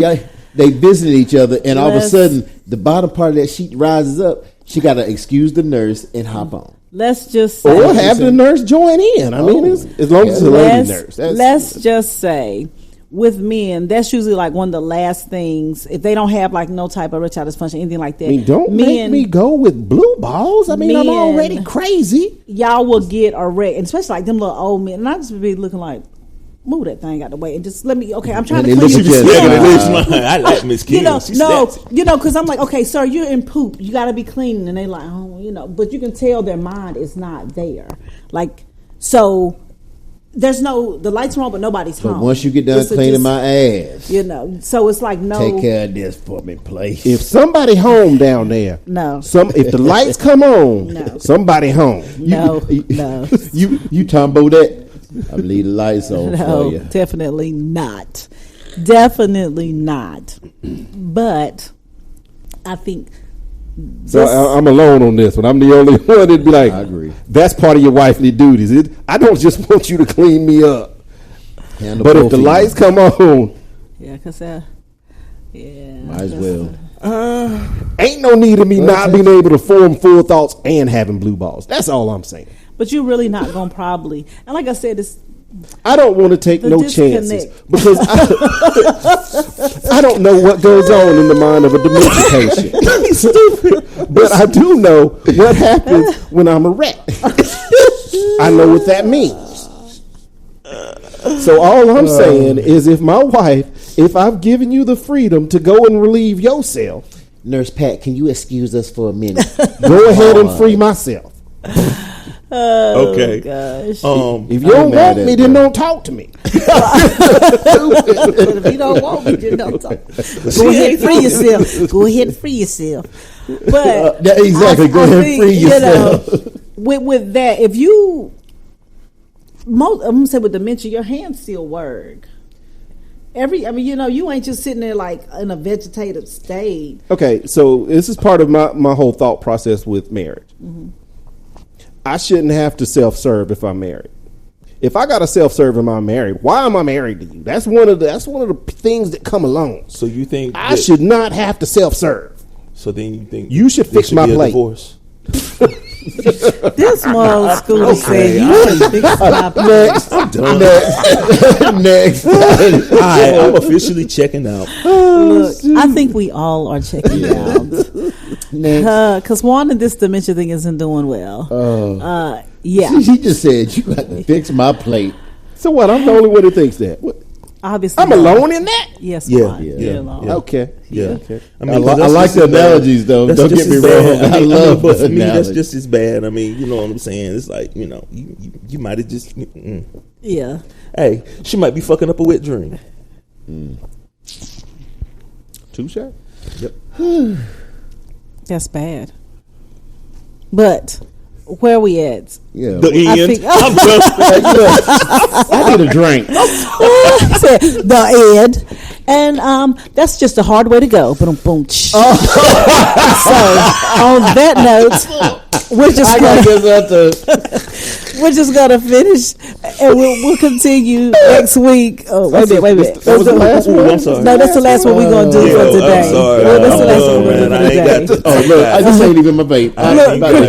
they visit each other, and all of a sudden, the bottom part of that sheet rises up. She got to excuse the nurse and hop on. Let's just say, or have the nurse join in. I mean, as long as it's a lady nurse. Let's just say, with men, that's usually like one of the last things. If they don't have like no type of erectile dysfunction, anything like that. I mean, don't make me go with blue balls. I mean, I'm already crazy. Y'all will get erect, especially like them little old men. And I just be looking like, move that thing out the way and just let me. Okay, I'm trying to clean you. I like Miss Kim. Because I'm like, okay, sir, you're in poop. You got to be clean, and they like, but you can tell their mind is not there. Like, so there's the lights are on, but nobody's home. But once you get done cleaning my ass, so it's like take care of this for me, please. If somebody home down there, if the lights come on, somebody home. No. You Tombo that. I leave the lights on for you. Definitely not. Definitely not. But I think. So I'm alone on this one. I'm the only one that'd be like, I agree. That's part of your wifely duties. I don't just want you to clean me up. But if the lights come on. Yeah, because, might as well. Ain't no need of me not being able to form full thoughts and having blue balls. That's all I'm saying. But you're really not going to probably. And like I said, I don't want to take no chances because I don't know what goes on in the mind of a dementia patient. Stupid. But I do know what happens when I'm erect. I know what that means. So all I'm saying is if my wife, if I've given you the freedom to go and relieve yourself. Nurse Pat, can you excuse us for a minute? Go ahead and free myself. Okay. Gosh. If you don't want me, then don't talk to me. If you don't want me, then don't talk. Go ahead and free yourself. Go ahead and free yourself. But exactly. Go ahead and free yourself. With that, if you I'm gonna say with dementia, your hands still work. You ain't just sitting there like in a vegetative state. Okay, so this is part of my whole thought process with marriage. Mm-hmm. I shouldn't have to self-serve if I'm married. If I got a self-serve and I'm married, why am I married to you? That's one of the things that come along. So you think I should not have to self-serve? So then you think you should fix my plate? Divorce? This small school said you should fix my plate. Next. I'm done. Next. All right, I'm officially checking out. Look, I think we all are checking out. Because Wanda, this dementia thing isn't doing well. Yeah. She just said you got to fix my plate. So what? I'm the only one that thinks that. What? Obviously, I'm alone in that. Yes, yeah. Okay. Yeah. Okay. I like the analogies, though. Don't get me wrong. I love but for me, that's just as bad. I mean, you know what I'm saying? It's like, you know, you might have just. Yeah. Hey, she might be fucking up a wet dream. Touche. Yep. That's bad. But where we at? Yeah. The end. I need a drink. The end. And that's just a hard way to go. Boom, boom. So on that note, we're just gonna finish, and we'll continue next week. Oh, wait a minute. That was the last one. I'm sorry. No, that's the last one we're gonna do for today. I'm sorry. That's the last one we're gonna do for today. Look, I just ain't even my vape.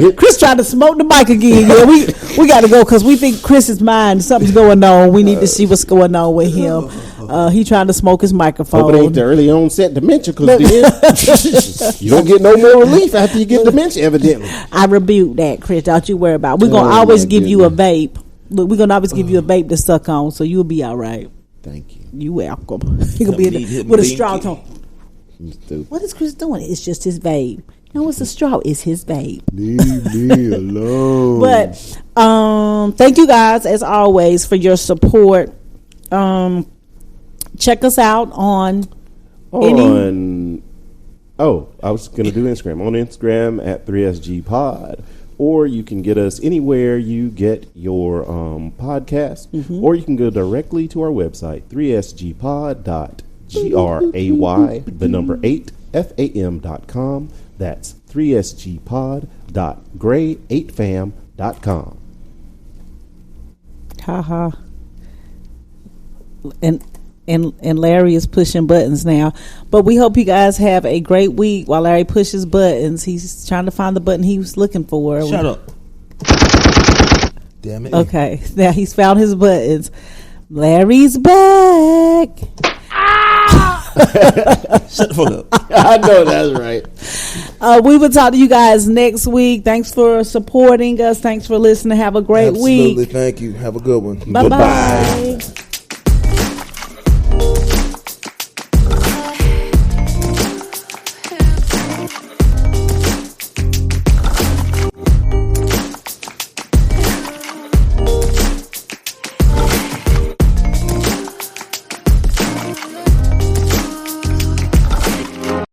Look, Chris tried to smoke the mic again. Yeah, we got to go because we think Chris's mind, something's going on. We need to see what's going on with him. He trying to smoke his microphone. Hope it ain't the early onset dementia, because then you don't get no more relief after you get dementia, evidently. I rebuke that, Chris. Don't you worry about it. We're going to always give you a vape. Look, we're going to always give you a vape to suck on, so you'll be all right. Thank you. You welcome. You're going to be in with a straw tone. What is Chris doing? It's just his vape. No, it's a straw. It's his vape. Leave me alone. But thank you guys, as always, for your support. Check us out I was going to do Instagram. On Instagram at 3SGPod. Or you can get us anywhere you get your podcast. Mm-hmm. Or you can go directly to our website, 3sgpod.gray8fam.com. That's 3sgpod.gray8fam.com. Haha. And Larry is pushing buttons now. But we hope you guys have a great week while Larry pushes buttons. He's trying to find the button he was looking for. Shut up. Damn it. Okay. Now he's found his buttons. Larry's back. Shut the fuck up. I know that's right. We will talk to you guys next week. Thanks for supporting us. Thanks for listening. Have a great week. Absolutely. Thank you. Have a good one. Bye-bye.